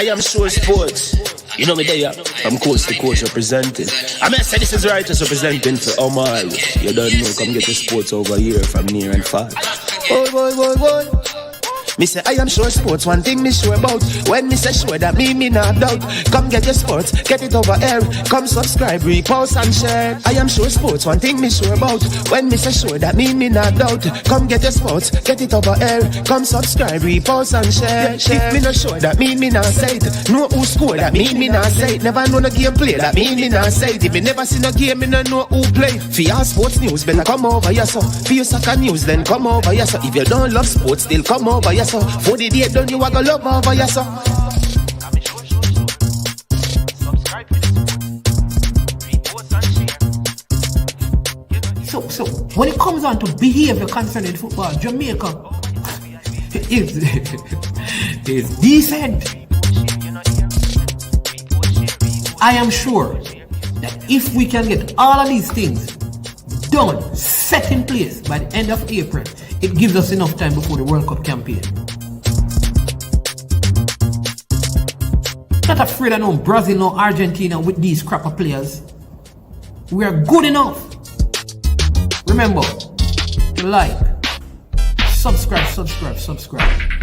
I am sure sports. You know me there, I'm coast to coast representing. I mean, I say this is righteous representing for Omar. You don't know, come get your sports over here from near and far. Boy. Me say I am sure sports, one thing me sure about. When me say sure, that me not doubt. Come get your sports, get it over here. Come subscribe, repost and share. I am sure sports, one thing me sure about. When me say sure, that me not doubt. Come get your sports, get it over here. Come subscribe, repost and share. If me not sure, that me not say it. Know who score, that me not say it. Never know no game play, that me not say it. If me never see no game, me not know who play. For your sports news, better come over here so. For your soccer news, then come over here so. If you don't love sports, still come over here so. For the day done, you are gonna love over here so. So when it comes on to behavior concerning football, Jamaica is decent. I am sure that if we can get all of these things done, set in place by the end of April, it gives us enough time before the World Cup campaign. Not afraid of no Brazil, no Argentina with these crap of players. We are good enough. Remember, like, subscribe,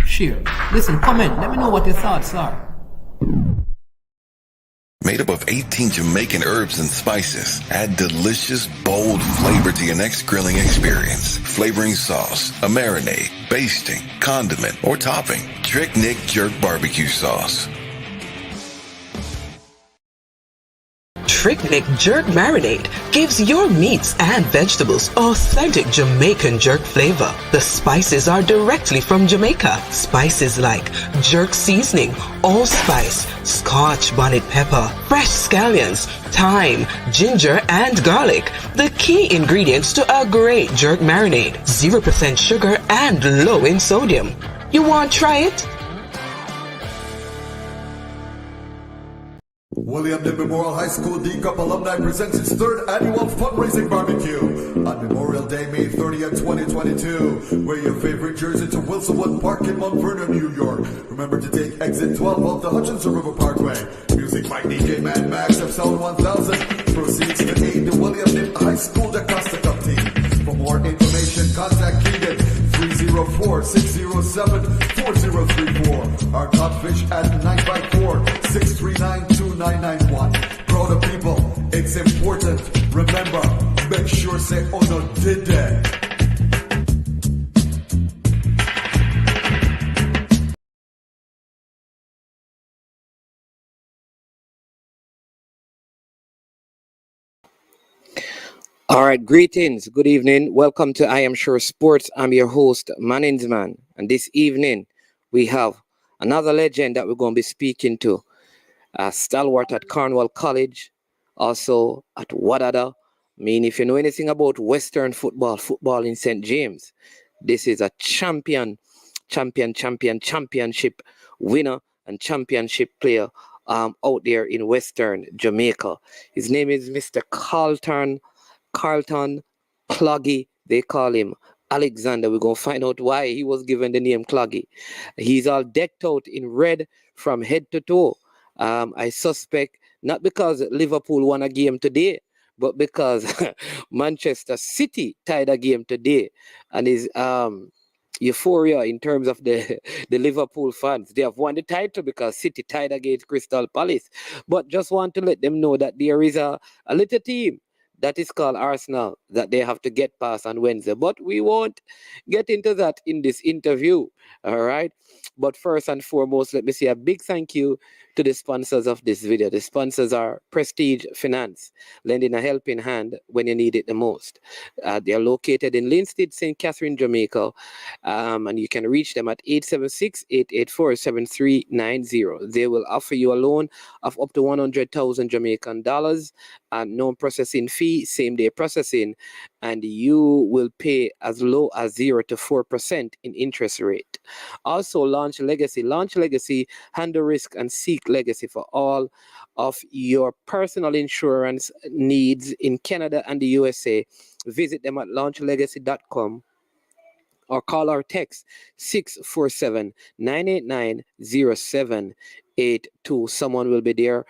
share. Listen, comment, let me know what your thoughts are. Made up of 18 Jamaican herbs and spices, add delicious, bold flavor to your next grilling experience. Flavoring sauce, a marinade, basting, condiment, or topping. Trick Nick Jerk Barbecue Sauce. Trick Nick Jerk Marinade gives your meats and vegetables authentic Jamaican jerk flavor. The spices are directly from Jamaica. Spices like jerk seasoning, allspice, Scotch bonnet pepper, fresh scallions, thyme, ginger, and garlic. The key ingredients to a great jerk marinade. 0% sugar and low in sodium. You want to try it? William D. Memorial High School D-Cup Alumni presents its third annual fundraising barbecue on Memorial Day, May 30th, 2022. Wear your favorite jersey to Wilsonwood Park in Mount Vernon, New York. Remember to take exit 12 off the Hutchinson River Parkway. Music by DJ Mad Max of Sound 1000. Proceeds to aid the William D. High School daCosta Cup team. For more information, contact Keegan 304-607-4034. Our codfish at 954-639-2991. Proud of people, it's important. Remember, make sure say Ono did that. All right, greetings, good evening. Welcome to I Am Sure Sports. I'm your host, Maninsman. And this evening, we have another legend that we're going to be speaking to. A stalwart at Cornwall College, also at Wadada. I mean, if you know anything about Western football in St. James, this is a championship winner and championship player out there in Western Jamaica. His name is Mr. Carlton Cloggy, they call him Alexander. We're going to find out why he was given the name Cloggy. He's all decked out in red from head to toe. I suspect not because Liverpool won a game today, but because Manchester City tied a game today. And his euphoria in terms of the Liverpool fans. They have won the title because City tied against Crystal Palace. But just want to let them know that there is a little team that is called Arsenal that they have to get past on Wednesday. But we won't get into that in this interview, all right? But first and foremost, let me say a big thank you to the sponsors of this video. The sponsors are Prestige Finance, lending a helping hand when you need it the most. They are located in Linstead, St. Catherine, Jamaica, and you can reach them at 876-884-7390. They will offer you a loan of up to 100,000 Jamaican dollars and no processing fee, same day processing, and you will pay as low as 0 to 4% in interest rate. Also, Launch Legacy, handle risk and seek legacy for all of your personal insurance needs in Canada and the USA. Visit them at launchlegacy.com or call or text 647-989-0788. 82. Someone will be there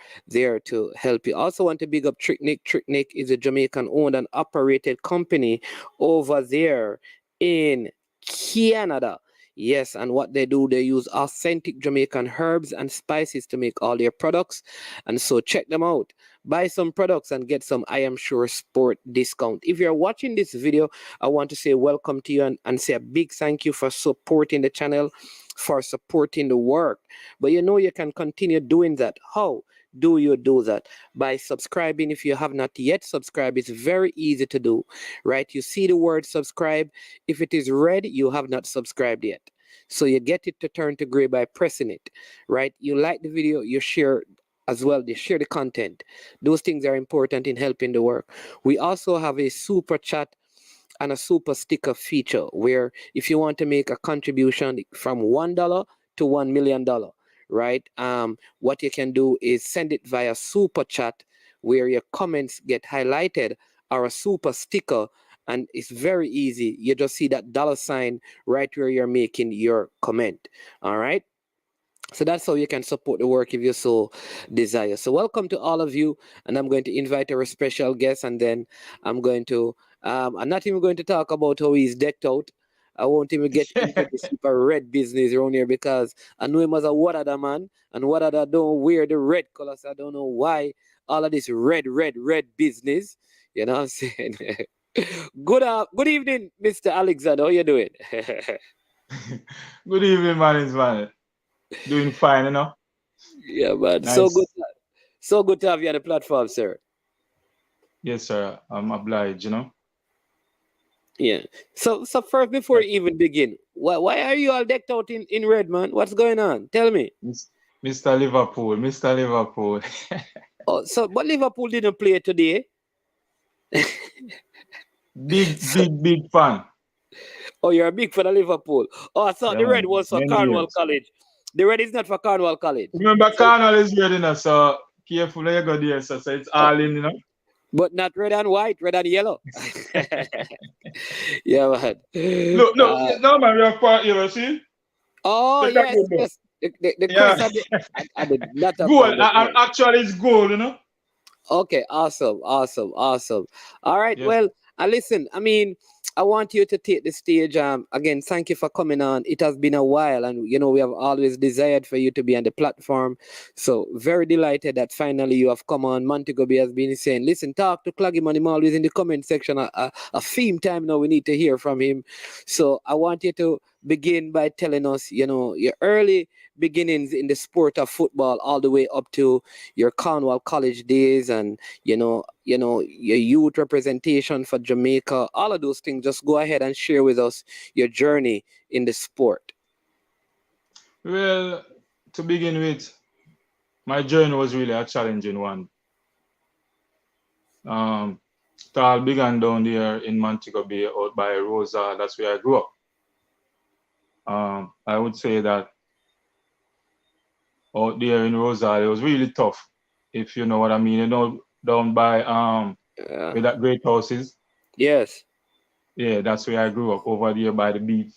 to help you. Also want to big up Trick Nick. Trick Nick is a Jamaican owned and operated company over there in Canada. Yes, and what they do, they use authentic Jamaican herbs and spices to make all their products. And so check them out. Buy some products and get some I Am Sure Sport discount. If you're watching this video, I want to say welcome to you and say a big thank you for supporting the channel, for supporting the work. But you know you can continue doing that. How do you do that? By subscribing. If you have not yet subscribed, it's very easy to do, right? You see the word subscribe. If it is red, you have not subscribed yet. So you get it to turn to gray by pressing it, right? You like the video, you share as well, you share the content. Those things are important in helping the work. We also have a super chat and a super sticker feature where if you want to make a contribution from $1 to $1 million, right? What you can do is send it via super chat where your comments get highlighted, or a super sticker, and it's very easy. You just see that $sign right where you're making your comment. All right. So that's how you can support the work if you so desire. So welcome to all of you, and I'm going to invite our special guest, and then I'm not even going to talk about how he's decked out. I won't even get into the super red business around here because I know him as a Wadada man, and Wadada don't wear the red colors. I don't know why all of this red business. You know what I'm saying? Good evening, Mr. Alexander. How you doing? Good evening, man. Doing fine, you know? Yeah, man. Nice. So good to have you on the platform, sir. Yes, sir. I'm obliged, you know? Yeah. So first, before you even begin, why are you all decked out in red, man? What's going on? Tell me. Mr. Liverpool. Oh, so but Liverpool didn't play today. Big fan. Oh, you're a big fan of Liverpool. Oh, I thought the red was for Cornwall College. The red is not for Cornwall College. Remember, Cornwall is red, you know, so careful when you go there, so it's all in, you know? But not red and white, red and yellow. Yeah, man. Look, no, man, we have part yellow, see? Oh, yes. The crest of the not gold, actually it's gold, you know? Okay, awesome. All right, Yes. well, listen, I mean, I want you to take the stage. Again, thank you for coming on. It has been a while, and you know we have always desired for you to be on the platform. So very delighted that finally you have come on. Montego Bay has been saying, "Listen, talk to Cloggy Man. I'm always in the comment section. A theme time now. We need to hear from him." So I want you to begin by telling us, you know, your early beginnings in the sport of football, all the way up to your Cornwall College days, and you know your youth representation for Jamaica, all of those things. Just go ahead and share with us your journey in the sport. Well, to begin with, my journey was really a challenging one. It all began down there in Montego Bay, out by Rosa. That's where I grew up. I would say that out there in Rosa, it was really tough, if you know what I mean. You know, down by where that great house is. Yes. Yeah, that's where I grew up, over there by the beach.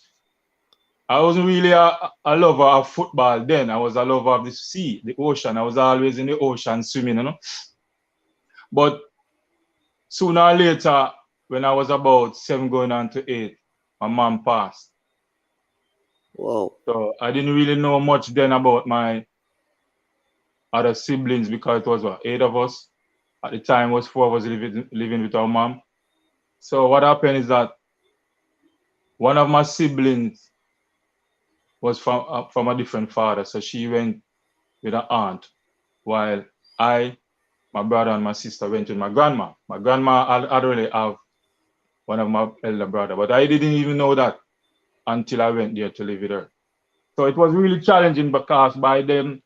I wasn't really a lover of football then. I was a lover of the sea, the ocean. I was always in the ocean swimming, you know. But sooner or later, when I was about 7 going on to 8, my mom passed. Whoa. So I didn't really know much then about my other siblings, because it was 8 of us. At the time, it was 4 of us living with our mom. So what happened is that one of my siblings was from a different father. So she went with her aunt, while I, my brother, and my sister went with my grandma. My grandma I'd already have one of my elder brother, but I didn't even know that until I went there to live with her. So it was really challenging, because by then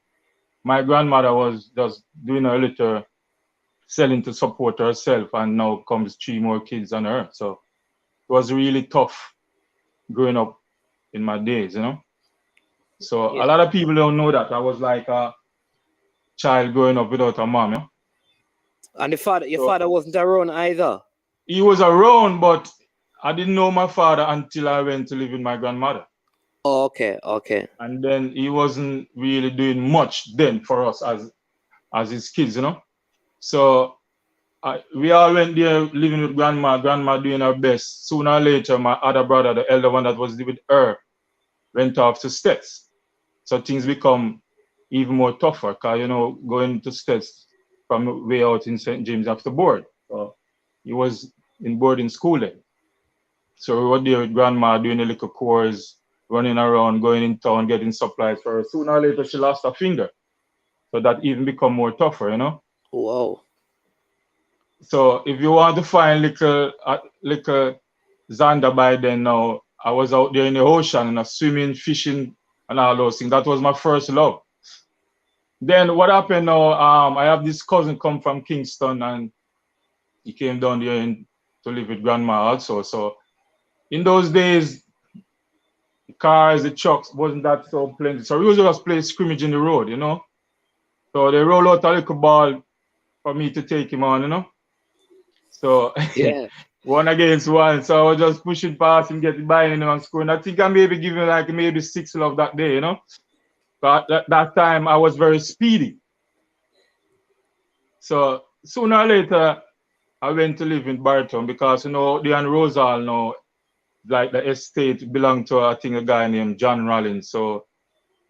my grandmother was just doing a little selling to support herself, and now comes 3 more kids on her. So it was really tough growing up in my days, you know. So Yeah. a lot of people don't know that I was like a child growing up without a mom, you know? And your father wasn't around either. He was around, but I didn't know my father until I went to live with my grandmother. Okay, okay. And then he wasn't really doing much then for us as his kids, you know. So we all went there living with grandma doing her best. Sooner or later, my other brother, the elder one that was with her, went off to States. So things become even more tougher because, you know, going to States from way out in St. James after board. So he was in boarding school then. So we were there with grandma doing the little chores, running around, going in town, getting supplies for her. Sooner or later, she lost a finger. So that even become more tougher, you know? Wow. So if you want to find little Xander by then now, I was out there in the ocean and swimming, fishing, and all those things. That was my first love. Then what happened now? I have this cousin come from Kingston, and he came down there to live with grandma also. So in those days, the cars, the trucks wasn't that so plenty. So we usually just play scrimmage in the road, you know. So they roll out a little ball for me to take him on, you know. So Yeah. 1 against 1. So I was just pushing past him, getting by him and scoring. I think I maybe giving like maybe 6 love that day, you know. But that time I was very speedy. So sooner or later I went to live in Barton because, you know, the and Rosal now, like the estate belonged to, I think, a guy named John Rollins. So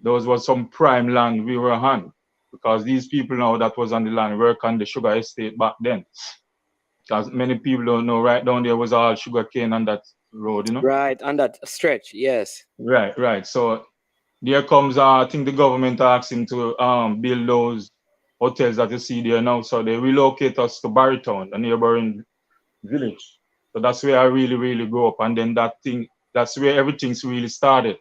those was some prime land we were on, because these people now that was on the land work on the sugar estate back then. Because many people don't know, right down there was all sugar cane on that road, you know? Right, on that stretch, yes. Right. So there comes, I think the government asked him to build those hotels that you see there now. So they relocate us to Barrytown, a neighboring village. So that's where I really, really grew up. And then that's where everything's really started.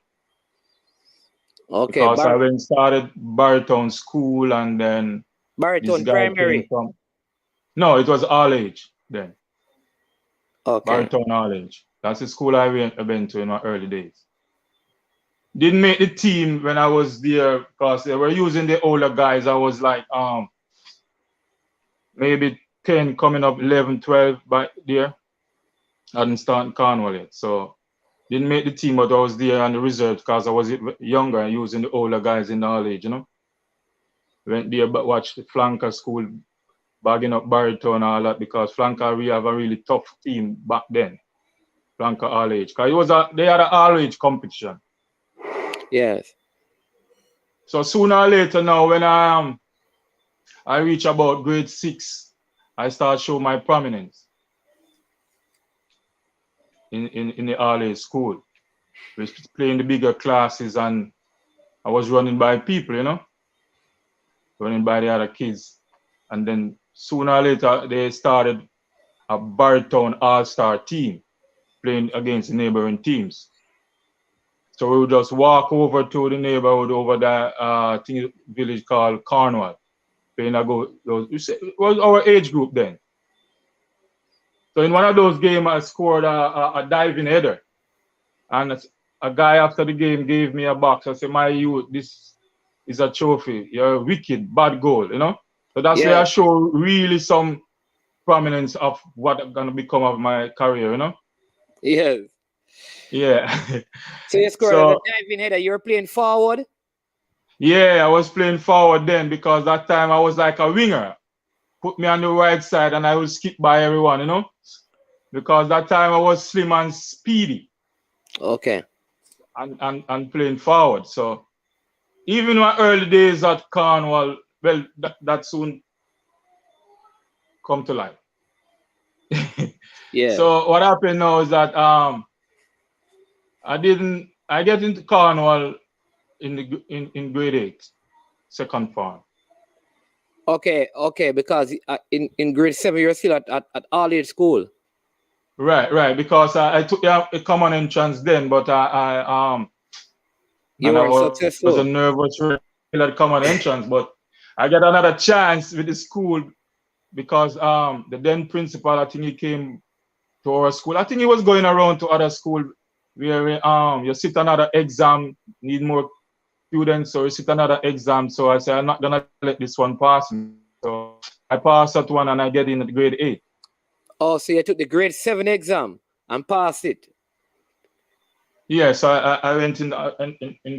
Okay, Because I went started Barrytown school, and then Barrytown this guy Primary. came from, no, it was all age then. Okay. Barrytown all age. That's the school I went to in my early days. Didn't make the team when I was there because they were using the older guys. I was like maybe 10, coming up 11, 12 back there. I didn't start in Cornwall yet. So didn't make the team, but I was there on the reserve because I was younger and using the older guys in the all age, you know. Went there but watched the flanker school, bagging up Barrytown and all that, because flanker we have a really tough team back then. Flanker all age. Because they had an all age competition. Yes. So sooner or later now, when I reach about grade 6, I start show my prominence in the early school. We was playing the bigger classes, and I was running by people, you know, running by the other kids. And then sooner or later, they started a Barrytown all-star team playing against the neighboring teams. So we would just walk over to the neighborhood over that village called Cornwall. Playing it was our age group then. So in one of those games, I scored a diving header. And a guy after the game gave me a box. I said, my youth, this is a trophy. You're a wicked, bad goal, you know? So that's where I show really some prominence of what's going to become of my career, you know? Yes. Yeah. So you scored a diving header. You were playing forward? Yeah, I was playing forward then because that time I was like a winger. Put me on the right side and I would skip by everyone, you know? Because that time I was slim and speedy. Okay. And playing forward. So even my early days at Cornwall, well, that soon come to life. Yeah. So what happened now is that I get into Cornwall in grade 8, second form. Okay, because in grade 7 you're still at all age school. Right, because I took a common entrance then, but you weren't successful. I was a nervous at common entrance, but I got another chance with the school because the then principal, I think he came to our school. I think he was going around to other school where you sit another exam, need more students, so you sit another exam. So I said, I'm not gonna let this one pass me. So I passed that one and I get in at grade 8. Oh, so you took the grade 7 exam and passed it? Yeah, so I went in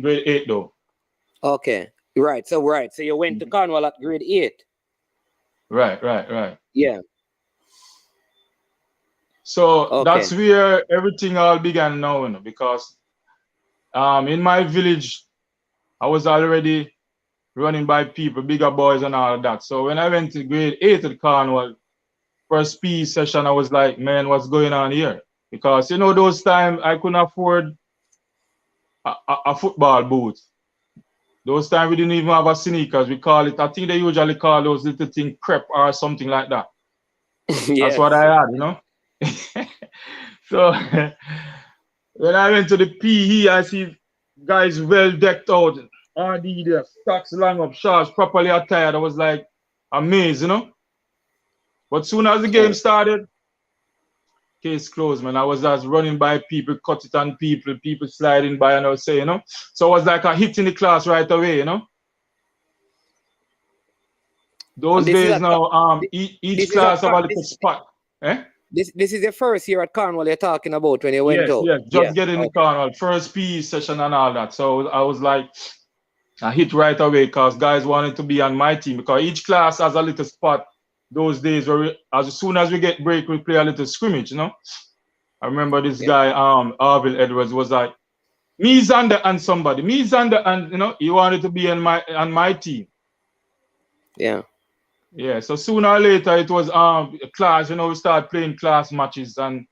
grade 8 though. Okay. Right. So you went to Cornwall at grade 8. Right. Yeah. So Okay. that's where everything all began now, you know, because in my village I was already running by people, bigger boys and all of that. So when I went to grade 8 at Cornwall, first PE session, I was like, man, what's going on here? Because, you know, those times I couldn't afford a football boot. Those times we didn't even have a sneakers. We call it, I think they usually call those little thing crepe or something like that. That's what I had, you know. So when I went to the PE, I see guys well decked out, RD, stocks long up, shorts, properly attired. I was like amazed, you know. But soon as the game started, case closed, man. I was just running by people, cut it on people, people sliding by, and I was saying, you know. So it was like a hit in the class right away, you know. Those days now, each class have a little spot. Eh? This is your first year at Cornwall you're talking about when you went out? Yes, just getting the Cornwall, first PE session and all that. So I was like, I hit right away because guys wanted to be on my team because each class has a little spot. Those days where as soon as we get break, we play a little scrimmage, you know. I remember this guy, Arvil Edwards, was like, me Xander and somebody, me Xander, and you know, he wanted to be on my team. Yeah. Yeah, so sooner or later it was class, you know, we started playing class matches and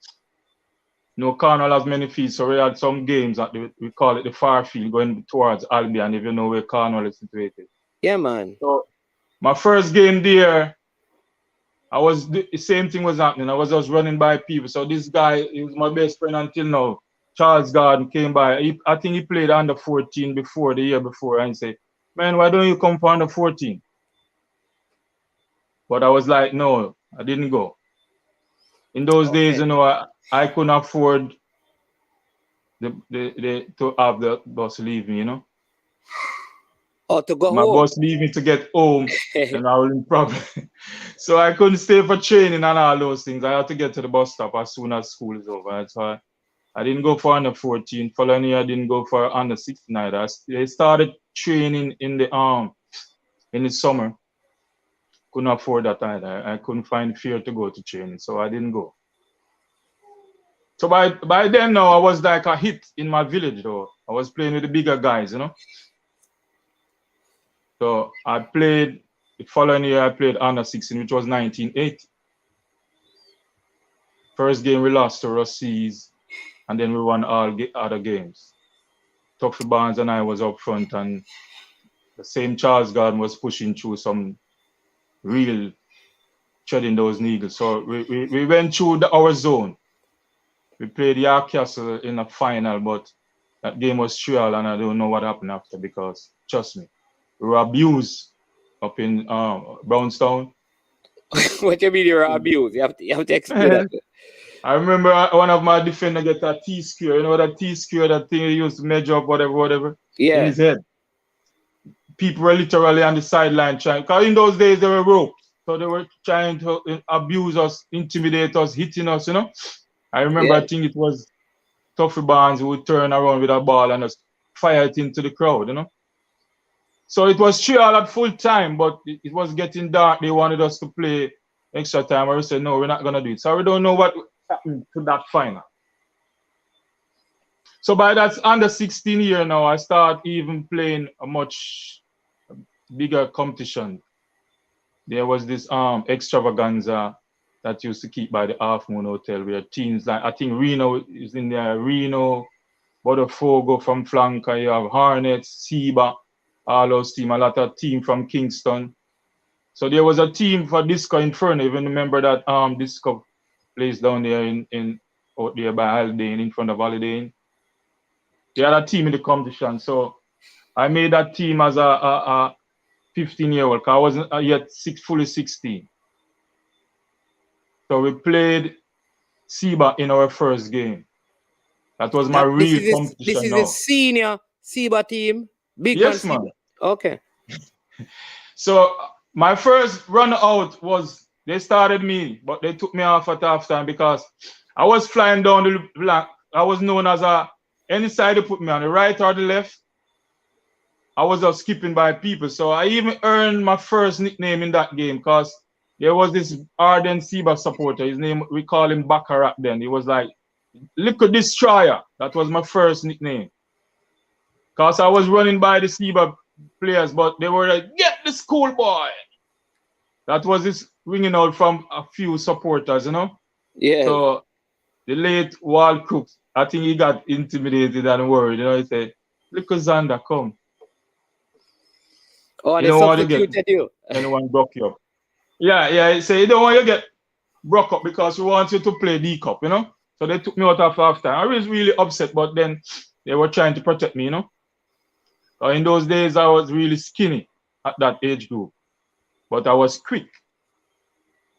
you know, Cornwall has many fields, so we had some games that we call it the far field going towards Albion, if you know where Cornwall is situated. Yeah, man. So my first game there, the same thing was happening. I was just running by people. So this guy, he was my best friend until now. Charles Garden came by. I think he played under 14 before, the year before, and said, man, why don't you come for under 14? But I was like, no, I didn't go. In those days, you know, I couldn't afford to have the bus leave me, you know. Oh, to go my home. My bus leave me to get home, and I was in problem. So I couldn't stay for training and all those things. I had to get to the bus stop as soon as school is over. So I didn't go for under 14. Following year, I didn't go for under 16 either. They started training in the summer. Couldn't afford that either. I couldn't find fear to go to training, so I didn't go. So by then now, I was like a hit in my village though. I was playing with the bigger guys, you know. So I played, the following year I played under 16, which was 1980. First game we lost to Rossies, and then we won all other games. Tuffy Barnes and I was up front, and the same Charles Garden was pushing through some real treading those needles. So we went through our zone. We played York Castle in a final, but that game was 3-3, and I don't know what happened after because, trust me, we were abused up in Brownstown. What you mean you were abused? You have to explain that. I remember one of my defenders get a T-square. You know that T-square, that thing he used to measure up whatever in his head. People were literally on the sideline trying, because in those days they were ropes. So they were trying to abuse us, intimidate us, hitting us, you know. I remember, I think it was Tuffy Barnes who would turn around with a ball and just fire it into the crowd, you know. So it was 3-3 at full time, but it was getting dark. They wanted us to play extra time. I said, no, we're not going to do it. So we don't know what happened to that final. So by that under 16 year now, I start even playing a much bigger competition. There was this extravaganza that used to keep by the Half Moon Hotel where teams like, I think Reno is in there, Reno, Botafogo from Flanker, you have Hornets, Seba, all those teams, a lot of team from Kingston. So there was a team for Disco Inferno, even remember that Disco place down there in out there by Holiday Inn, in front of Holiday Inn. They had a team in the competition. So I made that team as a 15-year-old, because I wasn't yet fully 16. So we played Seba in our first game. That was my real competition. This is a senior Seba team? Big yes, man. Okay. So my first run out was, they started me, but they took me off at halftime because I was flying down the block. I was known as a any side you put me on, the right or the left, I was just skipping by people. So I even earned my first nickname in that game because there was this ardent Seba supporter. His name, we call him Baccarat then. He was like, Little Destroyer. That was my first nickname. Because I was running by the Seba players, but they were like, get the schoolboy. That was this ringing out from a few supporters, you know? Yeah. So the late Wal Crooks, I think he got intimidated and worried. You know, he said, Little Xander, come. Oh, and You they don't want to get substituted you. anyone broke you up. Yeah, he said, you don't want you to get broke up because we want you to play D-Cup, you know? So they took me out after halftime. I was really upset, but then they were trying to protect me, you know? In those days, I was really skinny at that age group. But I was quick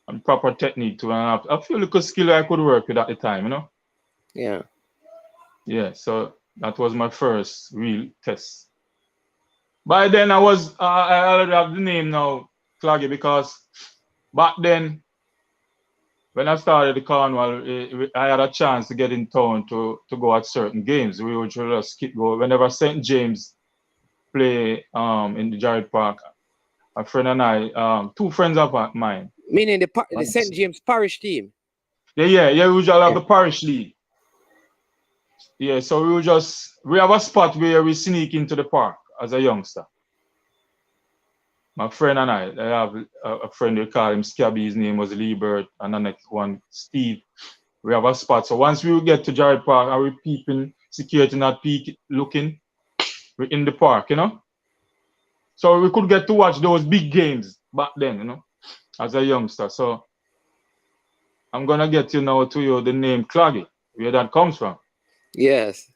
and proper technique too. And I feel like a skill I could work with at the time, you know? Yeah. Yeah, so that was my first real test. By then, I already have the name now, Cloggy, because back then, when I started the Cornwall, I had a chance to get in town to go at certain games. We would just go whenever St. James play in the Jared Park. A friend and I, two friends of mine. Meaning the St. James Parish team? Yeah, we usually have the parish league. Yeah, so we have a spot where we sneak into the park as a youngster. My friend and I have a friend, we call him Scabby, his name was Liebert, and the next one, Steve. We have a spot. So once we get to Jared Park, and we're peeping, security not looking, we're in the park, you know? So we could get to watch those big games back then, you know, as a youngster. So I'm going to get the name Cloggy, where that comes from. Yes.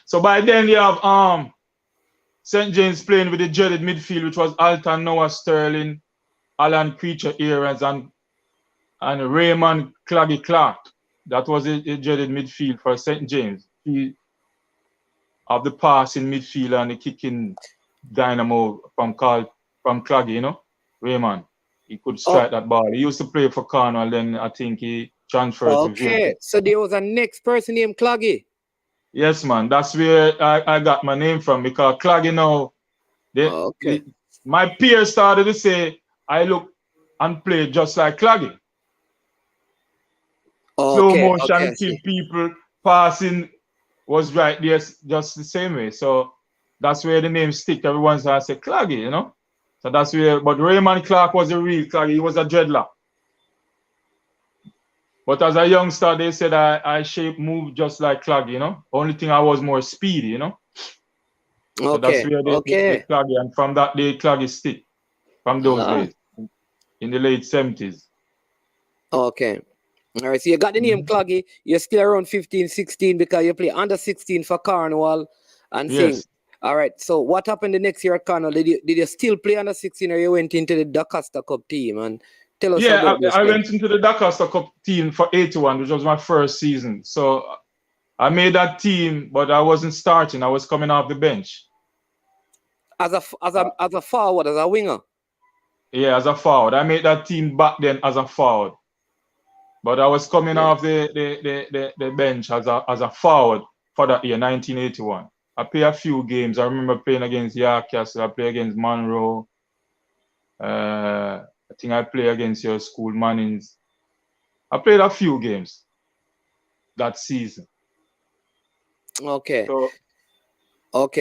So by then you have St. James playing with the dreaded midfield, which was Alton, Noah Sterling, Alan Creature Aarons, and Raymond Cloggy Clark. That was a dreaded midfield for St. James. He of the passing midfield and the kicking dynamo from Cloggy, you know, Raymond. He could strike that ball. He used to play for Cornwall, then I think he transferred to Ville. Okay, so there was a next person named Cloggy. Yes, man. That's where I got my name from, because Cloggy now, my peers started to say I look and play just like Cloggy. Slow motion, kill people, passing was right there just the same way. So that's where the name stick. Everyone's I say Cloggy, you know? So that's where, but Raymond Clark was a real Cloggy. He was a dreadlock. But as a youngster, they said I moved just like Cloggy, you know? Only thing I was more speedy, you know? So that's where they Cloggy, and from that day, Cloggy stick. From those days, in the late 70s. Okay. All right, so you got the name Cloggy. You're still around 15, 16 because you play under 16 for Cornwall and things. All right, so what happened the next year at Cornwall? Did you still play under 16 or you went into the daCosta Cup team? And tell us about this. I went into the daCosta Cup team for 81, which was my first season. So I made that team, but I wasn't starting. I was coming off the bench. As a forward, as a winger? Yeah, as a forward. I made that team back then as a forward. But I was coming off the bench as a forward for that year, 1981. I played a few games. I remember playing against Yarcastle. I played against Monroe. I think I played against your school, Mannings. I played a few games that season. Okay.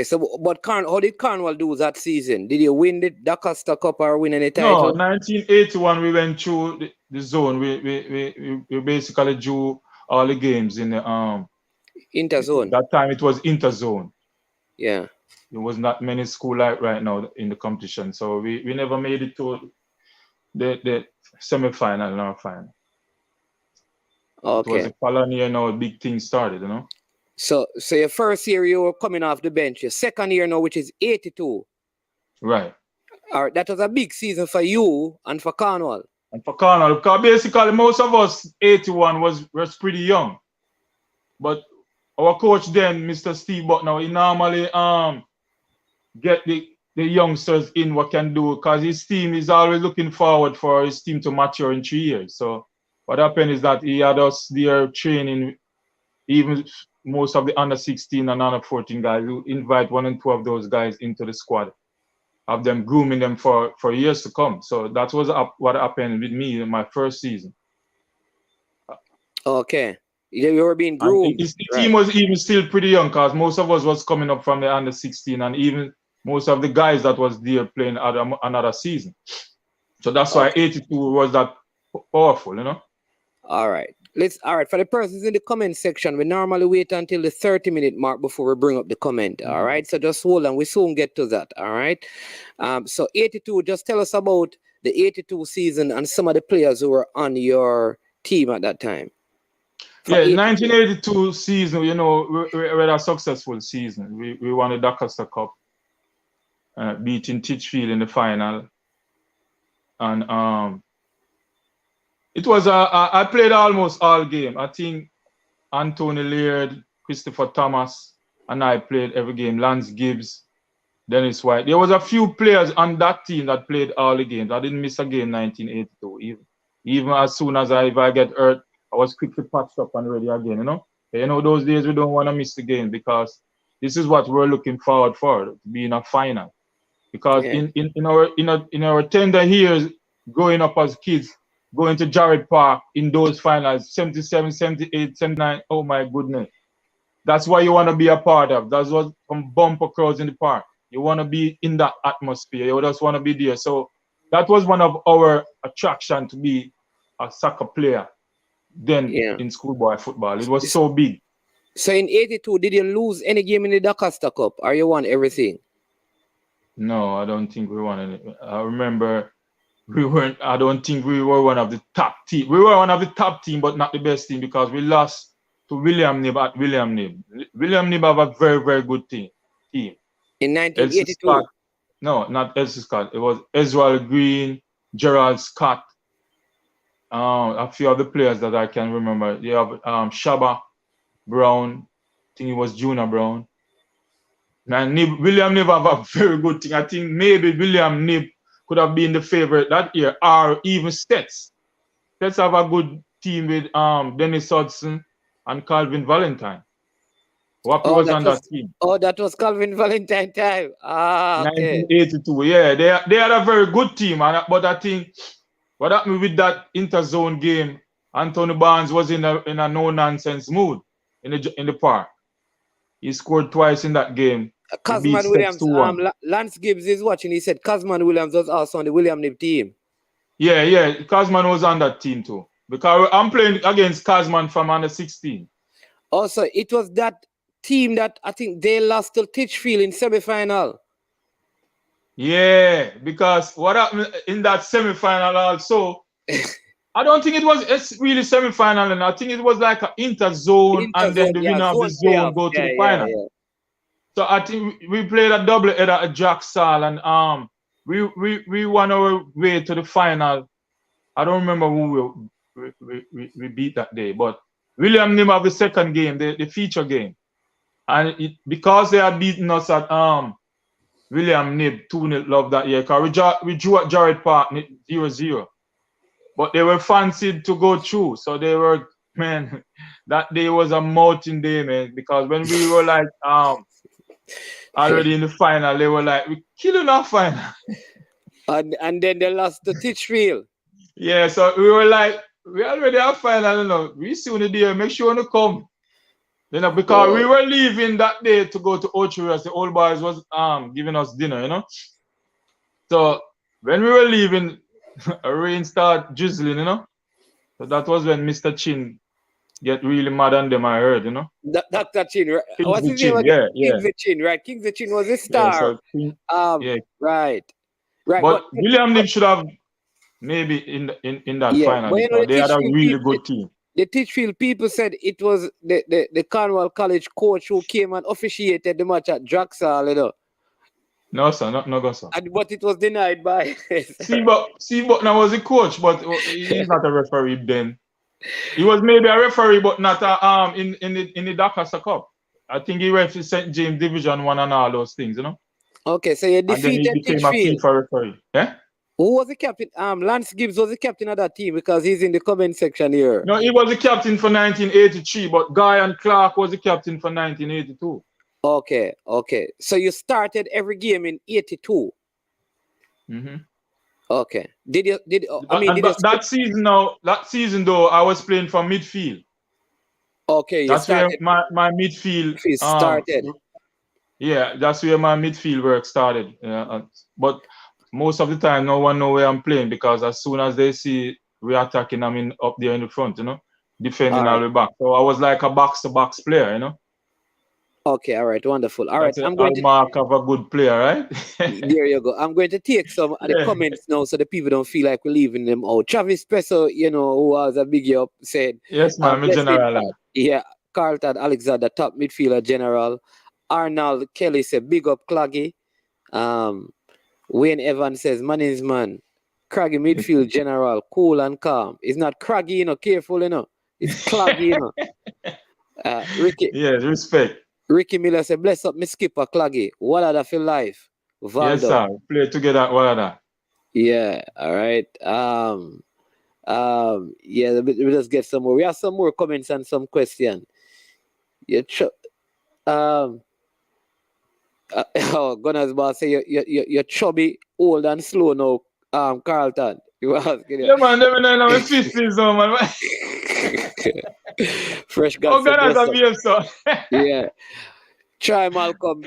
So but how did Cornwall do that season? Did you win the daCosta Cup or win any title? No, 1981 we went through the zone. We basically drew all the games in the interzone. That time it was interzone. Yeah. There was not many schools like right now in the competition. So we never made it to the semi-final or final. Okay. It was the following year now big things started, you know. So your first year you were coming off the bench. Your second year now, which is 82. Right. All right, that was a big season for you and for Cornwall. And for Cornwall, because basically most of us 81 was pretty young. But our coach then, Mr. Steve Butner, he normally get the youngsters in what can do, because his team is always looking forward for his team to mature in 3 years. So what happened is that he had us there training even most of the under 16 and under 14 guys. You invite 1 and 2 of those guys into the squad, have them grooming them for years to come. So that was what happened with me in my first season. Okay. You were being groomed. The team was even still pretty young because most of us was coming up from the under 16 and even most of the guys that was there playing another season. So that's why 82 was that powerful, you know? All right. All right. For the persons in the comment section, we normally wait until the 30-minute mark before we bring up the comment. All right. So just hold on. We soon get to that. All right. So 82, just tell us about the 82 season and some of the players who were on your team at that time. Yeah, 1982 season, you know, we had a successful season. We won the daCosta Cup, beating Titchfield in the final. And it was I played almost all game. I think Anthony Laird, Christopher Thomas, and I played every game. Lance Gibbs, Dennis White. There was a few players on that team that played all the games. I didn't miss a game 1982. Even as soon as if I get hurt, I was quickly patched up and ready again, you know. You know, those days we don't want to miss the game because this is what we're looking forward for, to be in a final. Because in our tender years growing up as kids, going to Jarrett Park in those finals, 77, 78, 79, oh my goodness. That's what you want to be a part of. That's what from bumper crowds in the park. You want to be in that atmosphere. You just want to be there. So that was one of our attraction to be a soccer player. Then in schoolboy football, it was so big. So in 82, did you lose any game in the daCosta Cup, or you won everything? No, I don't think we won any. I remember I don't think we were one of the top team. We were one of the top team, but not the best team because we lost to William Knibb at William Knibb. William Knibb have a very, very good team. In 1982? No, not Elsie Scott. It was Ezra Green, Gerald Scott. A few of the players that I can remember. You have Shaba Brown. I think it was Junior Brown. And William Knibb have a very good team. I think maybe William Knibb could have been the favorite that year, or even Stets. Stets have a good team with Dennis Hudson and Calvin Valentine. What was on that team? Oh, that was Calvin Valentine time. Okay. 1982. Yeah, they had a very good team, but I think what happened with that interzone game, Anthony Barnes was in a no-nonsense mood in the park. He scored twice in that game. Cosman Williams, Lance Gibbs is watching. He said Cosman Williams was also on the William Knibb team. Yeah, Cosman was on that team too. Because I'm playing against Cosman from under 16. Also, it was that team that I think they lost to Titchfield in semi-final. Yeah, because what happened in that semi-final also, I don't think it was really semi-final, and I think it was like an interzone, and then the winner of the zone go to the final. Yeah. So I think we played a double header at Jack Sall, and we won our way to the final. I don't remember who we beat that day, but William Knibb have the second game, the feature game, and because they had beaten us at William Knibb 2-0 love that year, because we drew at Jarrett Park 0-0. But they were fancied to go through. So they were, man, that day was a mountain day, man. Because when we were like already in the final, they were like, we're killing our final. And then they lost to Titchfield. Yeah, so we were like, we already have final, you know. We soon there, make sure you come. You know, because we were leaving that day to go to Ocho. The old boys was giving us dinner, you know. So when we were leaving, a rain started drizzling, you know. So that was when Mr. Chin get really mad on them, I heard, you know. Dr. Chin, right? What's his name? Kingsley Chin, right? Kingsley Chin was a star. Yeah, so Right. But William Knibb should have maybe in that final. But, you know, they had a really good team. The Titchfield people said it was the Cornwall College coach who came and officiated the match at Draxall, you know. No, sir, no go, sir. But it was denied by. See, but now was a coach, but he's not a referee then. He was maybe a referee, but not in the daCosta Cup. I think he refereed St. James Division 1 and all those things, you know. Okay, so you defeated and then he became Titchfield. a FIFA referee. Yeah? Who was the captain? Lance Gibbs was the captain of that team because he's in the comment section here. No, he was the captain for 1983, but Guy and Clark was the captain for 1982. Okay. So you started every game in 82. Mm-hmm. Okay. That season though, I was playing for midfield. Okay, that's where my midfield started. Yeah, that's where my midfield work started. But most of the time, no one know where I'm playing because as soon as they see we attacking, I'm in up there in the front, defending all the back. So I was like a box-to-box player, Okay, all right, wonderful. All right, I'm going to mark of a good player, right? There you go. I'm going to take some of the comments now so the people don't feel like we're leaving them out. Travis Peso, who was a big up, said, "Yes, ma'am, general." Yeah, Carlton Alexander, top midfielder general. Arnold Kelly said, "Big up Cloggy." Wayne Evans says, "Man is man. Craggy midfield general, cool and calm. It's not Craggy, careful, It's Cloggy, Ricky. Yes, respect. Ricky Miller said, "Bless up, me skipper Cloggy. Wadada for life." Valdo. Yes, sir. Play together at Wadada. Yeah, all right. Yeah, we just get some more. We have some more comments and some questions. Gunners boss say you're chubby, old and slow now, Carlton. You asking Yeah, man, never know my 50s now, man. Fresh guns. Gunners are being so. Yeah. Try Malcolm,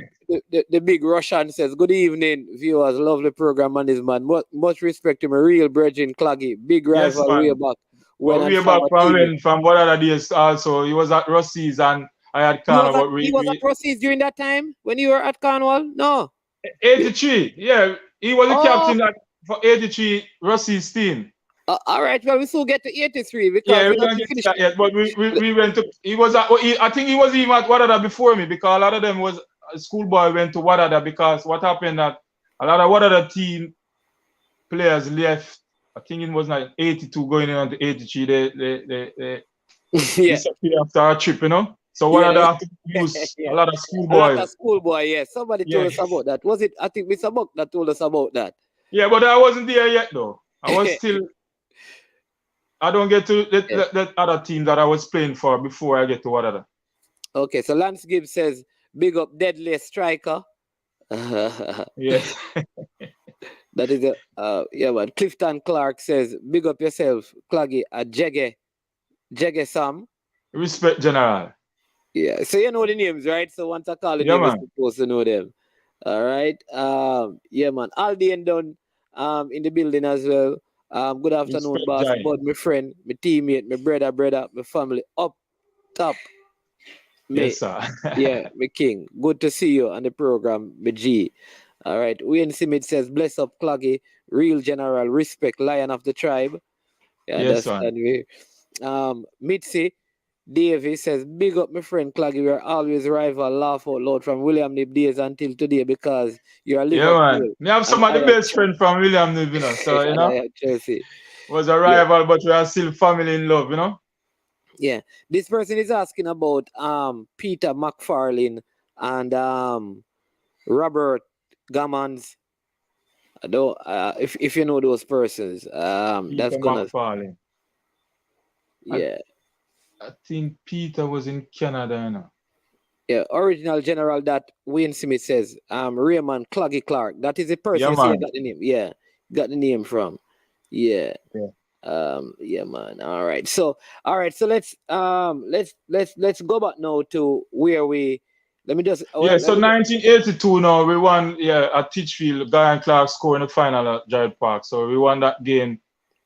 the big Russian says, "Good evening, viewers. Lovely program, man. This man. Much respect to my real brethren, Cloggy. Big rival way back. Way back from Wadada days also. He was at Rossi's and I had Cornwall. He was at Rossi's during that time when you were at Cornwall? No. 83. Yeah, he was the captain for 83 Rossi's team. All right, well, we still get to 83 because we don't get to that yet. But we went to. He was at. I think he was even at Wadada before me because a lot of them was schoolboy went to Wadada because what happened that a lot of Wadada team players left. I think it was like 82 going on to 83. They disappeared after our trip, So Wadada have to use a lot of schoolboys. A lot of schoolboy, yes. Somebody told us about that. Was it? I think Mr. Buck that told us about that. Yeah, but I wasn't there yet though. I was still. I don't get to the other team that I was playing for before I get to Wadada. Okay, so Lance Gibbs says, "Big up deadly striker." Yeah. That is man. Clifton Clark says, "Big up yourself, Cloggy, a Jege Sam." Respect, General. Yeah, so you know the names, right? So once I call the names, you're supposed to know them. All right. Yeah, man. Aldi and Dunn in the building as well. Good afternoon, respect, boss. Giant. Bud, my friend, my teammate, my brother, my family, up top. Yes, sir. Yeah, my king. Good to see you on the program, my G. All right. Wayne Simit says, "Bless up, Cloggy, real general, respect, lion of the tribe." Yeah, yes, man. Mitzi Davey says, "Big up, my friend Cloggy. We are always rival, laugh out loud from William Nib days until today because you are Liverpool." Yeah, man. We have some of the best friends from William Nib, so, Chelsea. Was a rival, but we are still family in love, Yeah. This person is asking about Peter McFarlane and Robert Gammons. I don't if you know those persons. That's gonna McFarlane. Yeah. I think Peter was in Canada, Yeah, original general that Wayne Smith says, Raymond Cloggy Clark. That is the person who got the name. Yeah, got the name from. Yeah. Yeah, man. All right. So let's go back now to where we. Let me just. So 1982 now we won. At Titchfield, Guy and Clark scored in the final at Giant Park. So we won that game.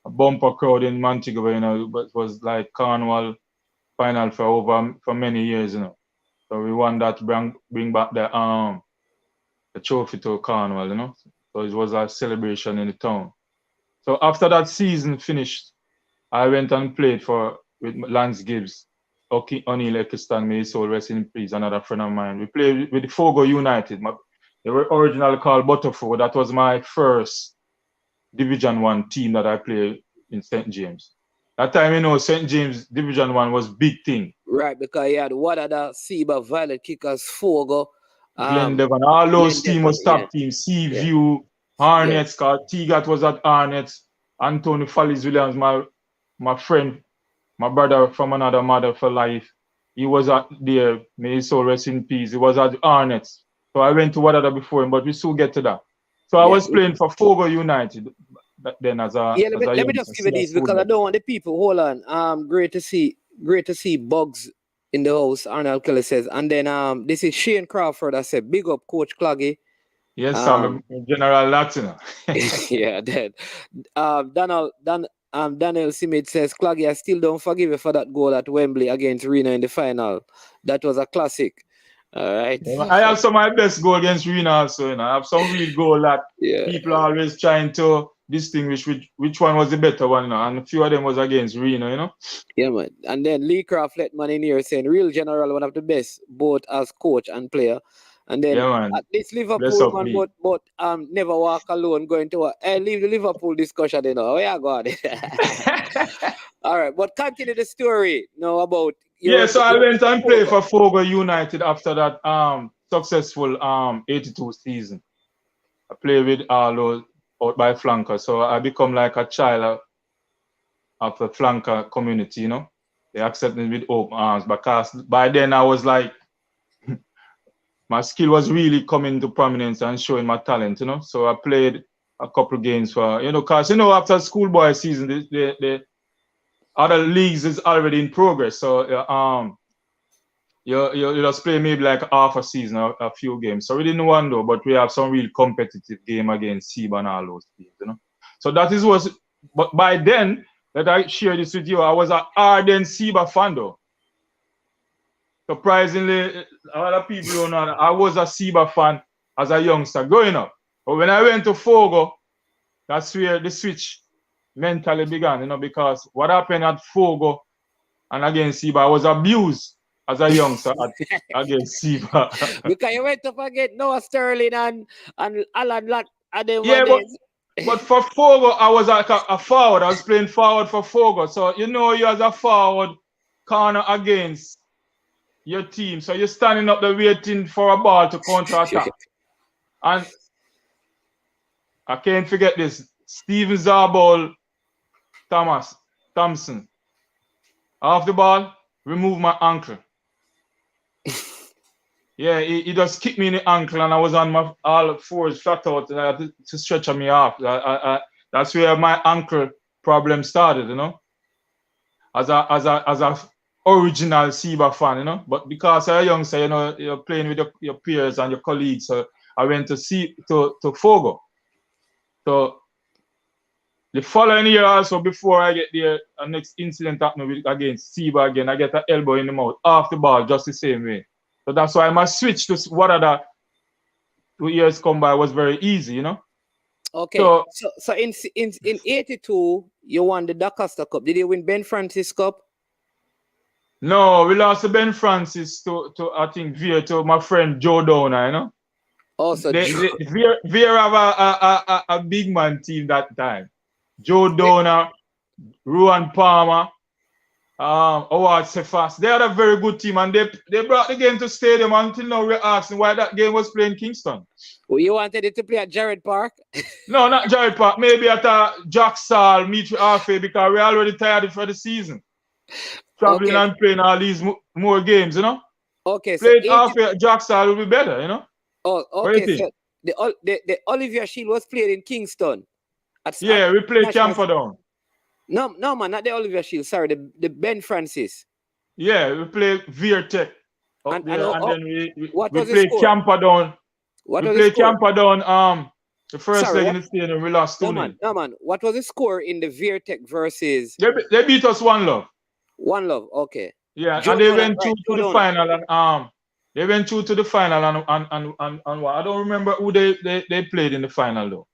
A bumper crowd in Montego, but it was like Cornwall final for many years, So we won that, bring back the trophy to Cornwall, So it was a celebration in the town. So after that season finished, I went and played with Lance Gibbs, O'Neill Eccleston, may his soul rest in peace, another friend of mine. We played with the Fogo United. They were originally called Butterford. That was my first Division 1 team that I played in St. James. That time, St. James Division 1 was big thing. Right, because you had Wadada, Seba, Violet Kickers, Fogo, Glen Devon, all those teams was top teams, Seaview, Hornets, cause T-Gat was at Hornets. Anthony Fallis Williams, my friend, my brother from another mother for life. He was at there. May his soul rest in peace. He was at Hornets. So I went to Wadada before him, but we soon get to that. So I was playing for Fogo United then as a let me just give you this because I don't want the people. Hold on. Great to see Bugs in the house. Arnold Kelly says, and then this is Shane Crawford. I said, big up Coach Cloggy. Yes, I'm General Latino. Yeah, then Daniel Simit says, Cloggy, I still don't forgive you for that goal at Wembley against Reno in the final. That was a classic. All right. I have some of my best goal against Reno also. You know. I have some real goal that people are always trying to distinguish which one was the better one, you know, and a few of them was against Reno, you know. Yeah, man. And then Lee Craft Letman in here saying, real general, one of the best, both as coach and player. And then at this Liverpool man, but never walk alone going to leave the Liverpool discussion, you know. Oh, yeah, God. All right, but continue the story now about. So I went and played for Fogo United after that successful 82 season. I played with Arlo out by flanker, so I become like a child of the flanker community, you know. They accept me with open arms because by then I was like, my skill was really coming to prominence and showing my talent, you know. So I played a couple games for, you know, because, you know, after schoolboy season, the other leagues is already in progress. So you just play maybe like half a season or a few games. So we didn't want though, but we have some real competitive game against Seba and all those teams, you know. So that is what, but by then that I share this with you, I was an ardent Seba fan though. Surprisingly, a lot of people don't know that I was a Seba fan as a youngster growing up. But when I went to Fogo, that's where the switch mentally began, you know, because what happened at Fogo and against Seba, I was abused as a youngster against Seba. Because you went to forget Noah Sterling and Alan Lott. But for Fogo, I was like a forward. I was playing forward for Fogo. So, you know, you as a forward corner against your team. So you're standing up there waiting for a ball to counter attack. And I can't forget this. Steven Zarbol Thompson. Off the ball, remove my ankle. Yeah, he just kicked me in the ankle and I was on my all fours flat out and I had to stretch me off. That's where my ankle problem started, you know. As a original Seba fan, you know. But because I'm a youngster, you know, you're playing with your peers and your colleagues. So I went to Fogo. So the following year also, before I get there, a next incident happened against Seba again. I get an elbow in the mouth off the ball just the same way. So that's why my switch to Wadada 2 years come by was very easy, you know. Okay. So in 82, you won the daCosta Cup. Did you win Ben Francis Cup? No, we lost to Ben Francis to I think Veer to my friend Joe Downer, you know. Also, Veer have a big man team that time. Joe Downer, Ruan Palmer, Howard Cephas. They had a very good team and they brought the game to stadium. Until now we're asking why that game was playing Kingston. Well, you wanted it to play at Jared Park? No, not Jared Park. Maybe at Jack Sall, meet with halfway because we're already tired for the season. Traveling and playing all these more games, you know. Okay, so played halfway at Jack Sall will be better, you know. Oh, okay. So the Olivier Shield was played in Kingston. Yeah, we played Camperdown. No, man, not the Olivier Shield. Sorry, the Ben Francis. Yeah, we played Veertech. And then we played Camperdown. We played Camperdown. The first leg in the stadium, we lost 2-0. No, man. What was the score in the Veertech versus? They beat us 1-0. 1-0, okay. Yeah, and they went through to the final and they went through to the final and what? I don't remember who they played in the final though.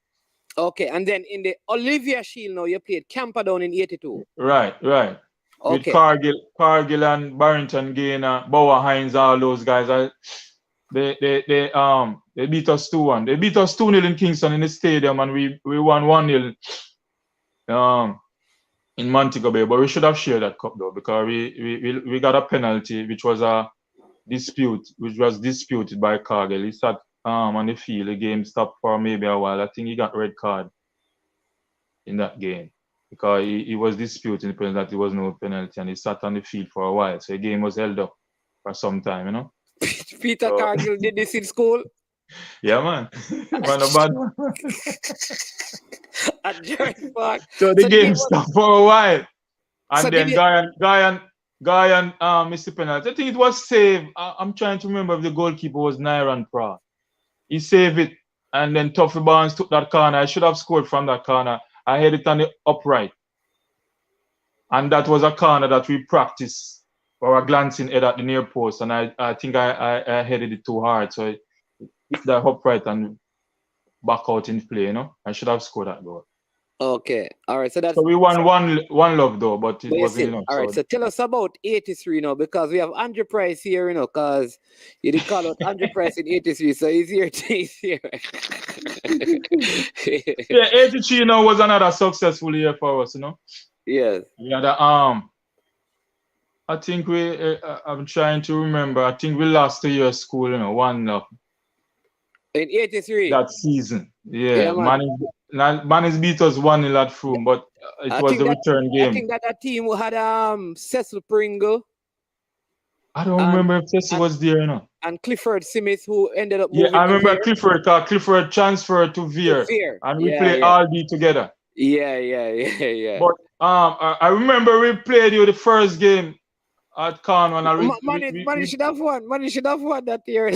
Okay, and then in the Olivier Shield now you played Camperdown in 82. Right. Okay. With Cargill and Barrington Gaynor, Bauer Hines, all those guys. They beat us 2-1. They beat us 2-0 in Kingston in the stadium and we won 1-0 in Montego Bay. But we should have shared that cup though, because we got a penalty which was disputed by Cargill. on the field. The game stopped for maybe a while. I think he got red card in that game because he was disputing the penalty that there was no penalty, and he sat on the field for a while. So the game was held up for some time, you know. Peter Cargill did this in school. Yeah, man. Man, a bad man. At Gerard Park. So the game stopped for a while. And So then Guyan missed the penalty. I think it was saved. I'm trying to remember if the goalkeeper was Nyran Pra. He saved it, and then Tuffy Barnes took that corner. I should have scored from that corner. I had it on the upright. And that was a corner that we practiced for a glancing head at the near post. And I think I headed it too hard. So it hit that upright and back out in play, you know. I should have scored that goal. Okay. All right. So that's So we won one love though, but it wasn't enough. All right. So tell us about 83 now, because we have Andrew Price here, you know, because you did call out Andrew Price in 83, so he's here. He's here. Yeah, 83, you know, was another successful year for us, you know. Yes. We had I think I'm trying to remember. I think we lost 2 years school, you know, 1-0 in 83. that season. Yeah, man is beat us 1-0 at Froome, but it was the return game. I think that team had Cecil Pringle. I don't remember if Cecil was there, you know. And Clifford Smith, who ended up moving. Yeah, I remember Clifford. Clifford transferred to Veer, and we played all D together. Yeah. But I remember we played you the first game at Cornwall. Man, should have won. Man, should have won that year.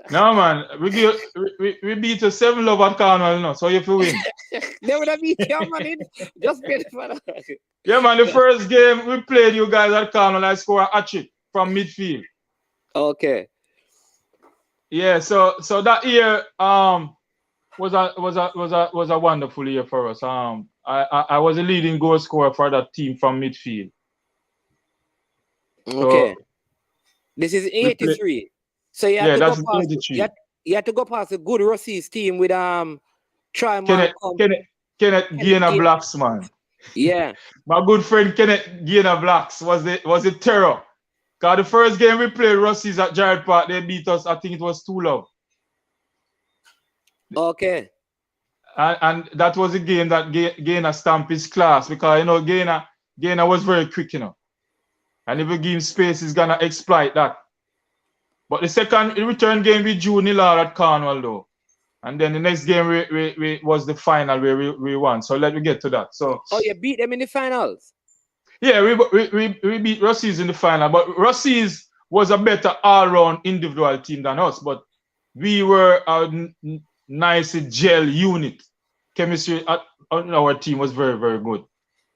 No, man, we beat a 7-love at Cornwall, you know, so you have to win. They would have beat you, man. Just get for that. Yeah, man, the first game we played you guys at Cornwall, I scored a hat-trick from midfield. Okay. Yeah, so that year was a wonderful year for us. I was a leading goal scorer for that team from midfield. Okay. So, this is 83. So you had to go past, you had to go past a good Rossi's team with Kenneth Gainer Blacks, man. Yeah. My good friend Kenneth Gainer Blacks was a terror. Because the first game we played Rossi's at Gerard Park, they beat us, I think it was 2-0. Okay. And that was a game that Gainer stamped his class, because you know Gainer was very quick, you know. And if you give him space, he's gonna exploit that. But the second return game we drew 0 at Cornwall though. And then the next game we was the final where we won. So let me get to that. So you beat them in the finals? Yeah, we beat Rossi's in the final, but Rossi's was a better all-round individual team than us, but we were a nice gel unit. Chemistry on our team was very, very good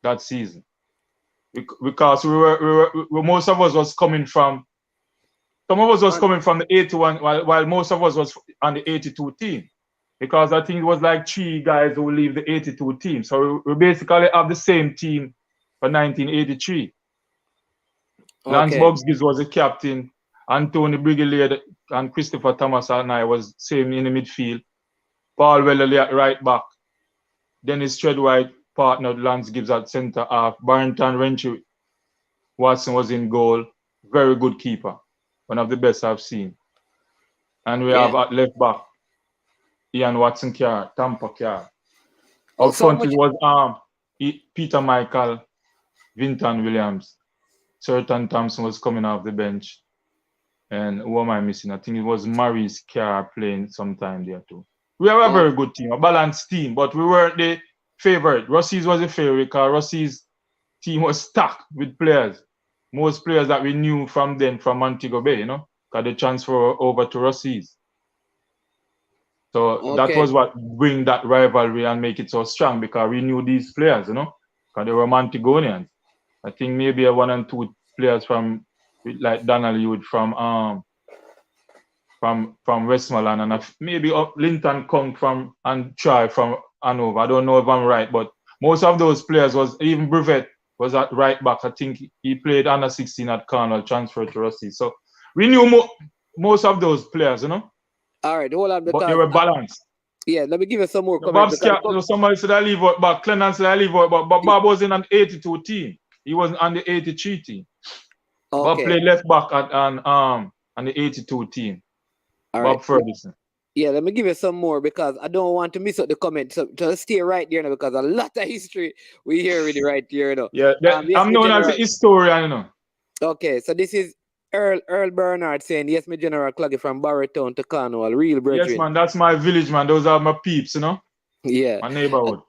that season. Because we were most of us was coming from, some of us was coming from the 81, while most of us was on the 82 team. Because I think it was like 3 guys who leave the 82 team. So we basically have the same team for 1983. Okay. Lance Bugsgies was the captain. Anthony Brigadier and Christopher Thomas and I was same in the midfield. Paul Wellerly at right back. Dennis Treadwhite partnered Lance Gibbs at centre half. Barrington Renchi Watson was in goal. Very good keeper. One of the best I've seen. And we have at left back Ian Watson Carr, Tampa Carr. Up front it was Peter Michael, Vinton Williams. Certain Thompson was coming off the bench. And who am I missing? I think it was Maurice Carr playing sometime there too. We have a very good team, a balanced team, but we weren't the favorite. Rossi's was the favorite because Rossi's team was stacked with players. Most players that we knew from then from Montego Bay, you know, got the transfer over to Rossi's. So that was what bring that rivalry and make it so strong, because we knew these players, you know, because they were Montegonians. I think maybe 1 and 2 players from like Donald Youth from Westmoreland, and maybe Linton Kong from and Troy from Hanover. I don't know if I'm right, but most of those players was, even Brevet was at right back. I think he played under 16 at Cornwall, transferred to Rossi. So we knew most of those players, you know. All right, hold on. But they were balanced. Yeah, let me give you some more comments. Somebody said I leave out, but Clennon said I leave out, but Bob wasn't on the 82 team. He wasn't on the 83 team. Okay. Bob played left back on the 82 team. All Bob right. Ferguson. Yeah, let me give you some more because I don't want to miss out the comment. So just stay right there now because a lot of history we hear already right here. You know. Yeah, Yes, I'm my known as a general. historian, you know. Okay, so this is Earl Bernard saying, yes, my general Cloggy from Barrowtown to Cornwall, real Yes, brethren. man, that's my village, man. Those are my peeps, you know. Yeah. My neighborhood.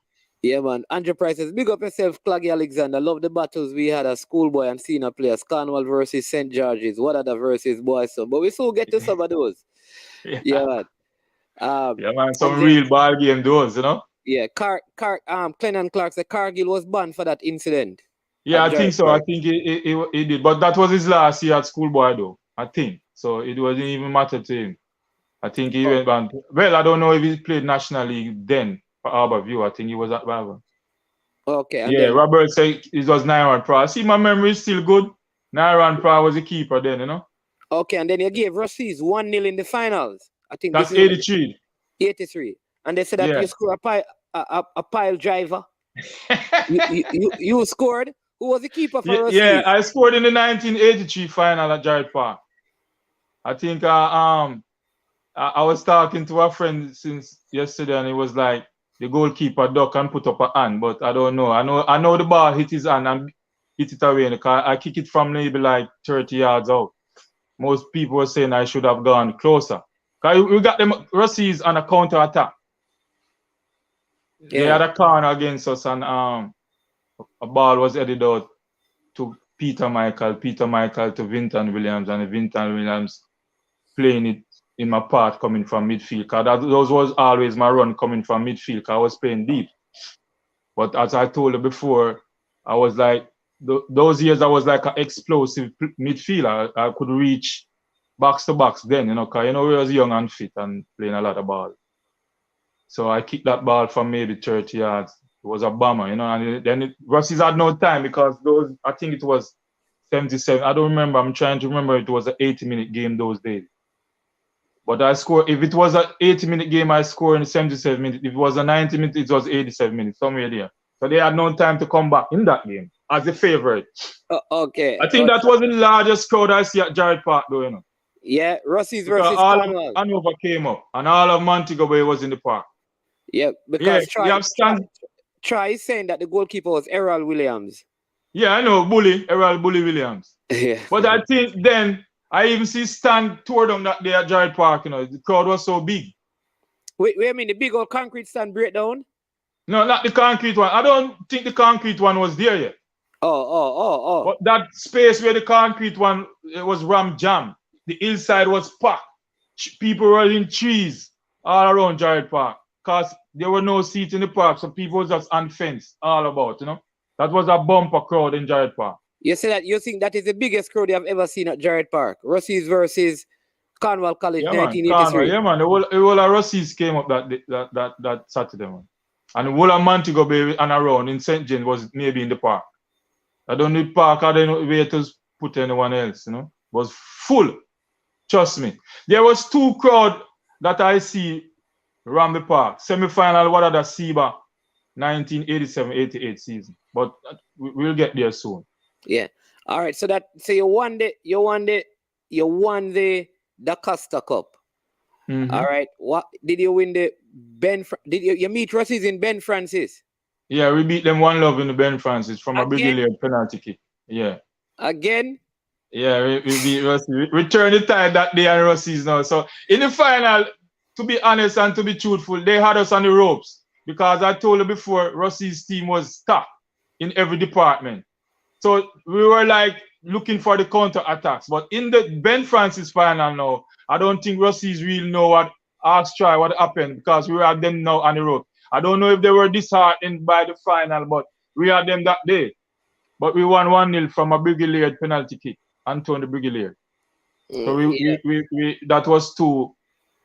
Yeah, man. Andrew Price says, big up yourself, Cloggy Alexander. Love the battles we had as schoolboy and senior players. Cornwall versus St. George's, Wadada versus Boyson. But we still get to some of those. Yeah, man. Yeah, man. Some and real then, ball game those, you know. yeah, Clennon Clark said Cargill was banned for that incident. Yeah, at I think Jarrett so. I Park. think he did. But that was his last year at schoolboy, though. I think. So it wasn't even matter to him. I think he went back. Well, I don't know if he played National League then for Harborview. I think he was at Harbour. Okay. And Yeah, then, Robert said it was Nyron Pra. See, my memory is still good. Nyron Pra was the keeper then, you know. okay, and then you gave Rossies 1-0 in the finals. I think That's this is 83. 83. And they said that Yeah. you scored a pile driver. you scored. Who was the keeper for Rossies? Yeah, I scored in the 1983 final at Jarrett Park. I think I was talking to a friend since yesterday, and it was like the goalkeeper duck and put up a hand, but I don't know. I know the ball hit his hand and hit it away, because I kick it from maybe like 30 yards out. Most people were saying I should have gone closer. Because we got them Russies on a counter attack. They had a corner against us, and a ball was headed out to Peter Michael to Vinton Williams, and Vinton Williams playing it in my part coming from midfield. Because those was always my run coming from midfield, because I was playing deep. But as I told you before, I was like, those years I was like an explosive midfielder. I could reach box to box then, you know, because, you know, we was young and fit and playing a lot of ball. So I kicked that ball from maybe 30 yards. It was a bomber, you know, and then Russies had no time, because those, I think it was 77. I don't remember. I'm trying to remember. It was an 80-minute game those days. But I scored, if it was an 80-minute game, I scored in 77 minutes. If it was a 90 minutes, it was 87 minutes, somewhere there. So they had no time to come back in that game as a favorite. Okay. I think that was the largest crowd I see at Jarrett Park, though, you know. Yeah, Russies versus all Cornwall. Of Hanover came up, and all of Montego Bay was in the park. Yeah, because yeah, Try is saying that the goalkeeper was Errol Williams. Yeah, I know, Errol Bully Williams. Yeah. But I think then, I even see Stan tore down that day at Jarrett Park, you know. The crowd was so big. Wait a minute, the big old concrete stand breakdown? No, not the concrete one. I don't think the concrete one was there yet. Oh. But that space where the concrete one, it was ram jam. The hillside was packed. People were in trees all around Jarrett Park, because there were no seats in the park, so people was just on fence all about, you know. That was a bumper crowd in Jarrett Park. You say that you think that is the biggest crowd you have ever seen at Jarrett Park? Russies versus Cornwall College, 1983. Yeah, man. The whole of Russies came up that Saturday, man. And the whole of Montego Bay and around in St. James was maybe in the park. I don't need park, I don't know where to put anyone else, you know. It was full. Trust me. There was two crowd that I see around the park. Semi-final, Wadada Seba, 1987-88 season. But we'll get there soon. Yeah. All right. So you won the daCosta Cup. Mm-hmm. All right. What did you win the did you meet Russies in Ben Francis? Yeah, we beat them 1-0 in the Ben Francis from a Brigadier penalty kick. Yeah. Again? Yeah, we beat Russie. We turned the tide that day on Russies now. So in the final, to be honest and to be truthful, they had us on the ropes, because I told you before, Russies' team was stuck in every department. So we were like looking for the counter attacks. But in the Ben Francis final now, I don't think Russies really know what happened, because we had them now on the rope. I don't know if they were disheartened by the final, but we had them that day. But we won 1-0 from a Brigadier penalty kick, Anthony Brigadier. So we that was 2.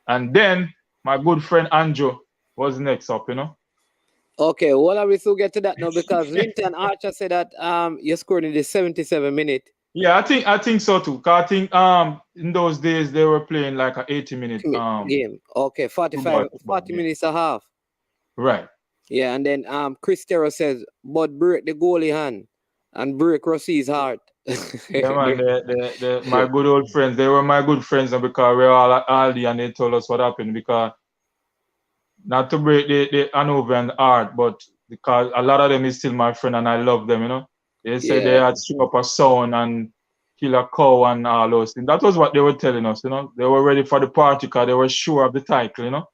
And then my good friend Andrew was next up, you know. Okay, well, I will still get to that now, because Linton Archer said that you scored in the 77 minute. Yeah, I think so too. Cause I think in those days they were playing like an 80-minute game. Okay, 40 minutes a half. Right. Yeah, and then Chris Terrell says, but break the goalie hand and break Rossi's heart. Yeah, man, my good old friends, they were my good friends because we were all at Aldi and they told us what happened because not to break the Hanover art, but because a lot of them is still my friend and I love them, you know. They said they had string up a sound and kill a cow and all those things. That was what they were telling us, you know. They were ready for the party because they were sure of the title, you know.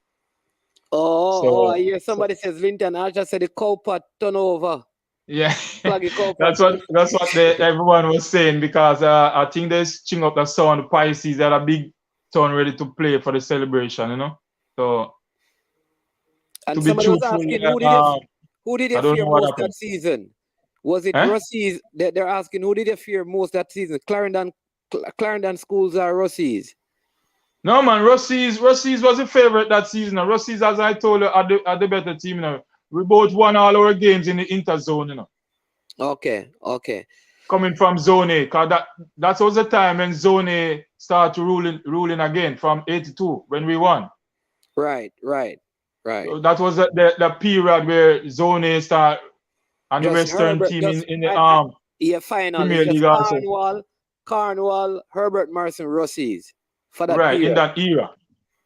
I hear somebody says Linton Archer said the cow pot turn over. Yeah, Cloggy cow that's pot. what everyone was saying because I think they string up the sound. Pisces had a big sound ready to play for the celebration, you know. So And to be somebody was truthful, asking who did I they don't fear know what most happened. that season? Was it Eh? Rossies? They're asking who did they fear most that season? Clarendon schools or Rossies? No man, Rossies was a favorite that season. Rossies, as I told you, are the better team. You know, we both won all our games in the interzone. You know, Okay. coming from Zone A, cause that was the time when Zone A started ruling again from '82 when we won. Right. So that was the period where Zone A started and the Just Western Herbert, team just in the final. Premier It's League just also. Cornwall, Herbert Marson, Rossies for that Right, period. in that era.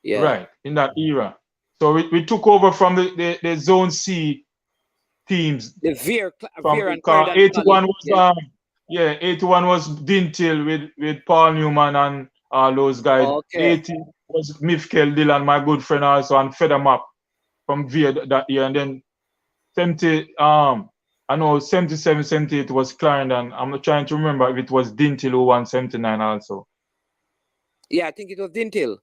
Yeah. Right, in that era. So we took over from the Zone C teams. The Veer and Because Clarendon 81 College. was 81 was Dintil with Paul Newman and all those guys. Okay. 80 was Midfield Dylan, my good friend also, and Federmap from Veer that year. And then 70 I know 77, 78 was Clarendon. I'm trying to remember if it was Dintil who won 79 also. Yeah, I think it was Dintil.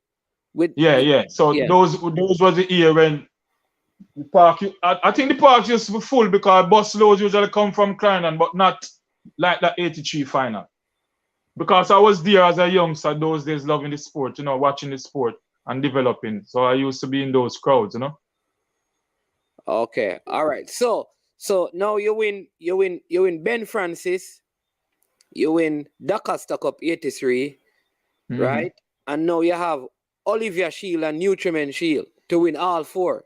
So those was the year when the park. I think the park used to be full because bus loads usually come from Clarendon, but not like that 83 final. Because I was there as a youngster those days, loving the sport, you know, watching the sport and developing. So I used to be in those crowds, you know. Okay, all right. So now you win Ben Francis, you win daCosta Cup 83, right? And now you have Olivia Shield and Nutriment Shield to win all four.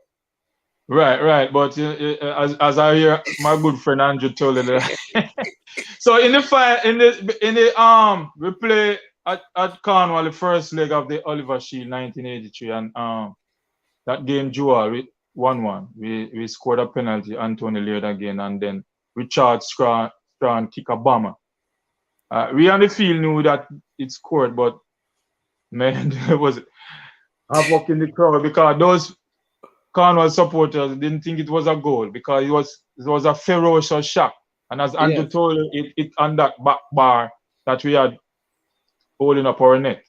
Right. But as I hear my good friend Andrew told you that. So in the we play at Cornwall the first leg of the Oliver Shield 1983, and that game draw with 1-1. We scored a penalty, Anthony Laird again, and then Richard Strawn kick a bomber. We on the field knew that it scored, but man, there was havoc in the crowd because those Cornwall supporters didn't think it was a goal because it was a ferocious shot. And as Andrew told you, it on that back bar that we had holding up our net.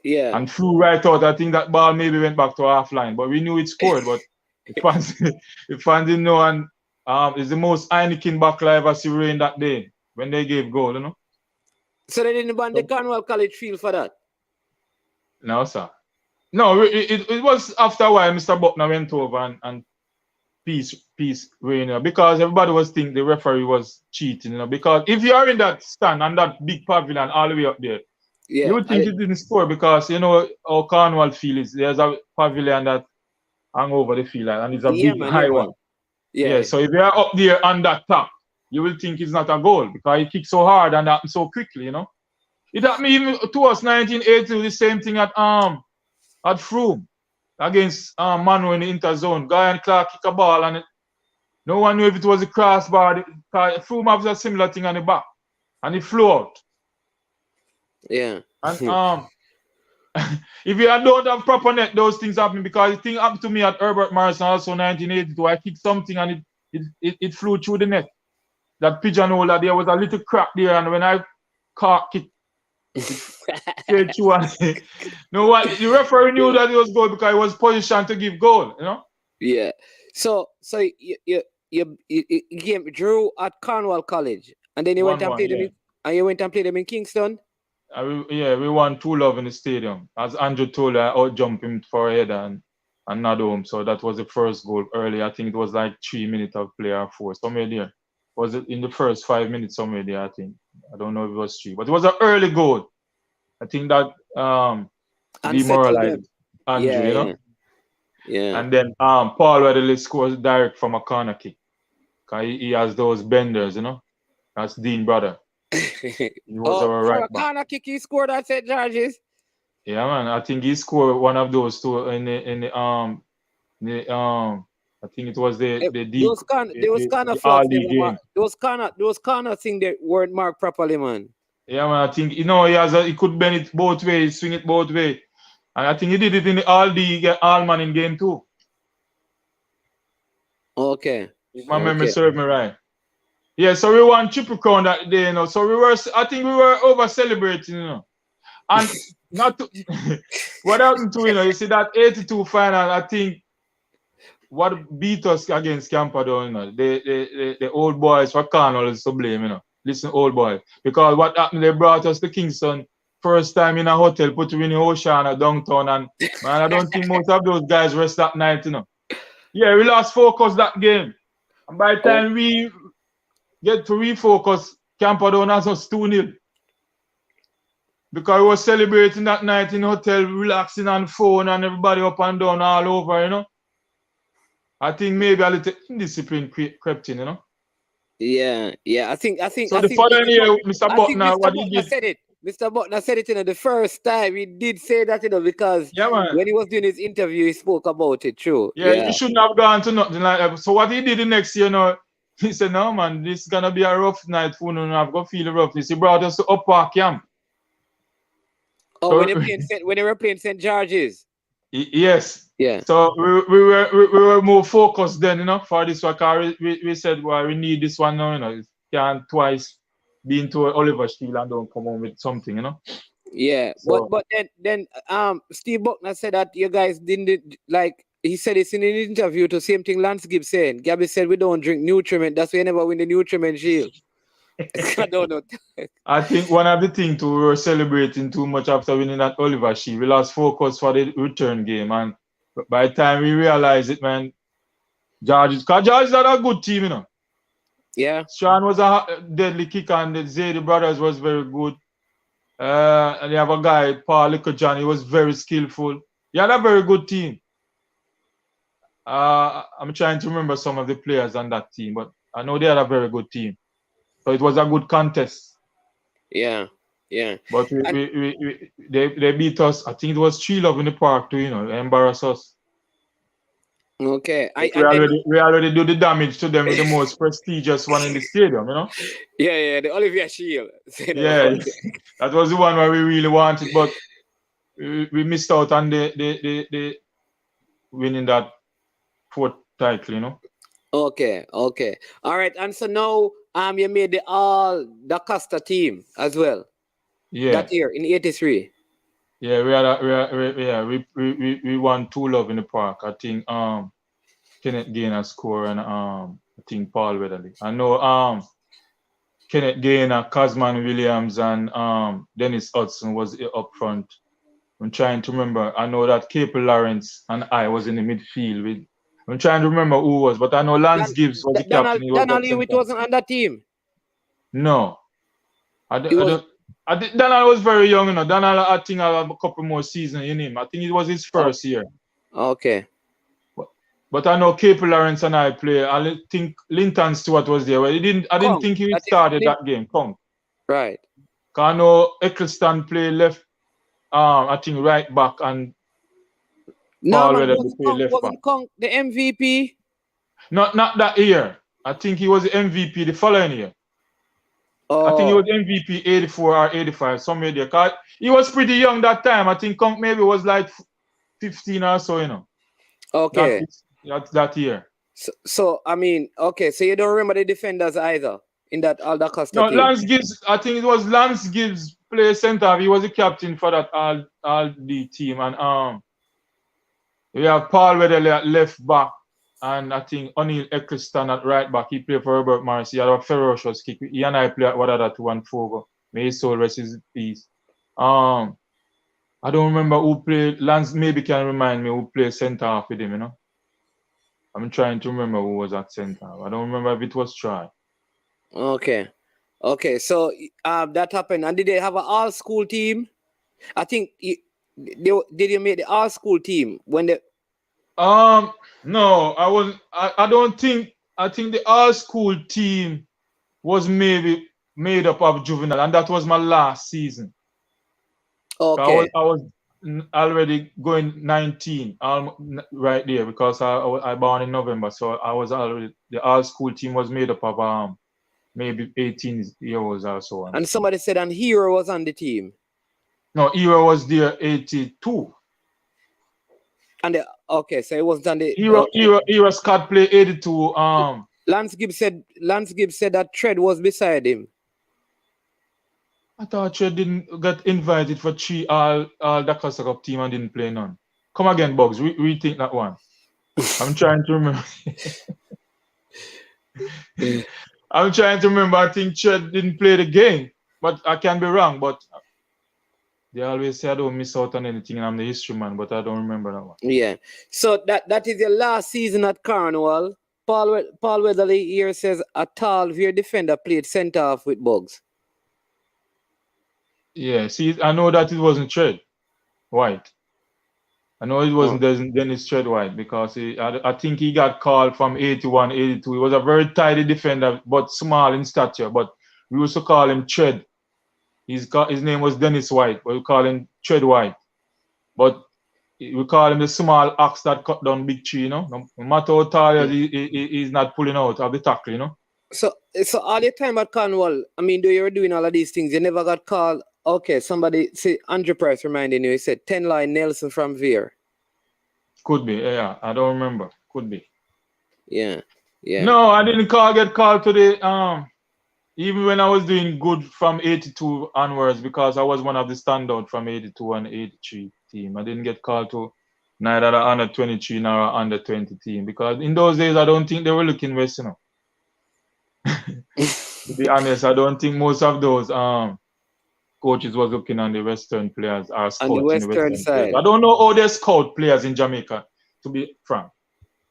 Yeah. And flew right out. I think that ball maybe went back to half line, but we knew it scored. But the fans didn't know, and it's the most Heineken buckle I ever seen rain that day when they gave goal, you know. So they didn't ban the Cornwall College field for that? No, sir. No, it was after a while Mr. Buckner went over and peace reign, because everybody was thinking the referee was cheating, you know, because if you are in that stand and that big pavilion all the way up there, you would think it didn't score because you know how Cornwall field is. There's a pavilion that hang over the field and it's a big high one. Yeah, so if you are up there on that top, you will think it's not a goal because he kicked so hard and happened so quickly, you know. It happened even to us 1980, the same thing at Frome against Manu in the interzone. Guy and Clark kick a ball and no one knew if it was a crossbar. Frome has a similar thing on the back and it flew out. Yeah. And if you don't have proper net, those things happen because the thing happened to me at Herbert Morrison also 1982. I kicked something and it flew through the net. That pigeonhole, there was a little crack there, and when I kicked straight through, and no one, the referee knew that it was goal because he was positioned to give goal, you know. Yeah. So you game drew at Cornwall College, and then you went and played them. And you went and played them in Kingston. We won 2-0 in the stadium. As Andrew told you, I out-jumped him for a header and not home. So that was the first goal early. I think it was like 3 minutes of play or 4, somewhere there. Was it in the first 5 minutes somewhere there, I think. I don't know if it was 3. But it was an early goal. I think that demoralized Andrew, you know? Yeah. And then Paul Wadada scores direct from a corner kick. Because he has those benders, you know? That's Dean brother. He was our for right a back. corner kick he scored at St. George's. Yeah, man. I think he scored one of those two in the I think it was the flags early never game. marked. Those corner thing that weren't marked properly, man. Yeah, man. I think he could bend it both ways, swing it both ways. And I think he did it in the all-man in game 2. Okay. If my memory serves me right. Yeah, so we won Triple Crown that day, So I think we were over celebrating, And not to, what happened to you see that 82 final, I think what beat us against Camperdown, the old boys for Cornwall is to blame, Listen, old boys. Because what happened, they brought us to Kingston first time in a hotel, put you in the ocean or downtown, and man, I don't think most of those guys rest that night, Yeah, we lost focus that game. And by the time we get to refocus, Camperdown has us 2-0. Because we were celebrating that night in the hotel, relaxing on phone and everybody up and down all over, I think maybe a little indiscipline crept in, Yeah. I think. So the following year, Mr. Butner, what he did. Said it. Mr. Butner said it, the first time he did say that, because when he was doing his interview, he spoke about it, true. Yeah, he shouldn't have gone to nothing like that. So what he did the next year, he said, no, man, this is going to be a rough night for you, I've got to feel the roughness. He brought us to Up Park Camp. Oh, so, when they were playing St. George's? Yes. Yeah. So we were more focused then, for this one. We said, well, we need this one now, It can't twice be into Oliver Shield and don't come home with something, Yeah. So, but then Steve Buckner said that you guys didn't, he said it's in an interview to same thing Lance Gibbs saying. Gabby said we don't drink nutriment. That's why you never win the nutriment shield. I don't know. I think one of the things we were celebrating too much after winning that Oliver Shield. We lost focus for the return game, and by the time we realized it, man, George is not a good team, Yeah. Sean was a deadly kicker, and the Zaydi brothers was very good. And you have a guy, Paul Littlejohn, he was very skillful. He had a very good team. I'm trying to remember some of the players on that team, but I know they had a very good team. So it was a good contest. Yeah. But they beat us. I think it was 3-0 in the park too, They embarrassed us. Okay. We already do the damage to them with the most prestigious one in the stadium, Yeah, the Olivier Shield. Yeah, that was the one where we really wanted, but we missed out on the winning that 4th title, Okay. All right, and so now you made the daCosta team as well. Yeah. That year in '83. Yeah, we won 2-0 in the park. I think Kenneth Gaynor scored and I think Paul Weatherly. I know Kenneth Gaynor, Cosman Williams, and Dennis Hudson was up front. I'm trying to remember. I know that Capel Lawrence and I was in the midfield. I'm trying to remember who was, but I know Lance Gibbs was the captain. Donald Lewitt wasn't on that team. No, Donald was very young, Donald, I think I have a couple more seasons in him. I think it was his first year. Okay. But I know Capel Lawrence and I play. I think Linton Stewart was there. Well, I didn't think he started that game. Right. I know Eccleston play left. I think right back and Paul wasn't Kong the MVP? Not that year. I think he was the MVP the following year. I think he was MVP 84 or 85, somewhere there. Cause he was pretty young that time. I think Kong maybe was like 15 or so, Okay. That year. So I mean, okay, so you don't remember the defenders either in that daCosta team? No, Lance Gibbs, I think it was Lance Gibbs play center. He was the captain for that all-D team. And we have Paul Weatherly at left back. And I think O'Neill Eccleston at right back. He played for Robert Morris. He had a ferocious kick. He and I play at Wadada 2-4. May his soul rest his peace. I don't remember who played. Lance maybe can remind me who played center half with him, I'm trying to remember who was at center. I don't remember if it was Troy. Okay. So that happened. And did they have an all-school team? I think did you make the all-school team when they? No, I wasn't. I don't think. I think the all-school team was maybe made up of juvenile, and that was my last season. Okay. I was already going 19 right there because I born in November, so I was already, the all school team was made up of maybe 18 years or so on. And somebody said an Hero was on the team. No, Hero was there 82. And okay, so it wasn't on the Hero Scott played 82. Lance Gibbs said that Tread was beside him. I thought Tread didn't get invited for three all daCosta Cup team and didn't play none. Come again, Bugs. Rethink that one. I'm trying to remember. I think Tread didn't play the game, but I can be wrong. But they always say I don't miss out on anything, and I'm the history man, but I don't remember that one. Yeah. So that is your last season at Cornwall. Paul Weatherly here says a tall veer defender played centre half with Bugs. Yeah, see, I know that it wasn't Tread White. I know it wasn't Dennis Tread White because I think he got called from 81, 82. He was a very tidy defender, but small in stature. But we used to call him Tread. His name was Dennis White, but we call him Tread White. But we call him the small axe that cut down big tree, you know. No matter how tall he's not pulling out of the tackle, you know. So all your time at Cornwall, I mean, you were doing all of these things, you never got called. Okay, somebody, see, Andrew Price reminding you, he said 10 line Nelson from Veer. Could be, yeah. I don't remember. Could be. Yeah. No, I didn't get called to the even when I was doing good from 82 onwards, because I was one of the standout from 82 and 83 team. I didn't get called to neither the under 23 nor under 20 team, because in those days I don't think they were looking west, you know. To be honest, I don't think most of those coaches was looking on the Western players or scouts on the Western side. Players. I don't know how they scout players in Jamaica, to be frank,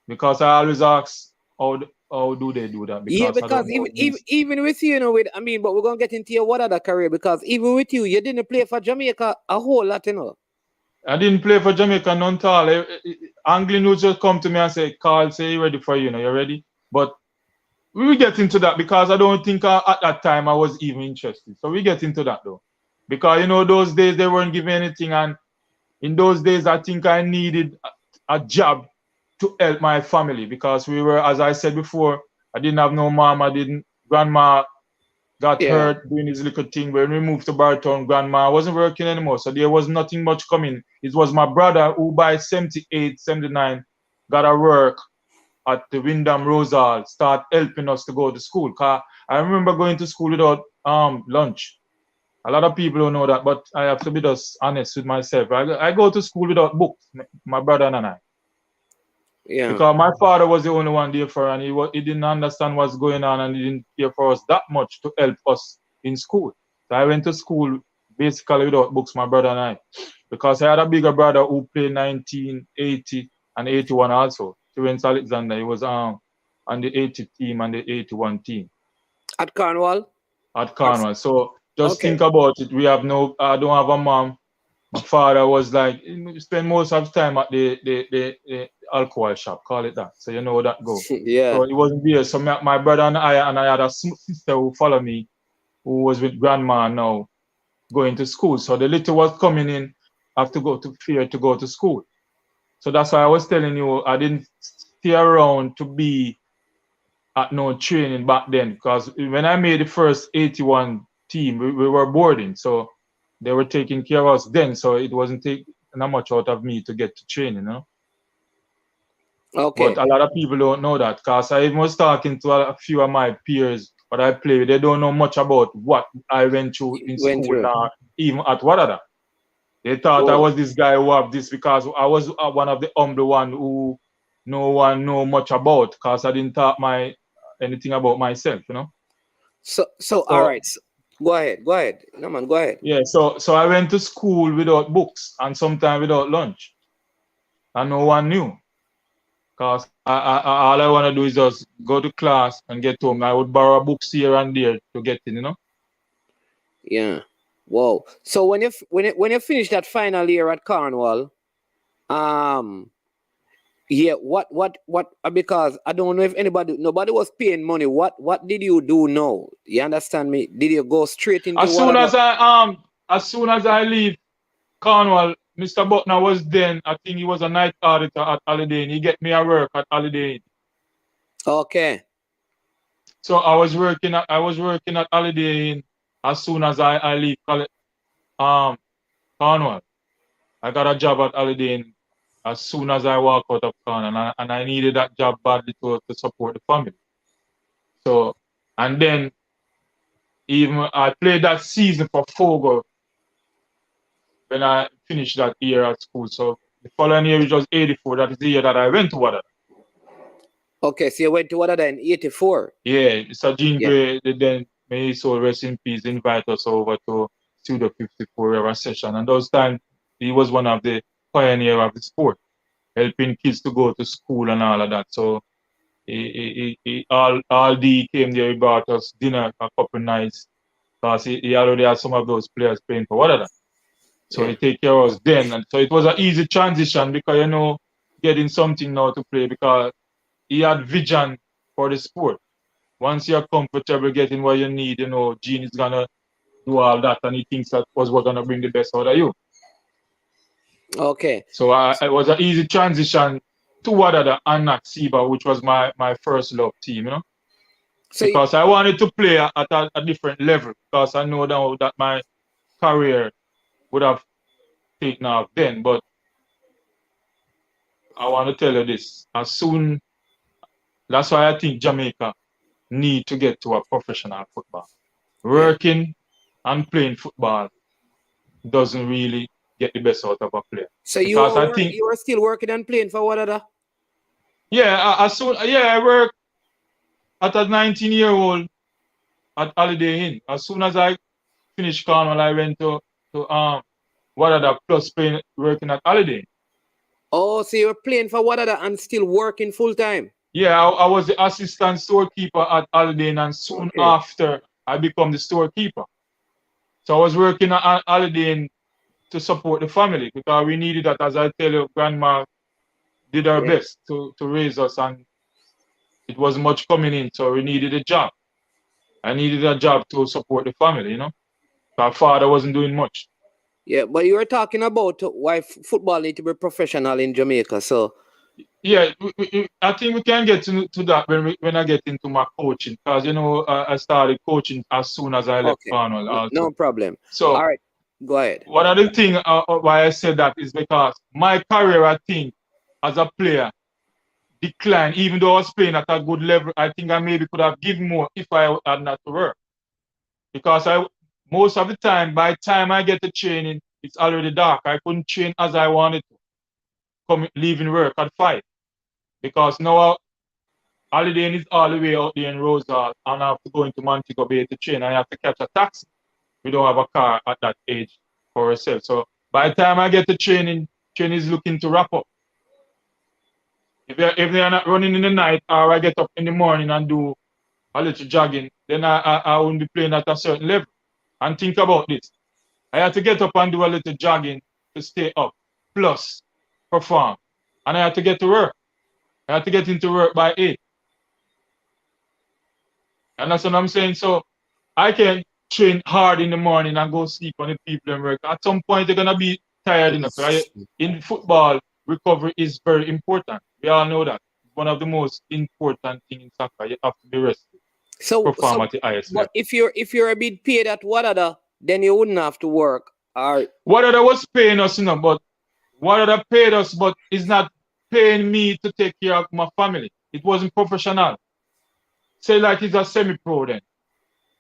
because I always ask how do they do that? Because even with you, you know, but we're gonna get into your Wadada career, because even with you didn't play for Jamaica a whole lot, you know. I didn't play for Jamaica none at all. Angling would just come to me and say, Carl, say you're ready for you know, you're ready. But we will get into that, because I don't think at that time I was even interested. So we get into that though. Because, you know, those days they weren't giving anything. And in those days, I think I needed a job to help my family, because we were, as I said before, I didn't have no mom. Grandma got hurt doing his little thing. When we moved to Bartown, grandma wasn't working anymore. So there was nothing much coming. It was my brother who by 78, 79 got a work at the Wyndham Rose Hall, start helping us to go to school. Because I remember going to school without lunch. A lot of people don't know that, but I have to be just honest with myself. I go to school without books, my brother and I. Yeah. Because my father was the only one there for, and he didn't understand what's going on, and he didn't care for us that much to help us in school. So I went to school basically without books, my brother and I. Because I had a bigger brother who played 1980 and 81 also. Terence Alexander, he was on the 80 team and the 81 team. At Cornwall? At Cornwall. So just think about it. I don't have a mom. My father was like, he spent most of his time at the alcohol shop, call it that. So you know how that goes. Yeah. So he wasn't there. So my brother and I had a sister who followed me, who was with grandma now, going to school. So the little was coming in, have to go to Fear to go to school. So that's why I was telling you, I didn't stay around to be at no training back then. Because when I made the first 81 team, we were boarding. So they were taking care of us then. So it wasn't taking that much out of me to get to training, you know. Okay. But a lot of people don't know that, because I even was talking to a few of my peers that I play with. They don't know much about what I went through in school or even at Wadada. They thought I was this guy who have this, because I was one of the humble one who no one know much about, because I didn't talk anything about myself, you know. So all right. So, go ahead. No man, go ahead. Yeah, so I went to school without books and sometimes without lunch. And no one knew. Because all I want to do is just go to class and get home. I would borrow books here and there to get in, you know? Yeah. Wow. So when you finish that final year at Cornwall, Yeah, because I don't know if nobody was paying money. What did you do now? You understand me? Did you go straight into As soon Wadada? as soon as I leave Cornwall, Mr. Butner was then, I think he was a night auditor at Holiday Inn. He get me a work at Holiday Inn. Okay. So I was working at Holiday Inn as soon as I leave Cornwall. I got a job at Holiday Inn as soon as I walk out of Cornwall, and I needed that job badly to support the family. So, and then even I played that season for Fogo when I finished that year at school. So the following year, which was 84, that is the year that I went to Wadada. Okay, so you went to Wadada in 84. Yeah, Mr. Jean Gray, then may his soul rest in peace, invite us over to Studio 54 hour session. And those times he was one of the pioneers of the sport, helping kids to go to school and all of that. So all day came there, he brought us dinner a couple nights because he already had some of those players playing for Wadada. So he take care of us then. And so it was an easy transition because, you know, getting something now to play because he had vision for the sport. Once you're comfortable getting what you need, you know, Gene is going to do all that and he thinks that was what's going to bring the best out of you. Okay. So it was an easy transition to Wadada and not Siba, which was my first love team, you know. So because I wanted to play at a different level because I know now that my career would have taken off then. But I want to tell you this, that's why I think Jamaica need to get to a professional football. Working and playing football doesn't really get the best out of a player. So you are still working and playing for Wadada? Yeah, I work at a 19-year-old at Holiday Inn. As soon as I finished Cornwall, I went to Wadada plus working at Holiday Inn. Oh, so you're playing for Wadada and still working full time? Yeah, I was the assistant storekeeper at Holiday Inn, and soon after I become the storekeeper. So I was working at Holiday Inn to support the family because we needed that. As I tell you, Grandma did her best to raise us, and it wasn't much coming in, so we needed a job. I needed a job to support the family, you know. Our father wasn't doing much. Yeah, but you were talking about why football need to be professional in Jamaica, so. Yeah, I think we can get to that when I get into my coaching, because, you know, I started coaching as soon as I left Cornwall. Also. No problem. So, all right, go ahead. One of the things why I said that is because my career, I think, as a player, declined. Even though I was playing at a good level, I think I maybe could have given more if I had not to work. Because most of the time, by the time I get to training, it's already dark. I couldn't train as I wanted to, leaving work at 5. Because now Holiday Inn is all the way out there in Rosal, and I have to go into Montego Bay to train. I have to catch a taxi. We don't have a car at that age for ourselves. So by the time I get to training is looking to wrap up. If they are not running in the night, or I get up in the morning and do a little jogging, then I won't be playing at a certain level. And think about this. I have to get up and do a little jogging to stay up, plus perform. And I have to get to work. I have to get into work by 8. And that's what I'm saying. So I can train hard in the morning and go sleep on the people and work. At some point, they're going to be tired enough. Right? In football, recovery is very important. We all know that. One of the most important things in soccer, you have to be rested. Perform at the highest level. But if you're a bit paid at Wadada, then you wouldn't have to work. Wadada was paying us, you know, but Wadada paid us, but it's not paying me to take care of my family. It wasn't professional. Say like he's a semi-pro then.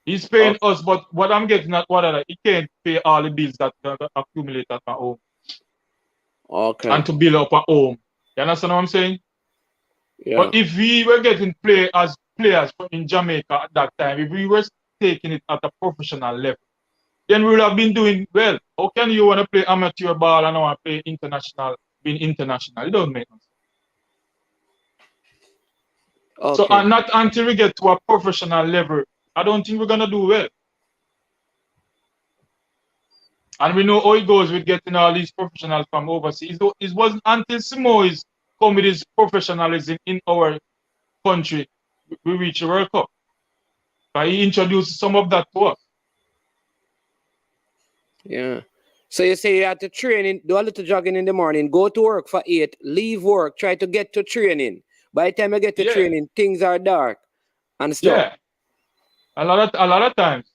He's paying us, but what I'm getting at Wadada, he can't pay all the bills that accumulate at my home. Okay. And to build up a home. You understand what I'm saying? Yeah. But if we were getting play as players in Jamaica at that time, if we were taking it at a professional level, then we would have been doing well. How can you want to play amateur ball and want to play international, being international? It doesn't make sense. Okay. So not until we get to a professional level, I don't think we're going to do well. And we know how it goes with getting all these professionals from overseas. It wasn't until Simoes come with his professionalism in our country, we reach the World Cup. But he introduced some of that to us. Yeah. So you say you have to train, do a little jogging in the morning, go to work for 8, leave work, try to get to training. By the time I get to training, things are dark and stuff. Yeah. A lot of times.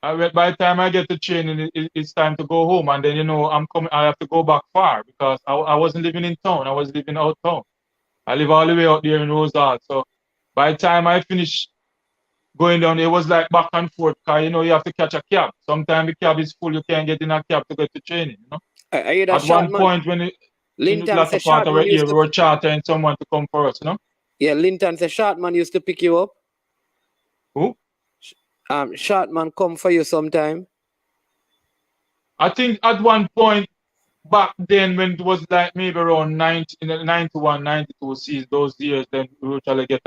By the time I get to training, it's time to go home, and then I have to go back far because I wasn't living in town. I was living out town. I live all the way out there in Rosal. So by the time I finish going down, it was like back and forth because you have to catch a cab. Sometimes the cab is full, you can't get in a cab to get to training. Are you that At one point when in the latter part of our year, we were chartering someone to come for us, Yeah, Linton said Shortman used to pick you up. Who? Shortman come for you sometime. I think at one point back then, when it was like maybe around 91, 92 seasons, those years, then we usually get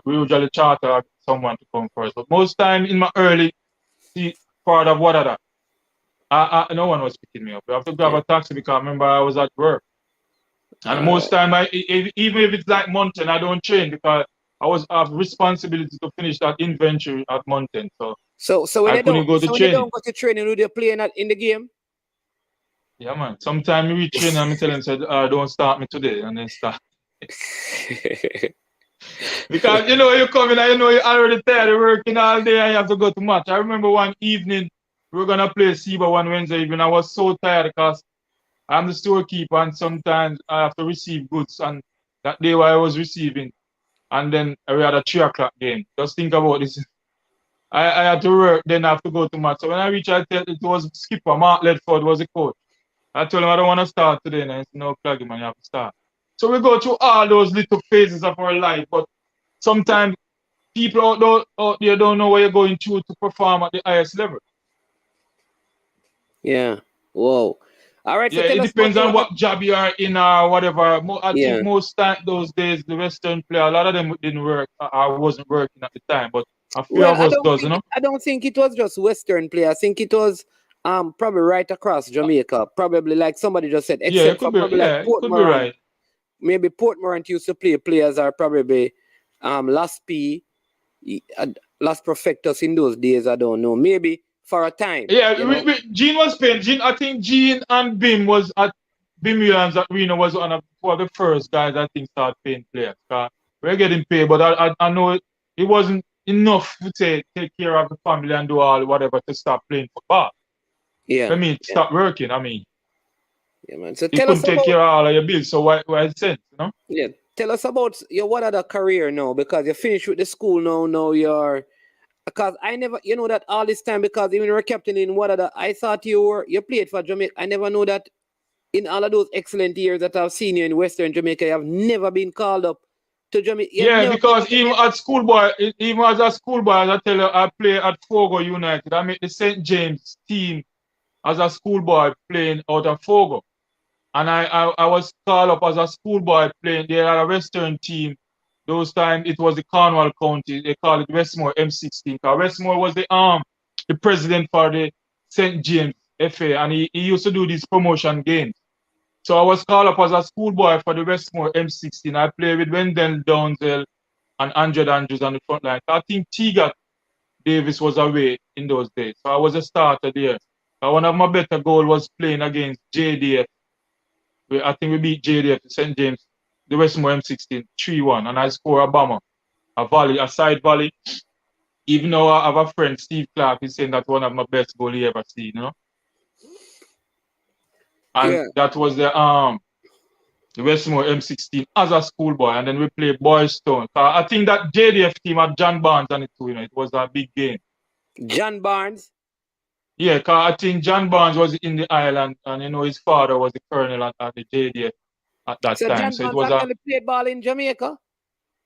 we usually charter someone to come first. But most time in my early part of Wadada, no one was picking me up. I have to grab a taxi because I remember I was at work. And most time, even if it's like mountain, I don't train because I have responsibility to finish that inventory at mountain. So when I couldn't go to training. When you don't go to training, do they play in the game? Yeah, man. Sometimes we reach training and I tell them, don't start me today, and then start. Because you come in and you're already tired of working all day and you have to go to match. I remember one evening we were gonna play SIBA one Wednesday evening. I was so tired because I'm the storekeeper and sometimes I have to receive goods, and that day while I was receiving, and then we had a 3 o'clock game. Just think about this. I had to work, then I have to go to match. So when I reached, it was skipper, Mark Ledford was the coach. I told him I don't want to start today, and I said, no, Cloggy, man, you have to start. So we go through all those little phases of our life, but sometimes people out there don't know what you're going through to perform at the highest level. Yeah. Whoa. All right. Yeah, it depends on what job you are in or whatever. I think most time those days, the Western player, a lot of them didn't work. I wasn't working at the time, but a few of us does, I don't think it was just Western player. I think it was probably right across Jamaica. Probably like somebody just said, except for probably like Portmore. Right. Maybe Portmore used to play players are probably Last P, Last Perfectus in those days. I don't know. Maybe for a time. Yeah, Gene was playing. I think Gene and Bim was at Bim Williams at Reno was one of the first guys I think started paying players. We're getting paid, but I know it wasn't enough to take care of the family and do all whatever to stop playing football. Yeah. Stop working. Yeah, man. So you couldn't take care of all of your bills, so why sense, Yeah. Tell us about your Wadada career now, because you finished with the school now. Now you're, because I never, that all this time, because even you were captain in Wadada, I thought you played for Jamaica. I never knew that in all of those excellent years that I've seen you in Western Jamaica, you have never been called up to Jamaica. Yeah, because even as a schoolboy, as I tell you, I play at Fogo United. I made the St. James team as a schoolboy playing out of Fogo. And I was called up as a schoolboy playing. They had a Western team. Those times it was the Cornwall County. They called it Westmore M16. Because Westmore was the president for the St. James FA, and he used to do these promotion games. So I was called up as a schoolboy for the Westmore M16. I played with Wendell Downsell and Andrew Andrews on the front line. I think Teagat Davis was away in those days. So I was a starter there. One of my better goals was playing against JDF. I think we beat JDF, St. James, the Westmore M16, 3-1, and I scored a bomber, a side volley. Even though I have a friend, Steve Clark, he's saying that's one of my best goals he ever seen, And that was the Westmore M16 as a schoolboy, and then we played Boys Town. I think that JDF team had John Barnes on it too, it was a big game. John Barnes? Yeah, because I think John Barnes was in the island, and his father was the colonel at the JDF at that time. So it was actually played ball in Jamaica?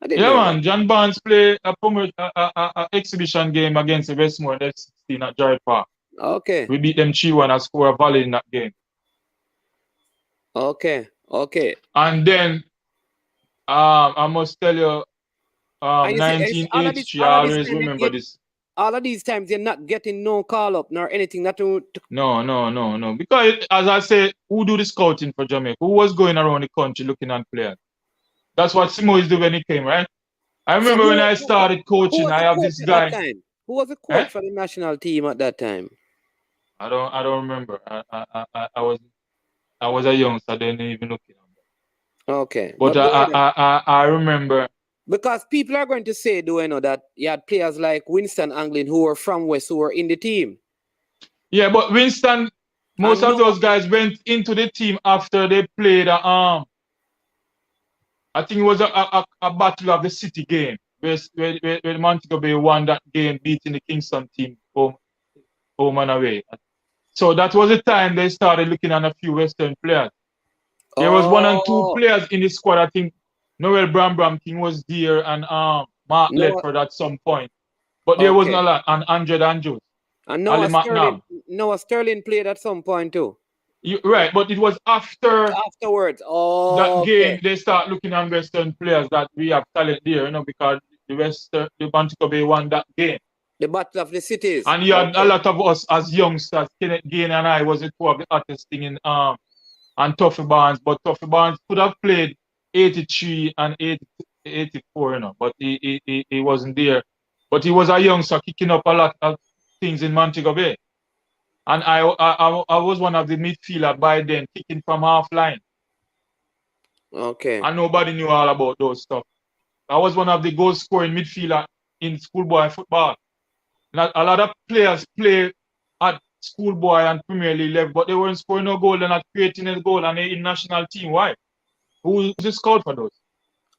Man. John Barnes played a exhibition game against the Westmore F16 at Droid Park. Okay. We beat them 3-1 and scored a volley in that game. Okay. And then I must tell you, 1983, I always remember this. all of these times you're not getting no call up nor anything that to No. Because as I say, who do the scouting for Jamaica? Who was going around the country looking at players? That's what Simo is doing when he came, right? I So remember when I started who coaching, was I the have coach this at that guy. time? Who was the coach Eh? for the national team at that time? I don't remember. I was a youngster, I didn't even look at him. Okay. But But go ahead. I remember. Because people are going to say, do you know, that you had players like Winston Anglin who were from West who were in the team. Yeah, but Winston, most And of those guys went into the team after they played I think it was a battle of the city game where Montego Bay won that game, beating the Kingston team home and away. So that was the time they started looking at a few Western players. There was one and two players in the squad. I think Noel Bram King was there and Mark Ledford at some point. But there wasn't a lot. And Andre Andrews. And Noah Sterling played at some point too. Right, but it was afterwards. That game they start looking at Western players that we have talent there, because the Montego Bay won that game. The Battle of the Cities. And you had a lot of us as youngsters. Kenneth Gain and I was the two of the hottest thing in and Tuffy Barnes, but Tuffy Barnes could have played 83 and 84, but he wasn't there. But he was a youngster kicking up a lot of things in Montego Bay. And I was one of the midfielder by then, kicking from half line. Okay. And nobody knew all about those stuff. I was one of the goal scoring midfielder in schoolboy football. And a lot of players play at schoolboy and Premier League level, but they weren't scoring no goal, they're not creating a goal, and they're in national team. Why? Who's the scout for those?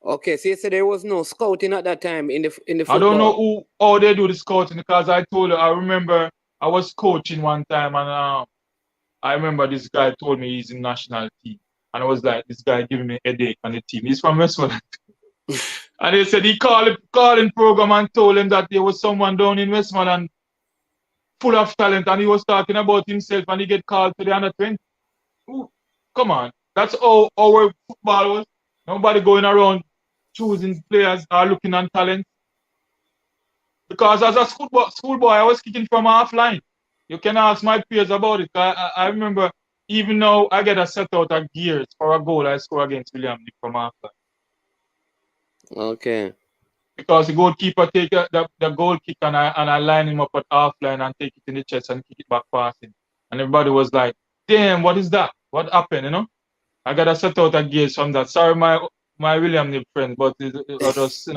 Okay, so you said there was no scouting at that time in the football. I don't know how they do the scouting, because I told you, I remember I was coaching one time, and I remember this guy told me he's in national team. And I was like, this guy giving me a headache on the team. He's from Westmoreland. And they said he calling program and told him that there was someone down in Westmoreland full of talent, and he was talking about himself, and he get called to the under 20. Ooh, come on. That's how our football was. Nobody going around choosing players or looking on talent. Because as a schoolboy, I was kicking from half line. You can ask my peers about it. I remember, even now I get a set out of gears for a goal I score against William Nick from half line. Okay. Because the goalkeeper take the goal kick, and I line him up at half line and take it in the chest and kick it back passing. And everybody was like, damn, what is that? What happened, I got a set out of gears from that. Sorry, my William Nick friend, but it was just,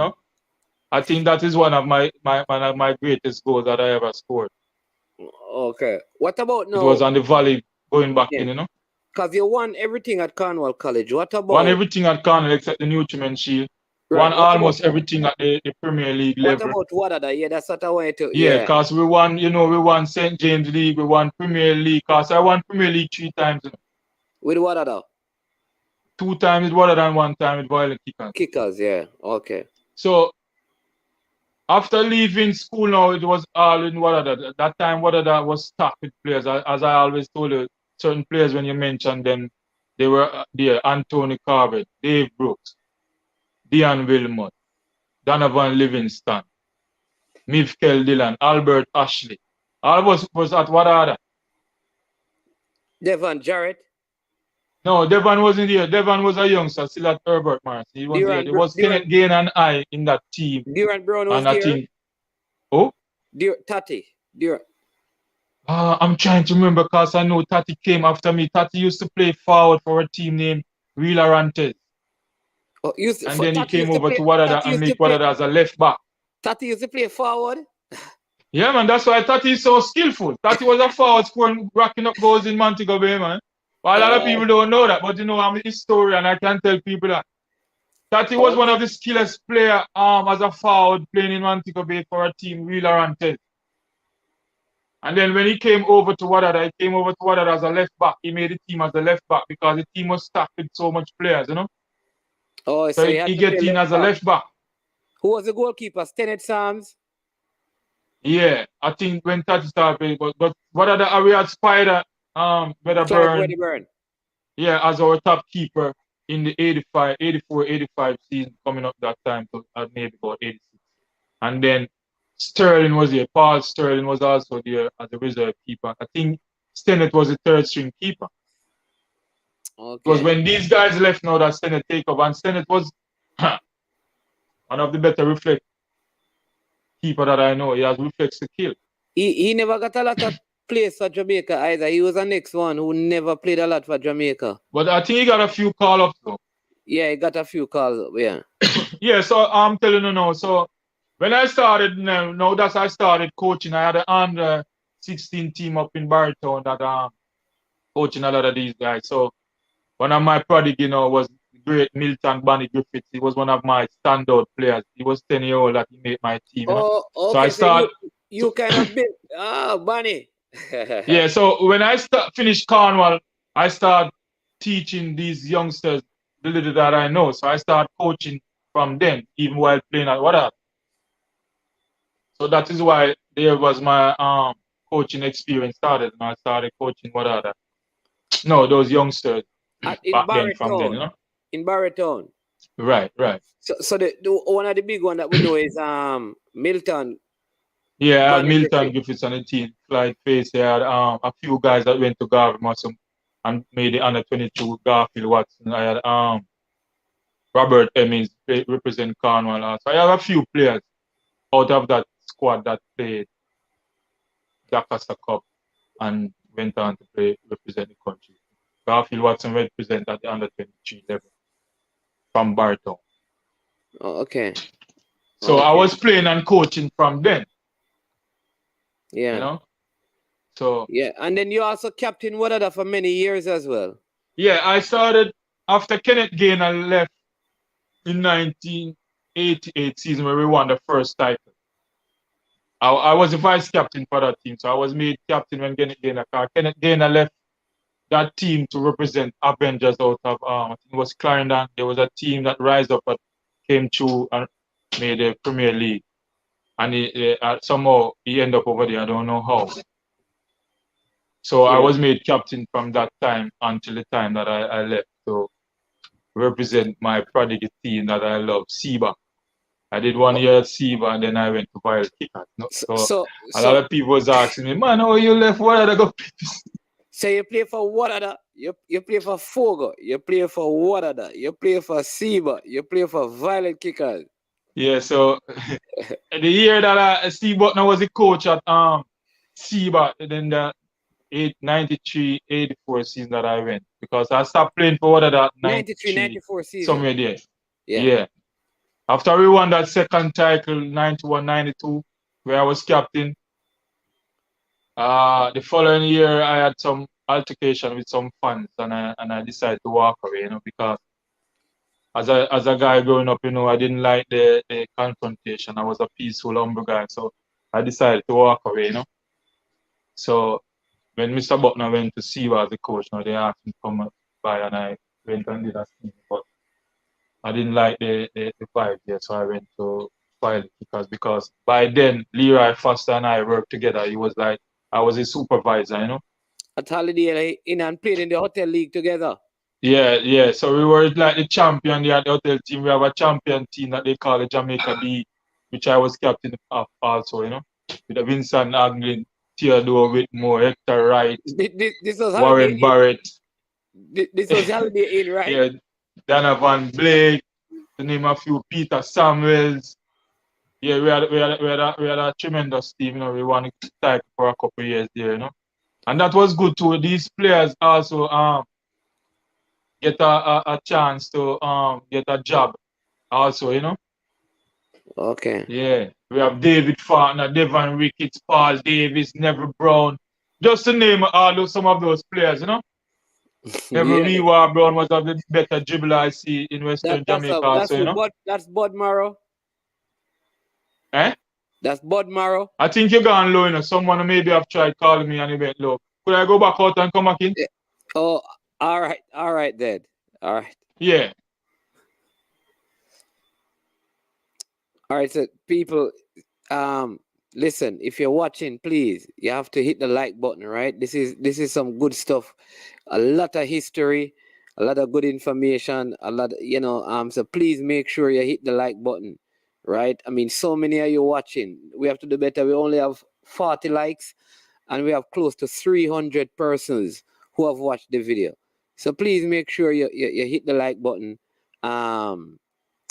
I think that is one of my greatest goals that I ever scored. Okay. What about now? It was on the volley going back in, Because you won everything at Cornwall College. What about? Won everything at Cornwall except the Nutriment Shield. Right. Won almost everything at the Premier League level. What about Wadada? Yeah, that's what I wanted to. Yeah, because we won, we won St. James League, we won Premier League. Because I won Premier League 3 times. With Wadada? 2 times with Wadada and 1 time with Violent Kickers. Kickers, yeah. Okay. So, after leaving school now, it was all in Wadada. That time, Wadada was stacked with players. As I always told you, certain players, when you mention them, they were there. Anthony Carver, Dave Brooks, Dion Wilmot, Donovan Livingston, Mivkel Dillon, Albert Ashley. All of us was at Wadada. Devon Jarrett? No, Devon wasn't here. Devon was a youngster, still at Herbert Mars. He was there. There was Kenneth Gain and I in that team. Durant Brown was there? Oh? Tati. I'm trying to remember, because I know Tati came after me. Tati used to play forward for a team named Real Arantes. Oh, and then he came over to Wadada and make Wadada as a left back. Tati used to play forward? Yeah, man, that's why Tati is so skillful. Tati was a forward scoring, racking up goals in Montego Bay, man. But a lot of people don't know that, but I'm a historian, I can tell people that. Tati was one of the skillest players as a forward playing in Montego Bay for a team, Real Arantes. And then when he came over to Wadada, as a left back. He made the team as a left back because the team was stacked with so much players, Oh, so he get in as a left back. Who was the goalkeeper? Stennett Sams? Yeah, I think when Tati started playing, but Wadada, we had Spider, Wedderburn. Yeah, as our top keeper in the 84-85 season, coming up that time to maybe about 86. And then Sterling was there. Paul Sterling was also there as a reserve keeper. I think Stennett was the third string keeper. Okay. Because when these guys left now that Stennett take over, and Stennett was one of the better reflex keeper that I know. He has reflex to kill. He never got a lot of plays for Jamaica either. He was the next one who never played a lot for Jamaica. But I think he got a few call-ups though. Yeah, he got a few calls, yeah. Yeah, so I'm telling you now, so when I started, now that I started coaching, I had an under 16 team up in Barrytown that coaching a lot of these guys. So one of my prodigy, was the great Milton Bunny Griffiths. He was one of my standout players. He was 10 years old that he made my team. Oh, okay. So I started. You kind of bit. Bunny. Yeah, so when I finished Cornwall, I started teaching these youngsters the little that I know. So I started coaching from them, even while playing at Wadada. So that is why there was my coaching experience started. And I started coaching Wadada. No, those youngsters in back then Barrytown. from then, In Barrytown. Right. So the one of the big one that we know is Milton. Yeah, I had Milton Griffiths on the team. Clyde Face, they had a few guys that went to Garvey and made the under 22. Garfield Watson. I had Robert Emmons represent Cornwall. So I have a few players out of that squad that played daCosta Cup and went on to represent the country. Garfield Watson represented at the under 23 level from Bartow. Oh, okay. So I was playing and coaching from then. Yeah. So yeah, and then you also captain Wadada for many years as well. Yeah, I started after Kenneth Gaynor left in 1988 season where we won the first title. I was the vice captain for that team, so I was made captain when Kenneth Gaynor left that team to represent Avengers out of I think it was Clarendon. There was a team that rise up and came through and made the Premier League. And somehow he ended up over there. I don't know how. So I was made captain from that time until the time that I left to represent my prodigy team that I love, Seba. I did 1 year at Seba and then I went to Wild Kickers. So a lot of people was asking me, man, how you left Wadada go play? So you play for Wadada, you play for Fogo, you play for Wadada, you play for Seba, you play for Violent Kickers. Yeah, so the year that Steve Butner was the coach at Seba, then the 93-84 season that I went, because I stopped playing for Wadada 93-94 season. Somewhere there. Yeah. After we won that second title, 91-92, where I was captain, the following year I had some altercation with some fans and I decided to walk away, because as a guy growing up, I didn't like the confrontation. I was a peaceful, humble guy, so I decided to walk away, So when Mr. Butner went to see as the coach, they asked me to come by and I went and did a thing, but I didn't like the vibe there, so I went to Violent Kickers because by then Leroy Foster and I worked together. He was like, I was his supervisor, At Holiday Inn and played in the hotel league together. Yeah. So we were like the champion there at the hotel team. We have a champion team that they call the Jamaica B, which I was captain of also, with Vincent Aglin, Theodore Whitmore, Hector Wright, this was Warren Barrett. This was Holiday Inn, right? Yeah, Dana Van Blake, to name a few, Peter Samuels. Yeah, we had a tremendous team, we won the title for a couple of years there, And that was good too. These players also get a chance to get a job also, Okay. Yeah. We have David Fartner, Devon Ricketts, Paul Davis, Neville Brown. Just to name some of those players, Neville Weaver Brown was of the better dribbler I see in Western Jamaica also, that's Bud Morrow. Eh? That's Bud Morrow. I think you're gone low, Someone maybe have tried calling me and he went low. Could I go back out and come back in? Yeah. Oh, all right, Dad. All right. Yeah. All right, so people, listen, if you're watching, please, you have to hit the like button, right? This is some good stuff. A lot of history, a lot of good information, a lot, so please make sure you hit the like button, right? I mean, so many of you watching. We have to do better. We only have 40 likes, and we have close to 300 persons who have watched the video. So please make sure you hit the like button.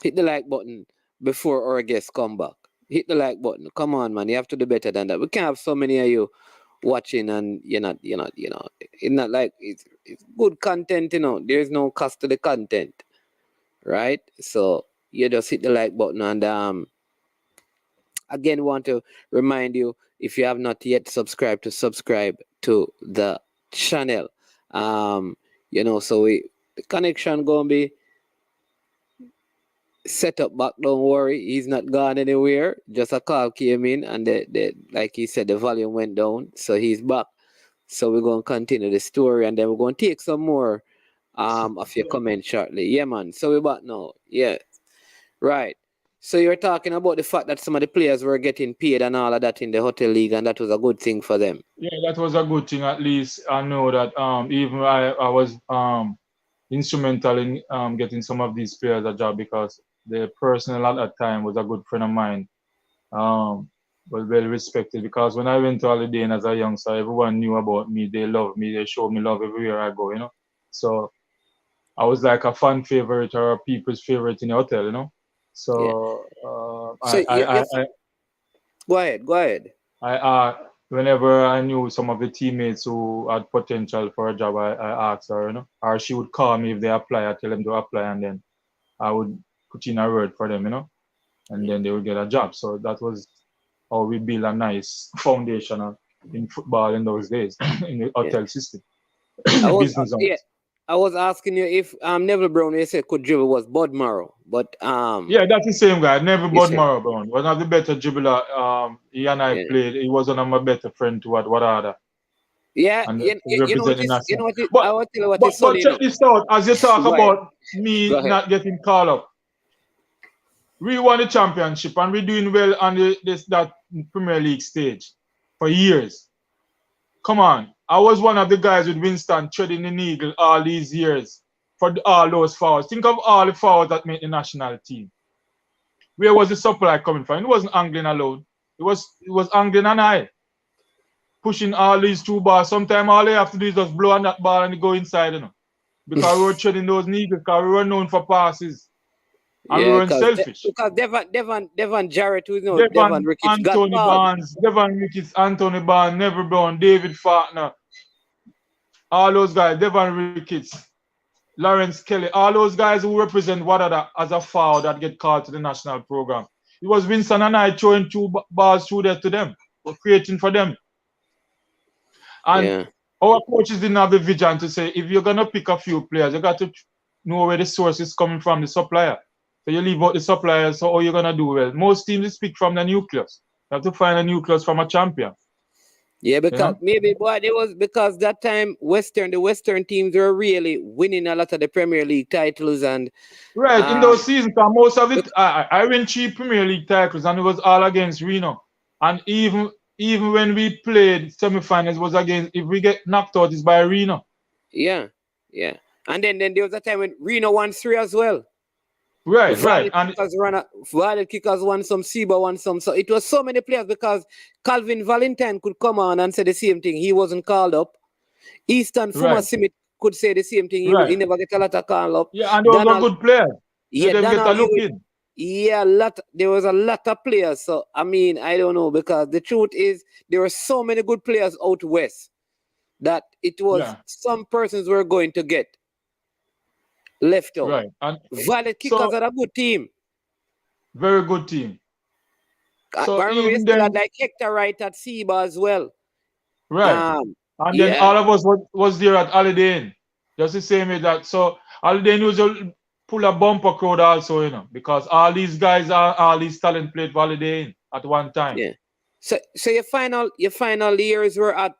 Hit the like button before our guests come back. Hit the like button. Come on, man. You have to do better than that. We can't have so many of you watching and you're not, it's not like it's good content, There's no cost to the content. Right? So you just hit the like button and again want to remind you, if you have not yet subscribed to the channel. So the connection gonna be set up back, don't worry, he's not gone anywhere. Just a call came in and the like he said, the volume went down, so he's back. So we're going to continue the story and then we're going to take some more of your comments shortly. Yeah, man. So we're back now. Yeah. Right. So you're talking about the fact that some of the players were getting paid and all of that in the hotel league, and that was a good thing for them. Yeah, that was a good thing. At least I know that even I was instrumental in getting some of these players a job, because the personnel at that time was a good friend of mine. Was well respected, because when I went to holiday and as a youngster, everyone knew about me. They loved me. They showed me love everywhere I go, So I was like a fan favorite or a people's favorite in the hotel, So, Go ahead. Whenever I knew some of the teammates who had potential for a job, I asked her, or she would call me if they apply. I tell them to apply, and then I would put in a word for them, and then they would get a job. So that was how we build a nice foundation in football in those days in the hotel system. I was asking you if Neville Brown, you said could dribble, was Bud Morrow, but yeah, that's the same guy. Neville Bud Morrow Brown, one of the better dribbler. He and I played. He was one of my better friends to Wadada. Yeah, and I will tell you what is but check this out. As you talk about me not getting called up, we won the championship and we're doing well on that Premier League stage for years. Come on. I was one of the guys with Winston treading the needle all these years for all those fouls. Think of all the fouls that made the national team. Where was the supply coming from? It wasn't Anglin alone. It was Anglin and I pushing all these two balls. Sometimes all they have to do is just blow on that ball and go inside, Because we were treading those needles, because we were known for passes. And we weren't selfish. Because Devon Jarrett, who knows Devon Ricketts, Anthony Barnes, Devon Ricketts, Anthony Barnes, Neville Brown, David Fartner, all those guys, Devon Ricketts, Lawrence Kelly, all those guys who represent Wadada as a foul that get called to the national program. It was Winston and I throwing two balls through there to them, or creating for them. And our coaches didn't have the vision to say, if you're going to pick a few players, you got to know where the source is coming from, the supplier. So you leave out the suppliers, so how you're going to do well. Most teams pick from the nucleus. You have to find a nucleus from a champion. Yeah, because because that time the Western teams were really winning a lot of the Premier League titles and in those seasons, most of it I win 3 Premier League titles and it was all against Reno. And even when we played semi-finals, was against, if we get knocked out, it's by Reno. Yeah. And then there was a time when Reno won 3 as well. Right. Violet Kickers won some, Seba won some. So it was so many players, because Calvin Valentine could come on and say the same thing. He wasn't called up. Easton Fuma Simit could say the same thing. He never get a lot of call up. Yeah, and those were good players. Yeah, get a look in. Yeah, there was a lot of players. So, I mean, I don't know, because the truth is there were so many good players out west that it was some persons were going to get left out. Right. And Violet Kickers are a good team. Very good team. So I remember they had like Hector Wright at Seba as well. Right. And then all of us was there at Holiday Inn. Just the same way that. So Holiday Inn usually pull a bumper crowd also, because all these guys all these talent played for Holiday Inn at one time. Yeah. So your final years were at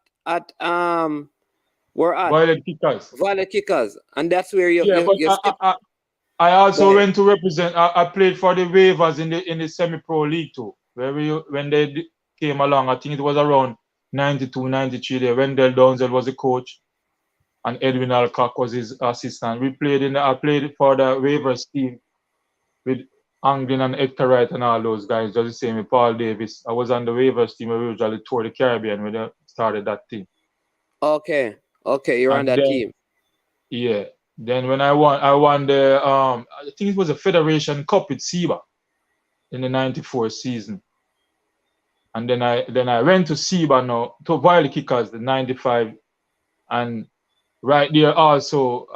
Violet Kickers, and that's where I also went to represent. I played for the Waivers in the semi-pro league too, when they came along. I think it was around 92, 93 there. Wendell Downsell was the coach, and Edwin Alcock was his assistant. I played for the Waivers team with Anglin and Hector Wright and all those guys, just the same with Paul Davis. I was on the waivers team where we usually tour the Caribbean when they started that team. Okay. Okay, you're on that team. Yeah. Then when I won the I think it was a Federation Cup with SEBA in the 94 season. And then I went to SEBA now to Violet Kickers, the 95. And right there also,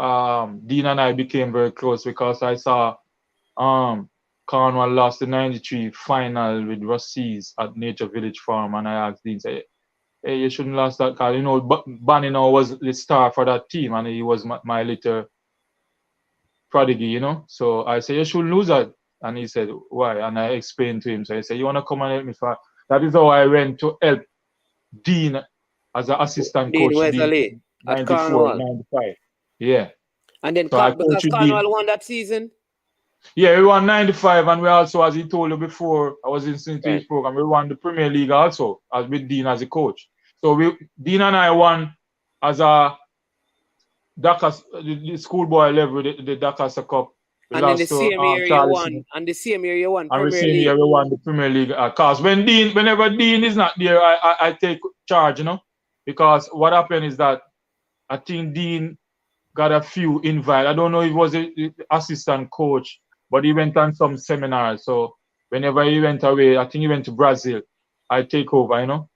Dean and I became very close because I saw Cornwall lost the 93 final with Rossies at Nature Village Farm, and I asked Dean, say, hey, you shouldn't lose that because, you know, Bunny now was the star for that team, and he was my little prodigy, you know. So I said, you shouldn't lose that. And he said, why? And I explained to him. So I said, you want to come and help me? That is how I went to help Dean as an assistant Dean coach. Wesley at Cornwall. 95. Yeah. And then So because Cornwall won that season? Yeah, we won 95, and we also, as he told you before, I was listening to his program, we won the Premier League also, as with Dean as a coach. So Dean and I won as a the schoolboy level, the daCosta Cup. And in the same year you won, and the same year you won Premier League. And the same year we won the Premier League. Because whenever Dean is not there, I take charge, you know. Because what happened is that I think Dean got a few invites. I don't know if he was an assistant coach, but he went on some seminars. So whenever he went away, I think he went to Brazil, I take over, you know.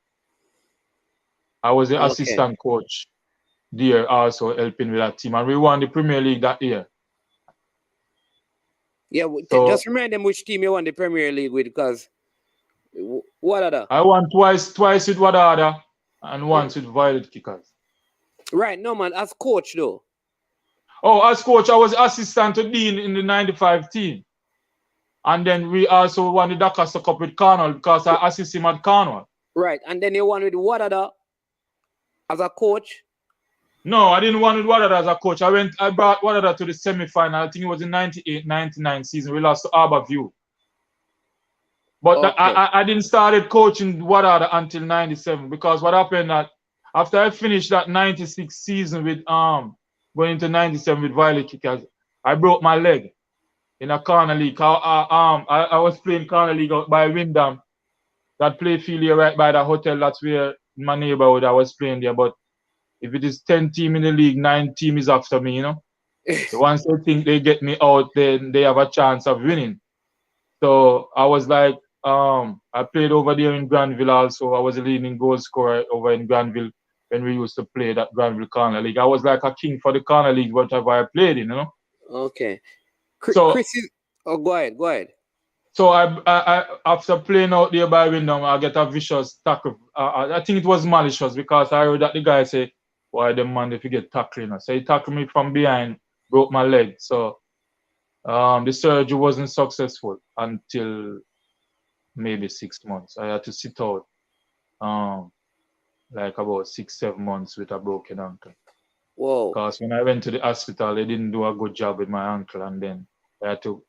I was the assistant coach there also helping with that team. And we won the Premier League that year. Yeah, so, just remind them which team you won the Premier League with, because Wadada. I won twice with Wadada and once with Violet Kickers. Right, no man, as coach though. Oh, as coach, I was assistant to Dean in the 95 team. And then we also won the daCosta Cup with Cornwall because I assisted him at Cornwall. Right, and then you won with Wadada as a coach? No, I didn't want with Wadada as a coach. I brought Wadada to the semi-final. I think it was in 98-99 season. We lost to Harborview. But I didn't start coaching Wadada until 97, because what happened that after I finished that 96 season with going into 97 with Violet Kickers, I broke my leg in a corner league. I was playing corner league out by Windham. That play field here right by the hotel. That's where in my neighborhood I was playing there. But if it is 10 teams in the league, 9 teams is after me, you know. So once they think they get me out, then they have a chance of winning. So I was like, I played over there in Granville also. I was a leading goal scorer over in Granville when we used to play that Granville Corner League. I was like a king for the Corner League, whatever I played in, you know. Okay. So, Chris is, go ahead. So I after playing out there by Windham, I get a vicious tackle. I think it was malicious because I heard that the guy say, why the man if you get tackling? So he tackled me from behind, broke my leg. So the surgery wasn't successful until maybe 6 months. I had to sit out like about 6-7 months with a broken ankle. Whoa. Because when I went to the hospital, they didn't do a good job with my ankle, and then I had to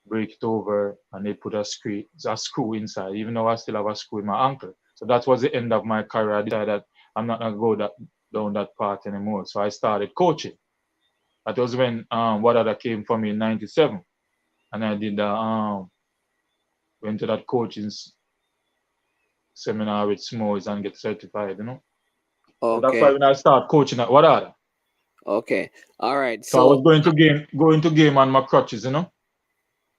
break it over and they put a screw inside, even though I still have a screw in my ankle. So that was the end of my career. I decided that I'm not gonna go down that path anymore. So I started coaching. That was when Wadada came for me in 97. And I did went to that coaching seminar with Smoes and get certified, you know. Okay. So that's why when I started coaching at Wadada. Okay. All right. So I was going to game on my crutches, you know.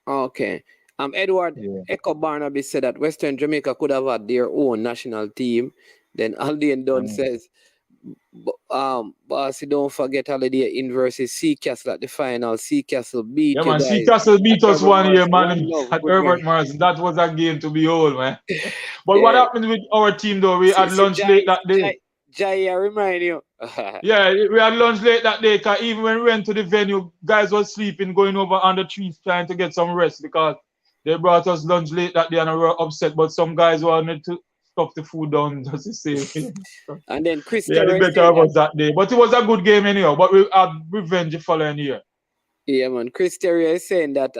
Okay. Edward Echo Barnaby said that Western Jamaica could have had their own national team. Then Aldean Dunn says, boss, don't forget Holiday in versus Seacastle at the final. Seacastle beat you guys. Seacastle beat us one year, man, at Herbert Morrison. That was a game to behold, man. But what happened with our team, though? We had lunch late that day. Jai, I remind you. Yeah, we had lunch late that day, because even when we went to the venue, guys were sleeping, going over under trees, trying to get some rest, because they brought us lunch late that day and we were upset, but some guys wanted to stuff the food down just to say. And then Chris yeah, the better was that day. But it was a good game anyhow, but we had revenge the following year. Yeah, man. Chris Terrier is saying that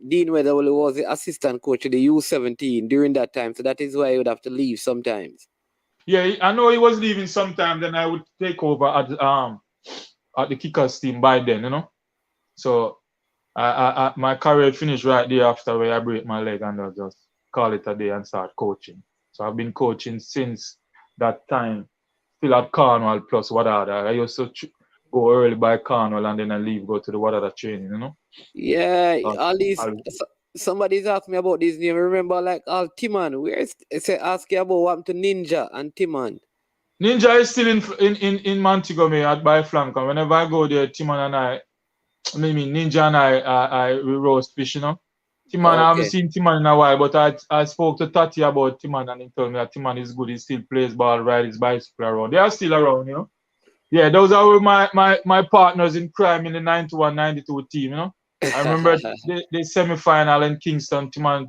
Dean Weatherly was the assistant coach of the U17 during that time, so that is why he would have to leave sometimes. Yeah, I know he was leaving sometime, then I would take over at the Kickers team by then, you know. So my career finished right there after where I break my leg and I just call it a day and start coaching. So I've been coaching since that time, still at Cornwall plus Wadada. I used to go early by Cornwall and then I leave, go to the Wadada training, you know? Yeah, all these somebody's asked me about this name. Remember, like Timan, where's ask you about what happened to Ninja and Timan? Ninja is still in Montgomery at by flank. And whenever I go there, Timan and Ninja and I we roast fish, you know. Timan, I haven't seen Timan in a while, but I spoke to Tati about Timan and he told me that Timan is good. He still plays ball, rides his bicycle around. They are still around, you know. Yeah, those are my partners in crime in the 91-92 team, you know. I remember the semi-final in Kingston, Timan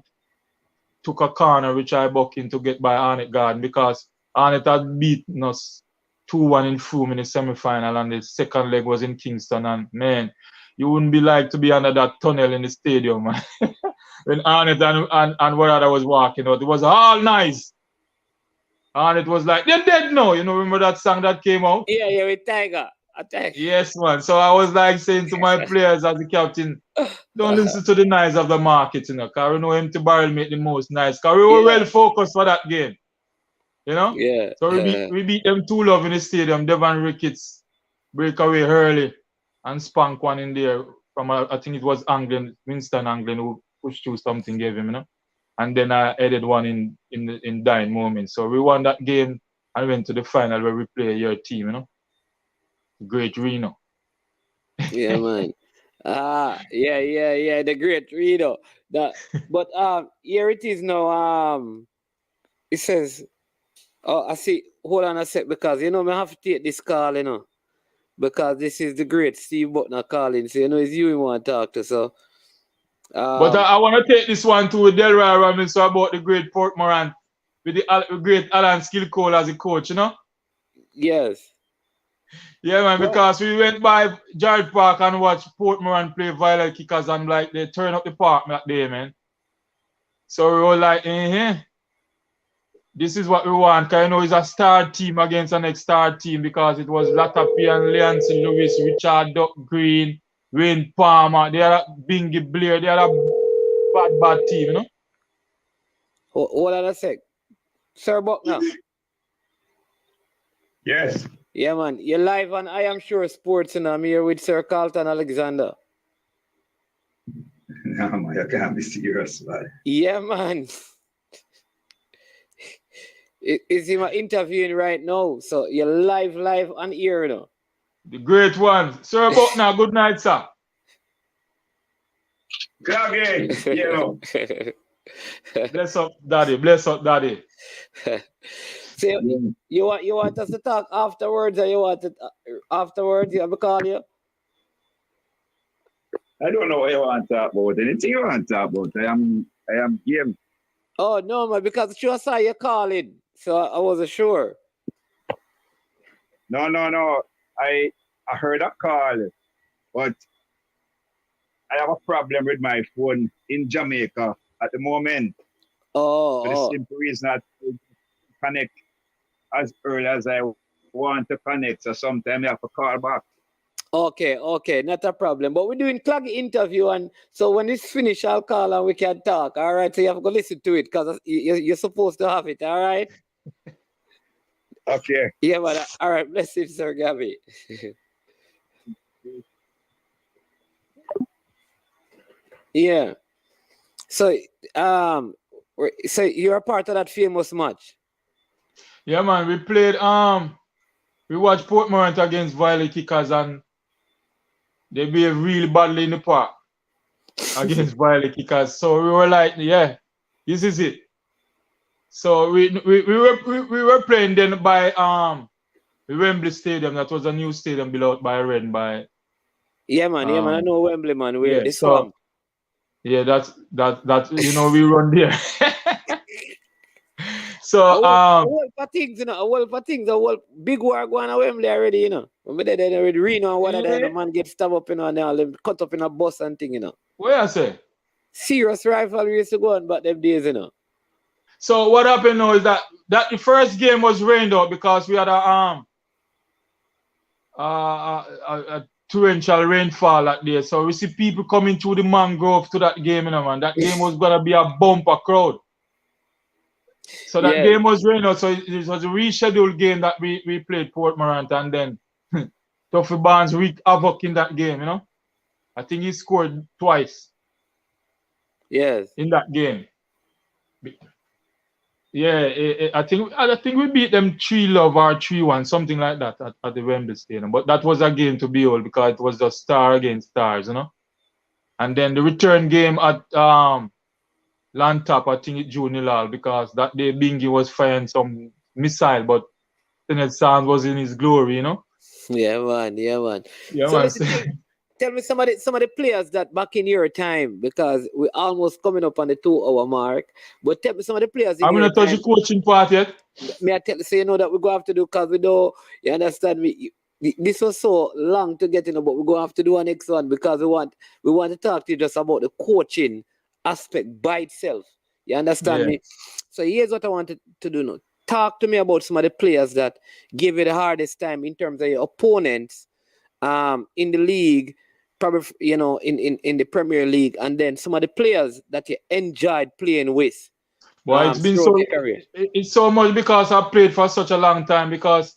took a corner which I bucked in to get by Arnett Garden because Arnett had beaten us 2-1 in Froome in the semi-final and the second leg was in Kingston. And man, you wouldn't be like to be under that tunnel in the stadium, man. When Arnett and Wadada was walking out, it was all nice. Arnett was like, they're dead now. You know, remember that song that came out? Yeah, with Tiger. Attack. Yes, man. So I was like saying to my players as the captain, don't listen to the noise of the market, you know, because we know empty barrel make the most noise. Because we were well focused for that game. You know? Yeah. So we beat them 2-0 in the stadium. Devon Ricketts break away early and spank one in there from, I think it was Winston Anglin, who pushed through something, gave him, you know? And then I added one in dying moments. So we won that game and went to the final where we play your team, you know? Great Reno. Yeah, man. Yeah, the great Reno. But here it is now. It says, I see, hold on a sec, because you know I have to take this call, you know. Because this is the great Steve Butner calling. So you know it's you he want to talk to. So but I want to take this one to Delroy Robinson about the great Port Morant with the great Alan Skillcole as a coach, you know? Yes. Yeah, man, because we went by Jared Park and watched Port Morant play Violet Kickers and like they turn up the park that day, man. So we were like, this is what we want. Because you know it's a star team against an ex-star team because it was Latapi and Leonson Lewis, Richard Duck Green, Wayne Palmer, they had a Bingy Blair, they had a bad team, you know? Hold on a sec. Sir Buckner. Yes. Yeah, man. You're live on I Am Sure Sports, and I'm here with Sir Carlton Alexander. No, man, you can't be serious, man. Yeah, man. Is him interviewing right now? So you're live on here, you know. The great one. Sir Buckner, good night, sir. Cloggy, you know. Bless up, daddy. Bless up, daddy. So you want us to talk afterwards, or you want to afterwards? You have to call you. I don't know what you want to talk about. Anything you want to talk about, I am game. Oh no, man, because I saw you calling, so I wasn't sure. No. I heard a call, but I have a problem with my phone in Jamaica at the moment. For the simple reason that I connect as early as I want to connect, so sometimes I have to call back. Okay, not a problem. But we're doing Cloggy interview, and so when it's finished, I'll call and we can talk. All right, so you have to go listen to it because you're supposed to have it. All right. Okay. Yeah, but all right. Bless you, Sir Gabby. Yeah. So so you're a part of that famous match. Yeah, man. We played. We watched Port Morant against Violet Kickers, and they behaved really badly in the park against Violet Kickers. So we were like, yeah, this is it. So we were playing then by the Wembley Stadium. That was a new stadium built out by Red by. Yeah, man. I know Wembley, man. We're the so, swamp. Yeah, that's you know we run there. So a whole things, you know, a whole big war going on Wembley already, you know. When we there already Reno and Wadada, the man get stabbed up, you know, and all them cut up in a bus and thing, you know. What I say? Serious rivalry used to go on back them days, you know. So what happened now is that the first game was rained out because we had a torrential rainfall that day. So we see people coming through the mangrove to that game, you know, man. That game was gonna be a bumper crowd. So that game was raining, so it was a rescheduled game that we played Port Morant, and then Tuffy Barnes wreaked havoc in that game, you know. I think he scored twice. Yes. In that game. Yeah, I think we beat them 3-0 or 3-1, something like that at the Wembley Stadium. But that was a game to behold because it was just star against stars, you know. And then the return game at Lantap, I think it drew 0 because that day Bingy was firing some missile, but Kenneth Sands was in his glory, you know. Yeah, man. Yeah, So man. tell me some of the players that back in your time, because we're almost coming up on the 2-hour mark. But tell me some of the players in I'm your gonna touch time. the coaching part yet. May I tell you, so you know that we're going to have to do, because we know, you understand me, this was so long to get in, but we're going to have to do our next one because we want to talk to you just about the coaching aspect by itself. You understand me? So here's what I wanted to do now. Talk to me about some of the players that give you the hardest time in terms of your opponents in the league, probably, you know, in the Premier League, and then some of the players that you enjoyed playing with. Well, it's been it's so much because I played for such a long time. Because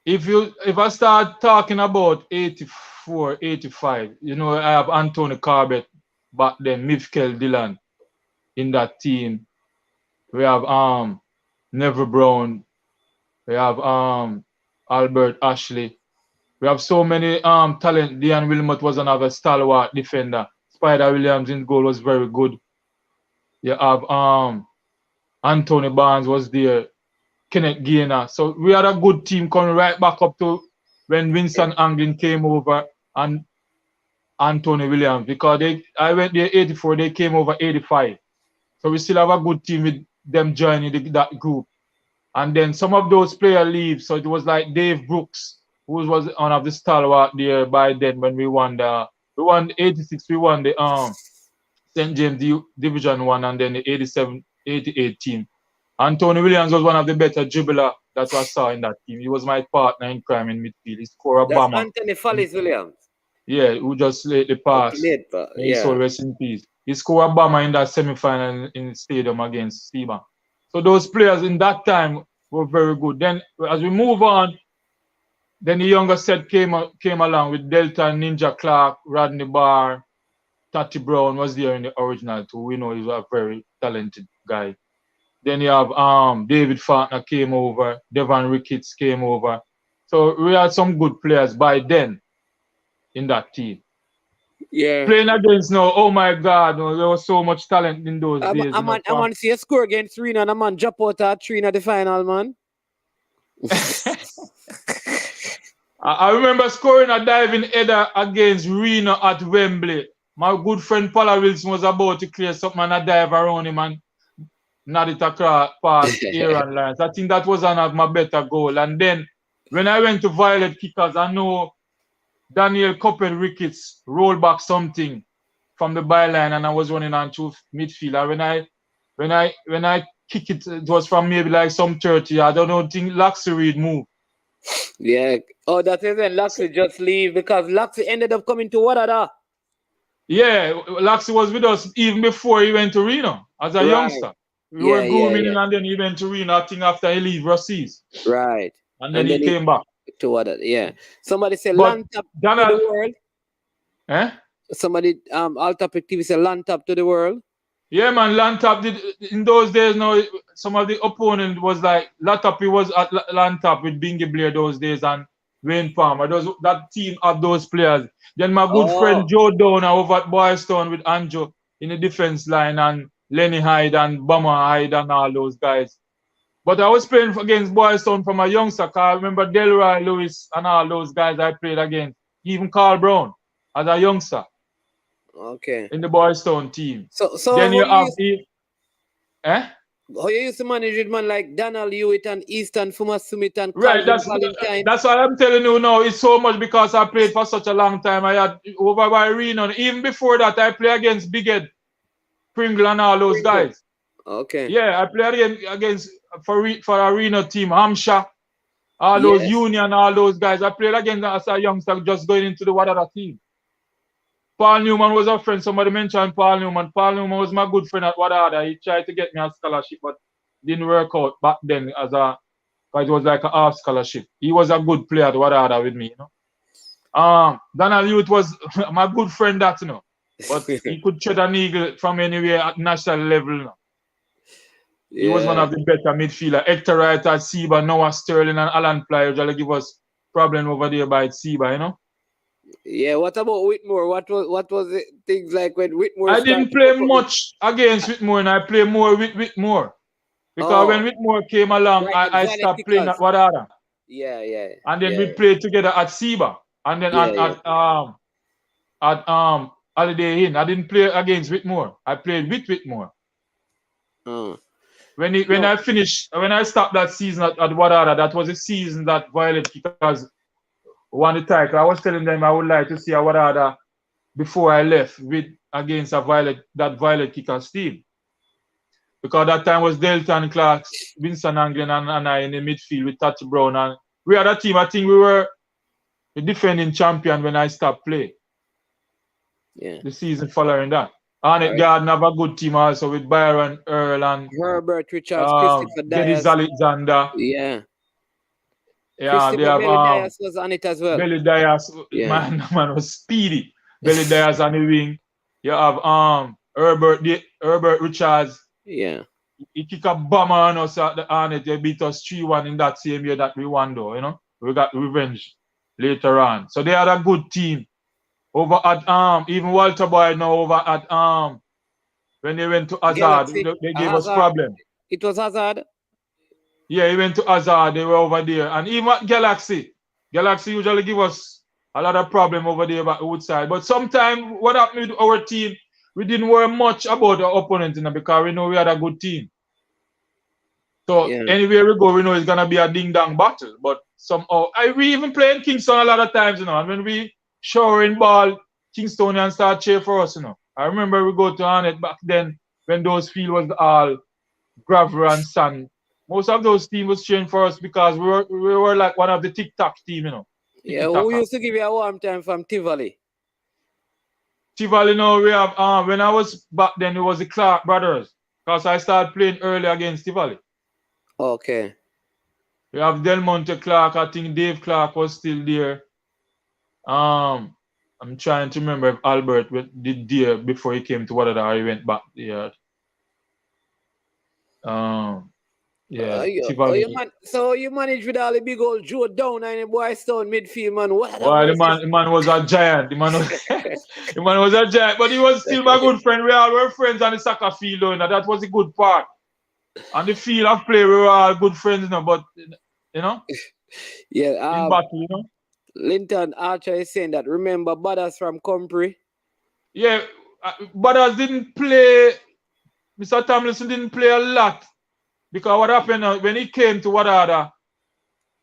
if I start talking about 84, 85, you know, I have Anthony Corbett back then, Midfield Dillon in that team. We have Neville Brown. We have Albert Ashley. We have so many talent. Dean Wilmot was another stalwart defender. Spider Williams in goal was very good. You have Anthony Barnes was there. Kenneth Gaynor. So we had a good team coming right back up to when Vincent Anglin came over and Anthony Williams, because I went there 84, they came over 85. So we still have a good team with them joining that group. And then some of those players leave. So it was like Dave Brooks, who was one of the stalwart there by then when we won 86, we won the St. James Division 1, and then the 87, 88 team. Anthony Williams was one of the better dribbler that I saw in that team. He was my partner in crime in midfield. He scored a bomber. That's Anthony Fallis Williams. Yeah, who just laid the pass. So rest in peace. He scored a bomber in that semi-final in the stadium against Seabank. So those players in that time were very good. Then as we move on, then the younger set came along with Delta, Ninja Clark, Rodney Barr, Tati Brown was there in the original too. We know he's a very talented guy. Then you have David Fartner came over, Devon Ricketts came over. So we had some good players by then in that team. Yeah. Playing against now, oh my God, no, there was so much talent in those days. I want to see a score against Reno and a man drop out at 3 in the final, man. I remember scoring a diving header against Reno at Wembley. My good friend Paula Wilson was about to clear something and I dive around him and not it across past Aaron lines. I think that was one of my better goal. And then when I went to Violet Kickers, I know Daniel Coppel Ricketts rolled back something from the byline and I was running on to midfield. And when I kick it, it was from maybe like some 30. I don't think Laxi Reed moved. Yeah. Oh, that is when Laxi just leave, because Laxi ended up coming to Wadada. Yeah, Laxi was with us even before he went to Reno as a youngster. We were grooming him and then he went to Reno, I think after he leave Rossies. Right. And then he came back. To Wadada, yeah. Somebody said land tap to the world. Eh? Somebody All Topic TV said land tap to the world. Yeah, man, Lantap did in those days. Now some of the opponent was like Latapi was at Lantap with Bingy Blair those days and Wayne Palmer. That team had those players. Then my good friend Joe Downer over at Boystown with Anjo in the defense line and Lenny Hyde and Bama Hyde and all those guys. But I was playing against Boystown from a youngster. I remember Delroy Lewis and all those guys I played against. Even Carl Brown as a youngster. Okay. In the Boystown team. So then you have how you used to manage with man like Donald Hewitt and Easton Fumasumit and right, that's what I'm telling you now. It's so much because I played for such a long time. I had over by Reno. Even before that, I played against Big Ed, Pringle and all those guys. Okay. Yeah, I played against for a Reno team, Hampshire. All those Yes. Union, all those guys. I played against them as a youngster just going into the Wadada team. Paul Newman was a friend. Somebody mentioned Paul Newman. Paul Newman was my good friend at Wadada. He tried to get me a scholarship, but didn't work out back then because it was like a half scholarship. He was a good player at Wadada with me, you know. Donald Youth was my good friend, that, you know. But he could tread an eagle from anywhere at national level, you know. He was one of the better midfielder. Hector Wright at Seba, Noah Sterling and Alan Ply usually give us problem over there by Seba, you know. Yeah, what about Whitmore? What was it? Things like when Whitmore I started didn't play to come much against Whitmore, and I play more with Whitmore. Because when Whitmore came along, right, I Violet stopped playing at Kickers. Wadada. Yeah. And then Yeah. we played together at Seba. And then at Holiday Inn. I didn't play against Whitmore. I played with Whitmore. When I stopped that season at Wadada, that was a season that Violet Kickers won the title. I was telling them I would like to see a Wadada before I left against that Violet Kickers team. Because that time was Delton Clark, Vincent Anglin, and I in the midfield with Tatty Brown. And we had a team. I think we were the defending champion when I stopped playing. Yeah. The season following that. Arnett Garden have a good team also with Byron Earl and Herbert Richards, Christopher Dennis Dias. Alexander. Yeah. Yeah, they have Belly Dias was on it as well. Belly Dias, Yeah. man was speedy. Belly Dias on the wing. You have Herbert Richards. Yeah. He kick a bomber on us at the Arnett. They beat us 3-1 in that same year that we won though, you know. We got revenge later on. So they had a good team. Over at even Walter Boyd now over at when they went to Hazard, they gave us problem. It was Hazard? Yeah, he went to Hazard, they were over there. And even at Galaxy usually give us a lot of problem over there at Woodside. But sometimes what happened with our team, we didn't worry much about our opponent, you know, because we know we had a good team. So anywhere we go, we know it's gonna be a ding-dong battle. But somehow we even play in Kingston a lot of times, you know, and when we showering ball, Kingstonians start cheer for us, you know. I remember we go to Arnett back then when those field was all gravel and sand. Most of those teams was cheering for us because we were like one of the tic-tac team, you know. Yeah, who used to give you a warm time from Tivoli? Tivoli, now we have when I was back then it was the Clark brothers. Because I started playing early against Tivoli. Okay. We have Del Monte Clark, I think Dave Clark was still there. I'm trying to remember if Albert did there before he came to Wadada or he went back there. So you managed with all the big old Joe Down and the boy Stone midfield, man. The man was a giant. The man was a giant, but he was still my good friend. We all were friends on the soccer field, you know. That was the good part. On the field of play, we were all good friends, you know, but you know. Yeah. In battle, you know. Linton Archer is saying that remember Butters from Compre? Yeah, Butters didn't play. Mr. Tomlinson didn't play a lot because what happened when he came to Wadada,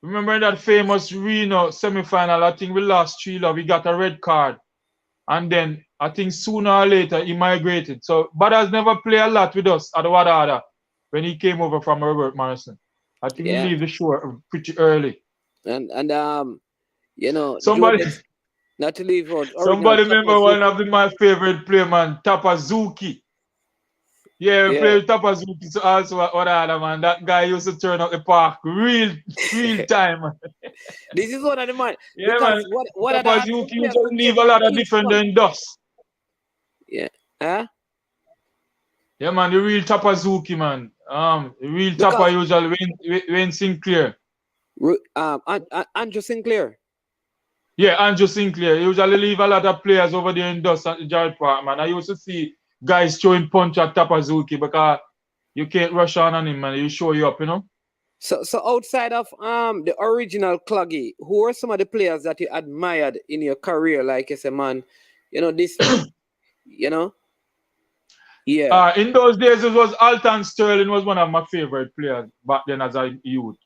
remember that famous Reno semi-final, I think we lost 3-0, he got a red card. And then I think sooner or later he migrated. So Butters never played a lot with us at Wadada when he came over from Robert Morrison. I think he left the show pretty early. And you know, somebody not to leave out. Somebody remember one of my favorite player, man, Tapazuki. Yeah, we played with Tapazuki also at Wadada, man. That guy used to turn up the park real time, man. This is one of the man. Yeah, man. Tapazuki used to leave a lot of defender in dust. Yeah. Huh? Yeah, man, the real Tapazuki, man. The real Tapa usually Wayne Sinclair. Andrew Sinclair. Yeah, Andrew Sinclair. He usually leave a lot of players over there in dust at the Gerald Park, man. I used to see guys throwing punch at Tapazuki because you can't rush on him, man. He'll show you up, you know. So outside of the original Cloggy, who are some of the players that you admired in your career? Like you say, man, you know, this you know? Yeah. In those days it was Alton Sterling was one of my favorite players back then as a youth.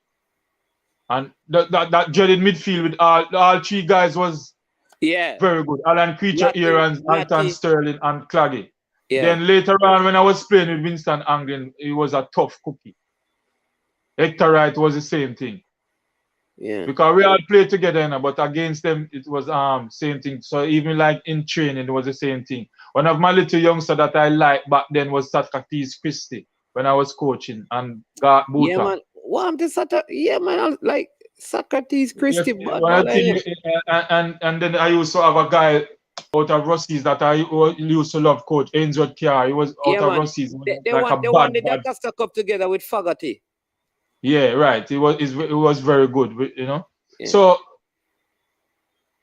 And that dreaded midfield with all three guys was very good. Alan Creature, Aarons, Alton Sterling, and Cloggy. Yeah. Then later on, when I was playing with Vincent Anglin, he was a tough cookie. Hector Wright was the same thing. Yeah. Because we all played together, you know, but against them it was same thing. So even like in training it was the same thing. One of my little youngster that I liked back then was Socrates Christie when I was coaching and got Yeah, Buta. man. What I'm just yeah, man. I was like Socrates Christie, Yes, bad one of man. the thing, and then I used to have a guy out of Rusty's that I used to love, Coach Ainsworth Carr. He was out Yeah, of man. Rusty's, They like a won the bad. daCosta Cup together with Fogarty. Yeah, right. It was very good, you know. Yeah. So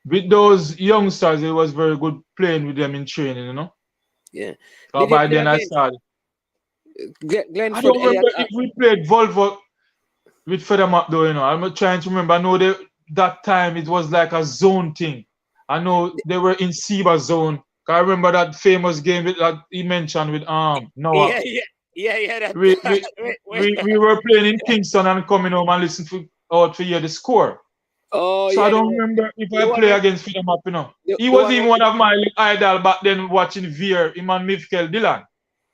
with those youngsters, it was very good playing with them in training, you know. Yeah. So by then I started. I don't remember if we played Volvo with Federmat though, you know. I'm trying to remember. I know that time it was like a zone thing. I know they were in Seba zone. I remember that famous game that he mentioned with Noah. Yeah. We were playing in Kingston and coming home and listening to hear the score. Oh, so yeah, I don't remember if I play against Federmat, you know. He was even one of my idol back then watching Veer, him and Midfield Dylan.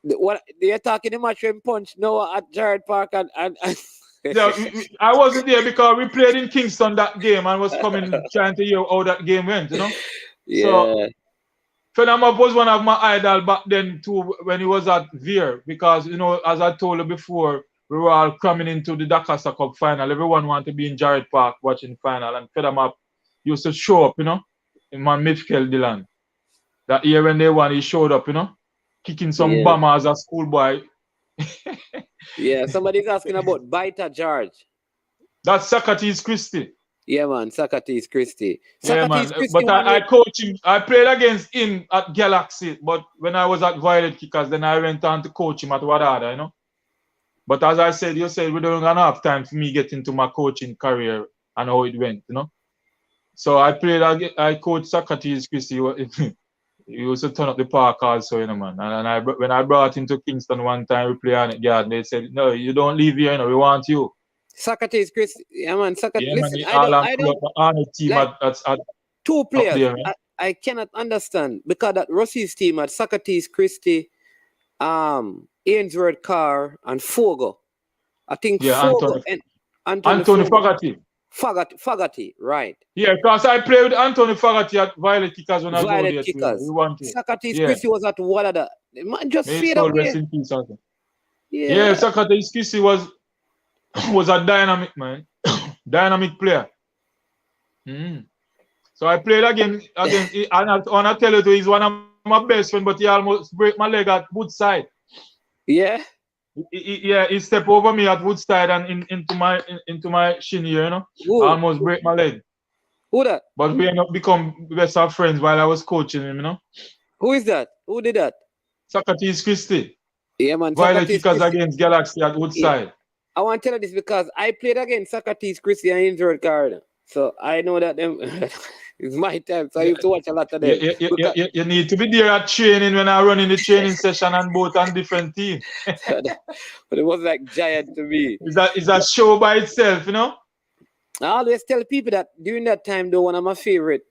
What they're talking the match when punch Noah at Jared Park and Yeah, I wasn't there because we played in Kingston that game and was coming trying to hear how that game went, you know. Yeah. So Federmat was one of my idol back then too when he was at Veer because, you know, as I told you before, we were all coming into the daCosta Cup final. Everyone wanted to be in Jared Park watching final, and Federmat used to show up, you know, in my Midfield Dylan. That year when they won, he showed up, you know, kicking some bomber as a schoolboy. Yeah, somebody's asking about Biter George. That's Socrates Christie. Yeah, man, Socrates Christie. Yeah, man. But I coach him. I played against him at Galaxy, but when I was at Violet Kickers, then I went on to coach him at Wadada, you know. But as I said, you said we don't have time for me get into my coaching career and how it went, you know. So I coached Socrates Christie. He used to turn up the park also, you know, man. And when I brought him to Kingston one time, we played on it, yeah, and they said, no, you don't leave here, you know, we want you. Socrates Christie, yeah, man. Socrates, yeah, listen, man, I don't on the team like, at two players. There, I cannot understand because that Rusty's team had Socrates Christie, Ainsworth Carr, and Fogo. I think Fogo and Anthony Fogarty. Fogarty, right. Yeah, because I played with Anthony Fogarty at Violet Kickers when I was there. Kickers. Socrates Christie was at Wadada. Man, just fade away. away. Rest in peace, yeah, Socrates Christie was a dynamic man, dynamic player. So I played against and I want to tell you, he's one of my best friends, but he almost break my leg at Woodside. Yeah. He stepped over me at Woodside and into my shin here, you know. Ooh. I almost break my leg. Who that? But we ended up become best of friends while I was coaching him, you know. Who is that? Who did that? Socrates Christie. Yeah, man. Violet Kickers against Galaxy at Woodside. Yeah. I want to tell you this because I played against Socrates Christie and Ainsworth Carr. So I know that them it's my time. So I used to watch a lot of them. You need to be there at training when I run in the training session and both on different teams. But it was like giant to me. It's a show by itself, you know? I always tell people that during that time, though, one of my favorite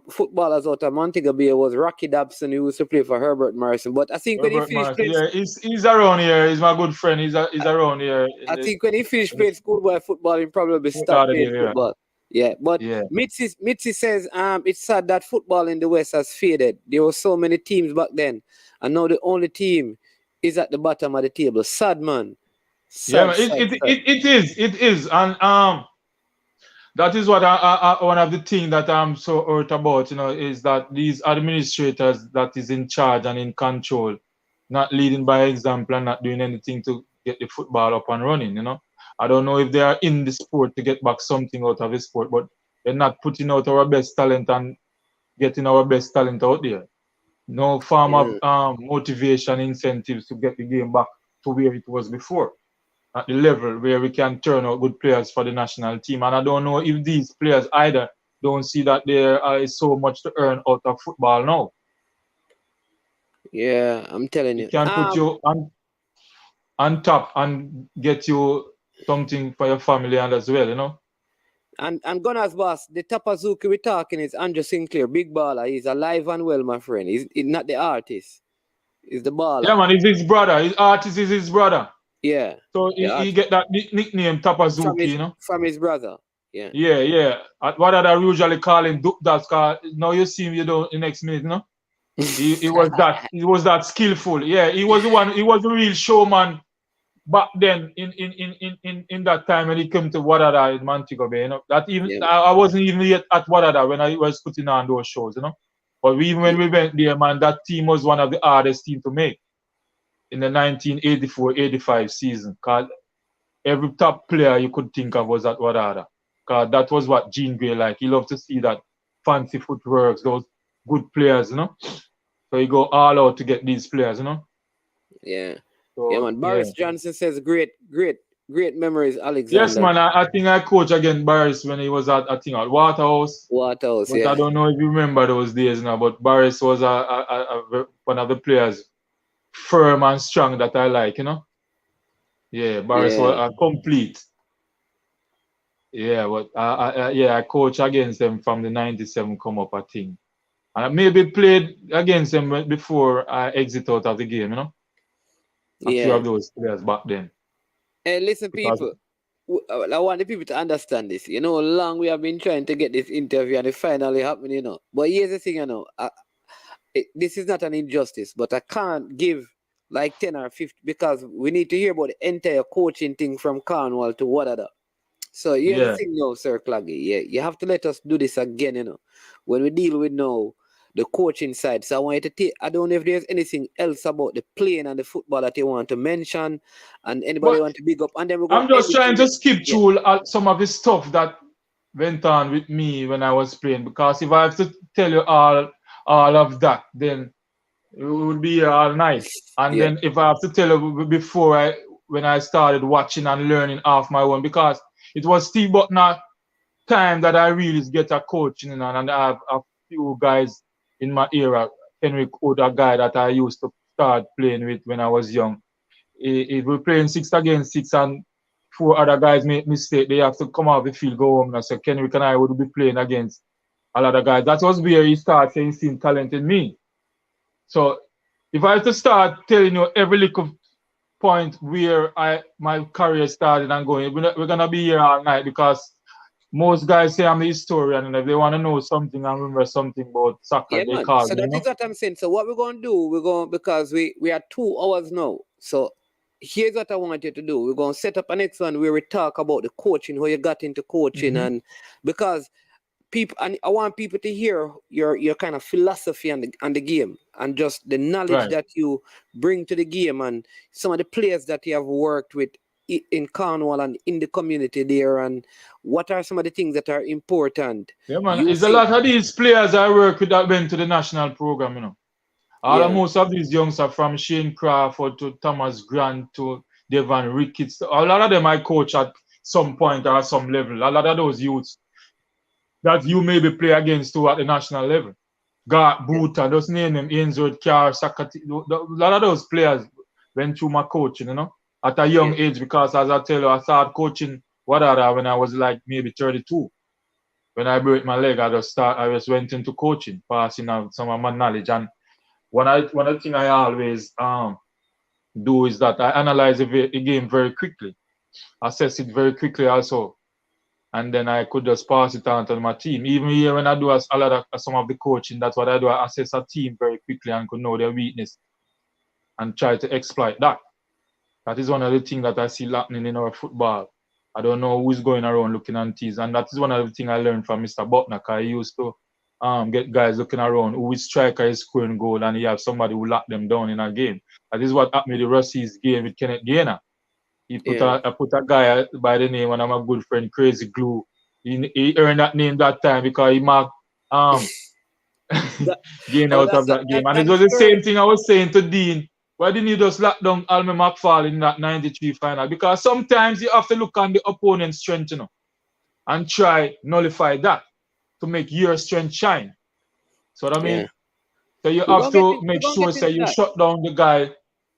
footballers out of Montego Bay was Rocky Dobson, who used to play for Herbert Morrison. But I think when he finished playing... Yeah, he's around here. He's my good friend. He's around here. I think when he finished playing schoolboy football, he probably stopped playing football. Yeah, but Mitzi says it's sad that football in the West has faded. There were so many teams back then, and now the only team is at the bottom of the table. Sad, man. Sad, it is, and that is what one of the things that I'm so hurt about, you know, is that these administrators that is in charge and in control, not leading by example and not doing anything to get the football up and running, you know. I don't know if they are in the sport to get back something out of the sport, but they're not putting out our best talent and getting our best talent out there. No form of motivation, incentives to get the game back to where it was before, at the level where we can turn out good players for the national team. And I don't know if these players either don't see that there is so much to earn out of football now. Yeah, I'm telling you. It can put you on top and get you something for your family and as well, you know. And Gunnar's boss, the Tapazuki we're talking is Andrew Sinclair, big baller. He's alive and well, my friend. He's not the artist. He's the baller. Yeah, man, he's his brother. His artist is his brother. Yeah. So he get that nickname Tapazuki, you know. From his brother. Yeah. What I usually call him that's called. Now you see him, you know, in next minute, you know. He was that skillful. Yeah, he was the one. He was the real showman back then in that time when he came to Wadada in Montego Bay. You know that even I wasn't even yet at Wadada when I was putting on those shows. You know, but even when we went there, man, that team was one of the hardest teams to make in the 1984-85 season. Cause every top player you could think of was at Wadada. Cause that was what Gene Gray like. He loved to see that fancy footwork, those good players, you know. So he go all out to get these players, you know. Yeah. So, yeah, man. Boris Johnson says great memories, Alexander. Yes, man. I think I coached against Boris when he was at Waterhouse. Waterhouse, but I don't know if you remember those days now, but Boris was one of the players firm and strong that I like, you know. Yeah, Boris was complete. Yeah, but I coached against them from the 97 come up, I think. And I maybe played against them before I exit out of the game, you know. A few of those players back then. Hey, listen, people. I want the people to understand this. You know, long we have been trying to get this interview and it finally happened, you know. But here's the thing, you know. This is not an injustice, but I can't give like 10 or 50 because we need to hear about the entire coaching thing from Cornwall to Wadada. So here's the thing now, Sir Cloggy. Yeah, you have to let us do this again, you know, when we deal with now the coaching side. So I want you to take, I don't know if there's anything else about the playing and the football that you want to mention and anybody want to big up. And then we're I'm just trying to skip through some of the stuff that went on with me when I was playing, because if I have to tell you all of that, then it would be here all night. And then if I have to tell you before when I started watching and learning off my own, because it was Steve Butner time that I really get a coaching, and I have a few guys in my era. Henrik Oda guy that I used to start playing with when I was young. If we're playing 6 against 6 and 4 other guys make mistake, they have to come off the field, go home. And so Henrik and I would be playing against a lot of guys. That was where he started saying he's seen talent in me. So if I have to start telling you every little point where my career started and going, we're gonna be here all night, because most guys say I'm the historian, and if they want to know something and remember something about soccer, they call me. So that is what I'm saying. So what we're gonna do, because we are 2 hours now. So here's what I want you to do. We're gonna set up a next one where we talk about the coaching, how you got into coaching, and because people, and I want people to hear your kind of philosophy on the game and just the knowledge that you bring to the game and some of the players that you have worked with in Cornwall and in the community there, and what are some of the things that are important. Yeah, man. There's a lot of these players I work with that went to the national program, you know. Most of these youngs are from Shane Crawford to Thomas Grant to Devon Ricketts. A lot of them I coach at some point or some level. A lot of those youths that you maybe play against too at the national level. Gart Boota, just name them, Ainsworth, Carr, Sakati. A lot of those players went through my coaching, you know, at a young age, because as I tell you, I started coaching Wadada when I was like maybe 32. When I broke my leg, I just went into coaching, passing out some of my knowledge. And one of the things I always do is that I analyze a game very quickly, assess it very quickly also. And then I could just pass it on to my team. Even here when I do some of the coaching, that's what I do. I assess a team very quickly and could know their weakness and try to exploit that. That is one of the things that I see happening in our football. I don't know who's going around looking on teams. And that is one of the things I learned from Mr. Butner. I used to get guys looking around who is striker is scoring goal and you have somebody who lock them down in a game. That is what happened with the Russies game with Kenneth Gaynor. He put a guy by the name, and I'm a good friend, Crazy Glue. He earned that name that time because he marked Gain out of that game. And it was the same thing I was saying to Dean. Why didn't you just lock down Alme McFall in that 93 final? Because sometimes you have to look on the opponent's strength, you know, and try nullify that to make your strength shine. So what I mean? So you have to make sure that you shut down the guy's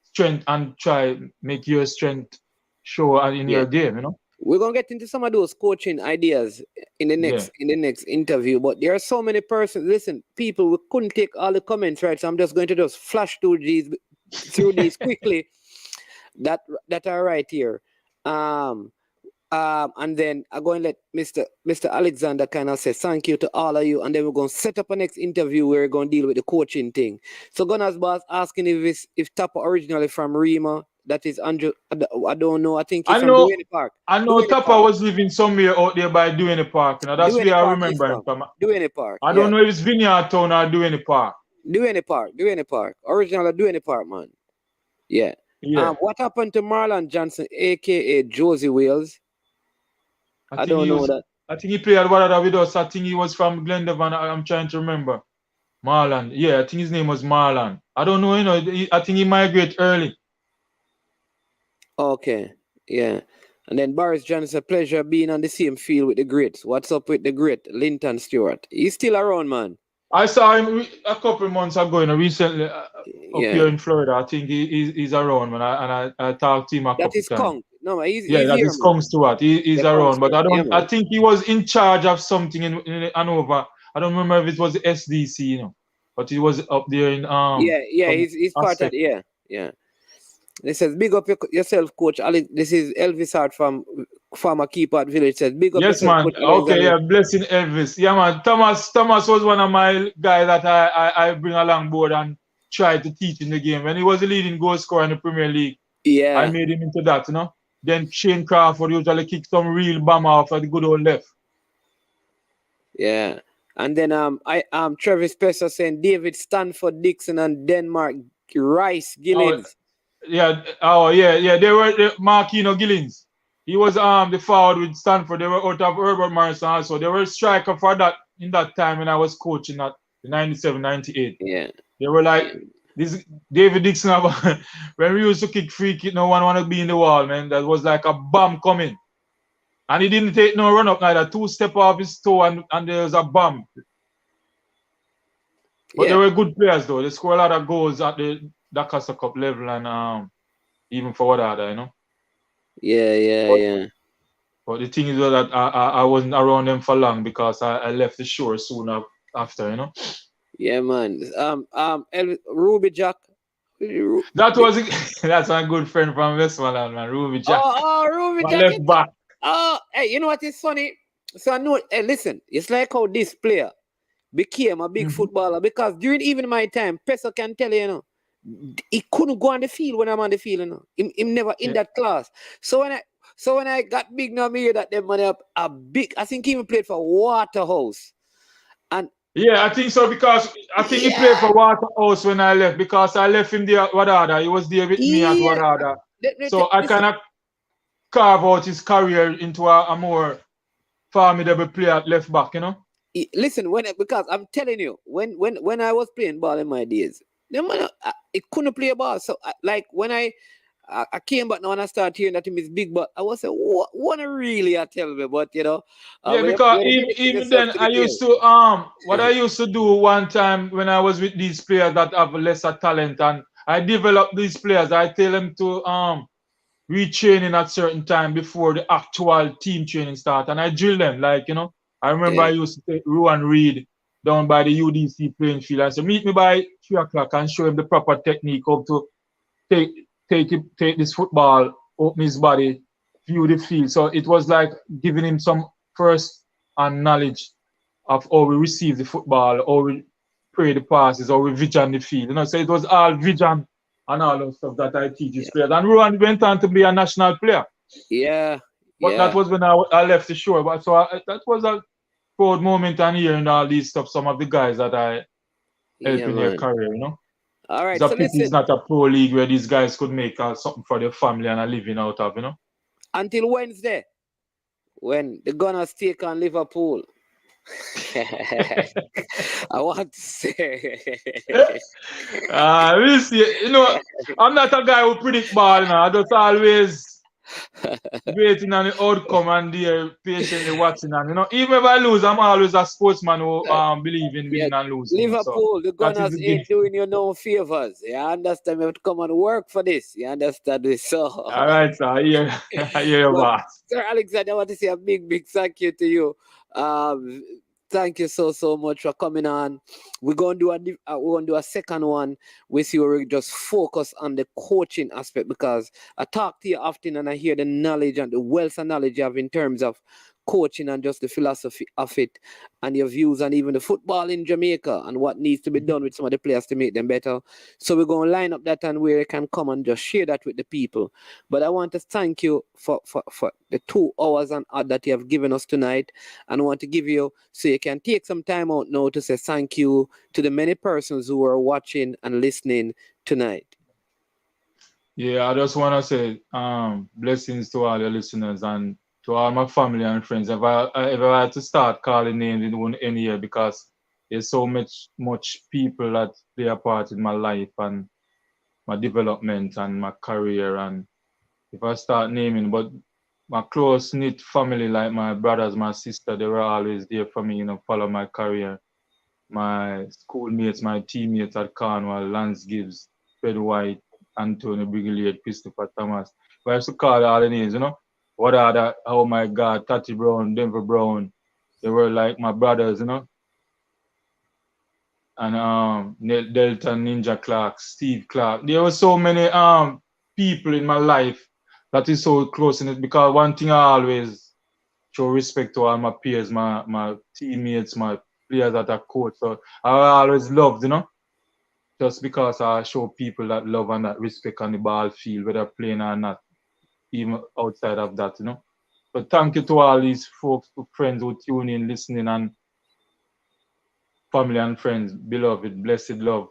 strength and try make your strength show in your game, you know. We're gonna get into some of those coaching ideas in the next interview, but there are so many persons. Listen, people, we couldn't take all the comments, right? So I'm just going to just flash through these quickly that are right here. And then I'm going to let Mr. Alexander kind of say thank you to all of you, and then we're going to set up a next interview where we're going to deal with the coaching thing. So Gunners boss asking if Tapa originally from Rima. That is Andrew. I don't know. I think he's from Duane Park. I know Tapa was living somewhere out there by Duane Park. You know, that's where I remember him from. Duane Park. I don't know if it's Vineyard Town or Duane Park. Duane Park. Original Duane Park, man. Yeah. What happened to Marlon Johnson, aka Josie Wales? I don't know that. I think he played at Wadada with us. I think he was from Glendevon. I'm trying to remember. Marlon. Yeah, I think his name was Marlon. I don't know, you know. I think he migrated early. Okay. Yeah. And then Boris Johnson, pleasure being on the same field with the greats. What's up with the great Linton Stewart? He's still around, man. I saw him a couple of months ago, you know, recently up here in Florida. I think he's around, man. And I talked to him a couple of times. That is Kong. No, he's that here, is Kong Stewart. He's around, but I don't. Yeah, I think he was in charge of something in Hanover. I don't remember if it was the SDC, you know, but he was up there in he's part of yeah. This says big up yourself, Coach Ali. This is Elvis Hart from Farmer Keeper at Village. Says big up yourself, man. Coach Okay, yeah, blessing Elvis. Yeah, man. Thomas was one of my guys that I bring along board and try to teach in the game. When he was the leading goal scorer in the Premier League, I made him into that, you know. Then Shane Crawford usually kick some real bomb off at the good old left. Yeah. And then Travis Spencer saying David Stanford Dixon and Denmark Rice Gillins. They were Marquino Gillins. He was the forward with Stanford. They were out of Herbert Morrison also. They were striker for that in that time when I was coaching at 97, 98. Yeah. They were like this David Dixon. When we used to kick free kick, no one wanted to be in the wall, man. That was like a bomb coming. And he didn't take no run up neither. 2-step off his toe and there was a bomb. But they were good players though. They scored a lot of goals at the daCosta Cup level and even for Wadada, you know. Yeah. But the thing is that I wasn't around them for long because I left the shore soon after, you know. Yeah, man. Ruby Jack. That's my good friend from Westmoreland, man. Ruby Jack. Ruby Jack. Left back. Hey, you know what is funny? So I know. Hey, listen. It's like how this player became a big footballer because during even my time, Peso can tell you, you know, he couldn't go on the field when I'm on the field, you know. Him never in that class. So when I got big now, me hear that them money up a big. I think he even played for Waterhouse. And yeah, I think so because I think he played for Waterhouse when I left because I left him there at Wadada. He was there with me at Wadada. So I kind of carve out his career into a more formidable player at left back, you know. Listen, because I'm telling you, when I was playing ball in my days, it couldn't play ball. So like when I came back now and I started hearing that him is big, but I was saying, what really I tell me, but you know. Because even then I used to what I used to do one time when I was with these players that have lesser talent and I develop these players, I tell them to retraining at certain time before the actual team training start, and I drill them like, you know. I remember I used to take Rowan Reed down by the UDC playing field and say, meet me by 3 o'clock and show him the proper technique how to take this football, open his body, view the field. So it was like giving him some first-hand knowledge of how we receive the football, how we pray the passes, how we vision the field. You know, so it was all vision and all those stuff that I teach his players. And Rowan went on to be a national player. Yeah. But that was when I left the shore. But so that was a proud moment and hearing all these stuff, some of the guys that I helped in their career, you know. All right. So it's not a pro league where these guys could make something for their family and a living out of, you know. Until Wednesday, when the Gunners take on Liverpool. I want to say. We'll see. You know, I'm not a guy who predict ball, you know. I just always waiting on the outcome and there patiently watching. And you know, even if I lose, I'm always a sportsman who believe in winning and losing. Liverpool, the Gunners ain't doing you no favors. You understand? You have to come and work for this. You understand this? So all right, sir. I hear your boss. Sir Alexander, I want to say a big thank you to you. Thank you so much for coming on. We're gonna do a second one with you where we just focus on the coaching aspect, because I talk to you often and I hear the knowledge and the wealth of knowledge you have in terms of coaching and just the philosophy of it and your views and even the football in Jamaica and what needs to be done with some of the players to make them better. So we're going to line up that and where you can come and just share that with the people. But I want to thank you for the 2 hours and odd that you have given us tonight. And I want to give you, so you can take some time out now to say thank you to the many persons who are watching and listening tonight. Yeah, I just want to say blessings to all your listeners and to all my family and friends. If I ever had to start calling names, it won't end here because there's so much people that play a part in my life and my development and my career. And if I start naming, but my close-knit family, like my brothers, my sister, they were always there for me, follow my career. My schoolmates, my teammates at Cornwall, Lance Gibbs, Fred White, Antonio Brigalier, Christopher Thomas. But I used to call all the names, Wadada, oh my God, Tati Brown, Denver Brown. They were like my brothers, And Delta Ninja Clark, Steve Clark. There were so many people in my life that is so close in it, because one thing I always show respect to all my peers, my teammates, my players that I coach. So I always loved, just because I show people that love and that respect on the ball field, whether playing or not, even outside of that, But thank you to all these folks, friends who tune in, listening, and family and friends, beloved, blessed love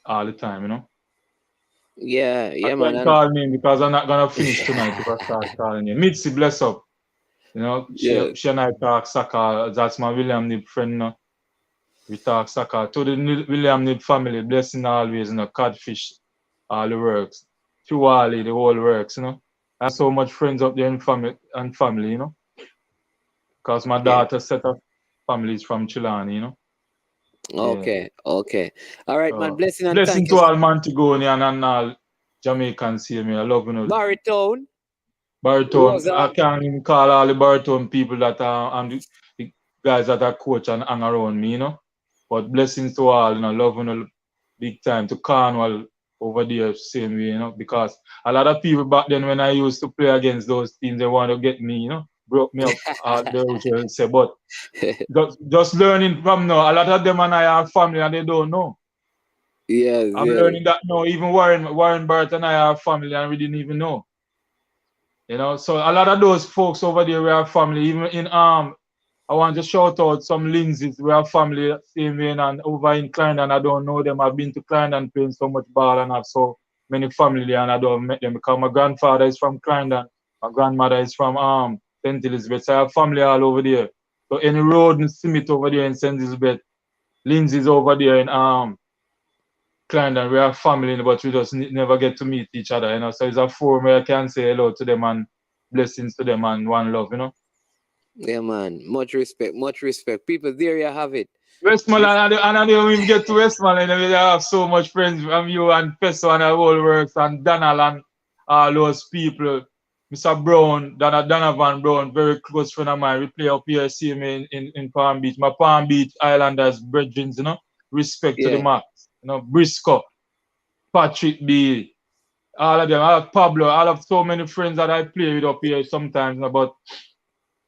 all the time, Yeah, I man. can't call me because I'm not gonna finish tonight if I start calling you. Mitzi, bless up. She and I talk soccer. That's my William Nib friend, We talk soccer. To the William Nib family, blessing always, Codfish, all the works. Chuwali, the whole works, I have so much friends up there in family, Because my daughter set up families from Chilani, Okay. All right, man. Blessing and blessing thank to you. all Montegonian and all Jamaicans here, me. I love Baritone. Baritone. I can't even call all the Baritone people that are and the guys that are coach and hang around me, But blessings to all, love big time. To Cornwall over there, same way, because a lot of people back then when I used to play against those teams, they want to get me, broke me up, they would say. But just learning from now, a lot of them and I have family and they don't know. Yes, I'm learning that now. Even Warren Barrett and I have family and we didn't even know. So a lot of those folks over there we have family. Even in I want to shout out some Lindsays. We have family same way and over in Clarendon. I don't know them. I've been to Clarendon playing so much ball and have so many family there and I don't met them because my grandfather is from Clarendon. My grandmother is from St. Elizabeth. So I have family all over there. So any road in Smith over there in St. Elizabeth, Lindsay's over there in Clarendon, we have family, but we just never get to meet each other, So it's a forum where I can say hello to them and blessings to them and one love, Yeah, man. Much respect. People, there you have it. Westmoreland, and I don't even get to Westmoreland. I have so much friends from you and Peso and the whole works and Donald and all those people. Mr. Brown, Donovan Brown, very close friend of mine. We play up here, see me in Palm Beach. My Palm Beach Islanders, brethren, respect to the max. Briscoe, Patrick B, all of them. I have Pablo. I have so many friends that I play with up here sometimes, but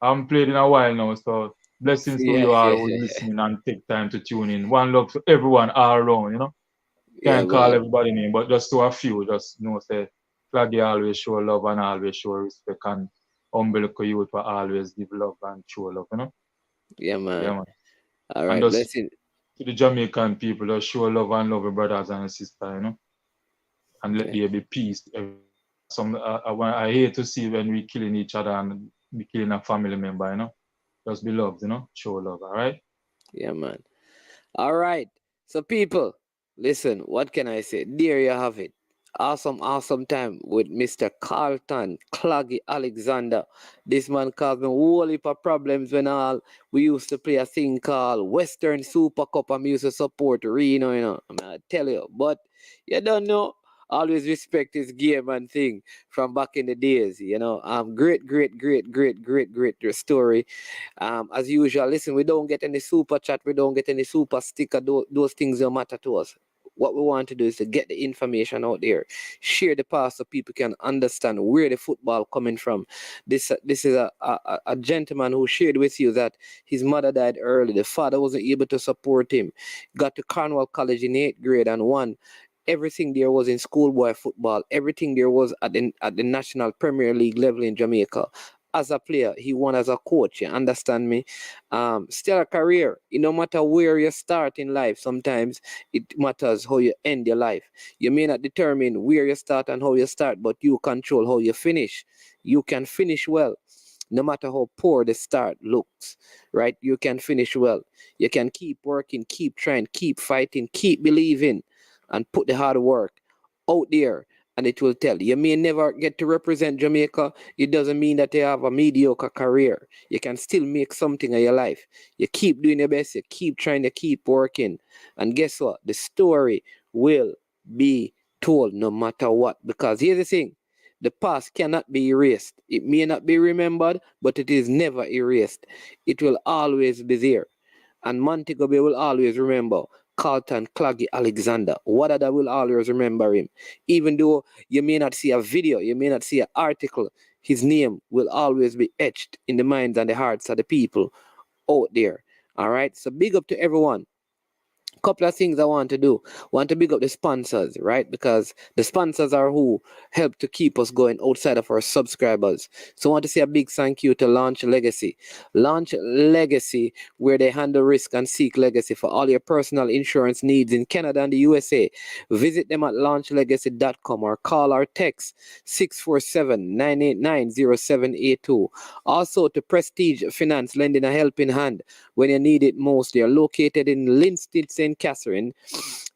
I haven't played in a while now. So blessings to you all who's listening and take time to tune in. One love to everyone all around, Can't call everybody name, but just to a few, just say Cloggy always show love and always show respect and umbilical youth for always give love and show love, Yeah, man. Yeah, man. All right, blessing. To the Jamaican people, just show love and love your brothers and sisters, And let there be peace. I hate to see when we killing each other and we killing a family member, Just be loved, show love, all right? Yeah, man. All right. So people, listen, what can I say? There you have it. Awesome time with Mr. Carlton, Cloggy Alexander. This man caused me a whole heap of problems when we used to play a thing called Western Super Cup and we used to support Reno, I tell you. But you don't know. always respect his game and thing from back in the days, you know. Great story. As usual, listen, we don't get any super chat, we don't get any super sticker, those things don't matter to us. What we want to do is to get the information out there, share the past so people can understand where the football coming from. This is a gentleman who shared with you that his mother died early. The father wasn't able to support him. Got to Cornwall College in 8th grade and won. Everything there was in schoolboy football. Everything there was at the National Premier League level in Jamaica. As a player, he won as a coach. You understand me? Still a career. No matter where you start in life, sometimes it matters how you end your life. You may not determine where you start and how you start, but you control how you finish. You can finish well, no matter how poor the start looks, right? You can finish well. You can keep working, keep trying, keep fighting, keep believing, and put the hard work out there. And it will tell you. You may never get to represent Jamaica. It doesn't mean that you have a mediocre career. You can still make something of your life. You keep doing your best. You keep trying to keep working. And guess what? The story will be told no matter what. Because here's the thing. The past cannot be erased. It may not be remembered, but it is never erased. It will always be there. And Montego Bay will always remember Carlton, Cloggy, Alexander. Wadada will always remember him. Even though you may not see a video, you may not see an article, his name will always be etched in the minds and the hearts of the people out there. All right? So big up to everyone. Couple of things I want to do. Want to big up the sponsors, right? Because the sponsors are who help to keep us going outside of our subscribers. So I want to say a big thank you to Launch Legacy. Launch Legacy, where they handle risk and seek legacy for all your personal insurance needs in Canada and the USA. Visit them at launchlegacy.com or call or text 647-989-0782. Also to Prestige Finance, lending a helping hand when you need it most. They are located in Linstead, St. Catherine,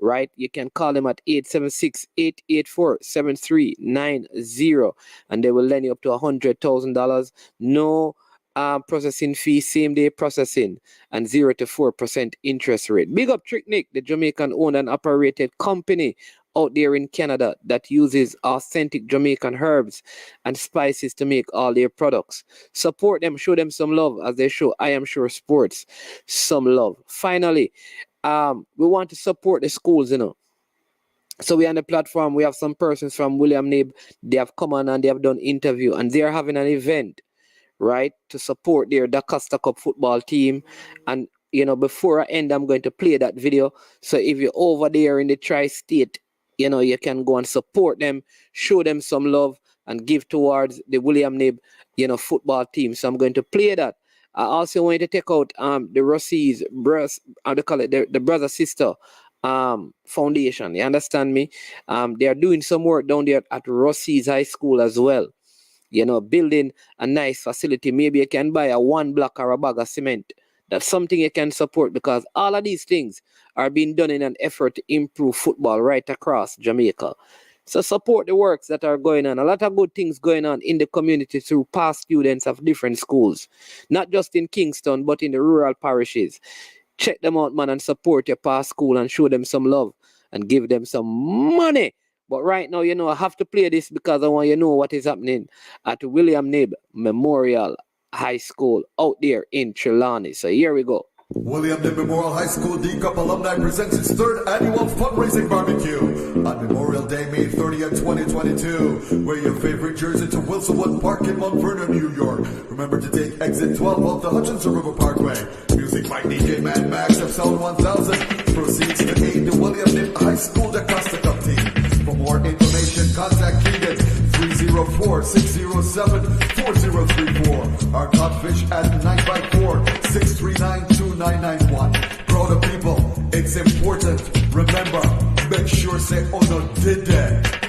right? You can call them at 876-884-7390 and they will lend you up to $100,000. No processing fee, same day processing, and 0 to 4% interest rate. Big up Trick Nick, the Jamaican owned and operated company out there in Canada that uses authentic Jamaican herbs and spices to make all their products. Support them, show them some love as they show I Am Sure Sports some love. Finally, we want to support the schools, you know. So we on the platform, we have some persons from William Nib. They have come on and they have done interview and they are having an event, right, to support their daCosta Cup football team. And, you know, before I end, I'm going to play that video. So if you're over there in the tri-state, you know, you can go and support them, show them some love and give towards the William Nib, you know, football team. So I'm going to play that. I also want to take out the Rossi's the brother sister foundation. You understand me? They are doing some work down there at Rossi's High School as well. You know, building a nice facility. Maybe you can buy a 1 block or a bag of cement. That's something you can support because all of these things are being done in an effort to improve football right across Jamaica. So support the works that are going on. A lot of good things going on in the community through past students of different schools. Not just in Kingston, but in the rural parishes. Check them out, man, and support your past school and show them some love and give them some money. But right now, you know, I have to play this because I want you to know what is happening at William Nib Memorial High School out there in Trelawney. So here we go. William Nib Memorial High School D-Cup Alumni presents its 3rd annual fundraising barbecue on Memorial Day, May 30th, 2022. Wear your favorite jersey to Wilsonwood Park in Mount Vernon, New York. Remember to take exit 12 off the Hutchinson River Parkway. Music by DJ Mad Max of Sound 1000. Proceeds to aid the William Nib High School daCosta Cup team. For more information, contact Keegan 304-607-4034. Our codfish at 954-639-2991. Proud of people, it's important. Remember, make sure say, oh no, did that.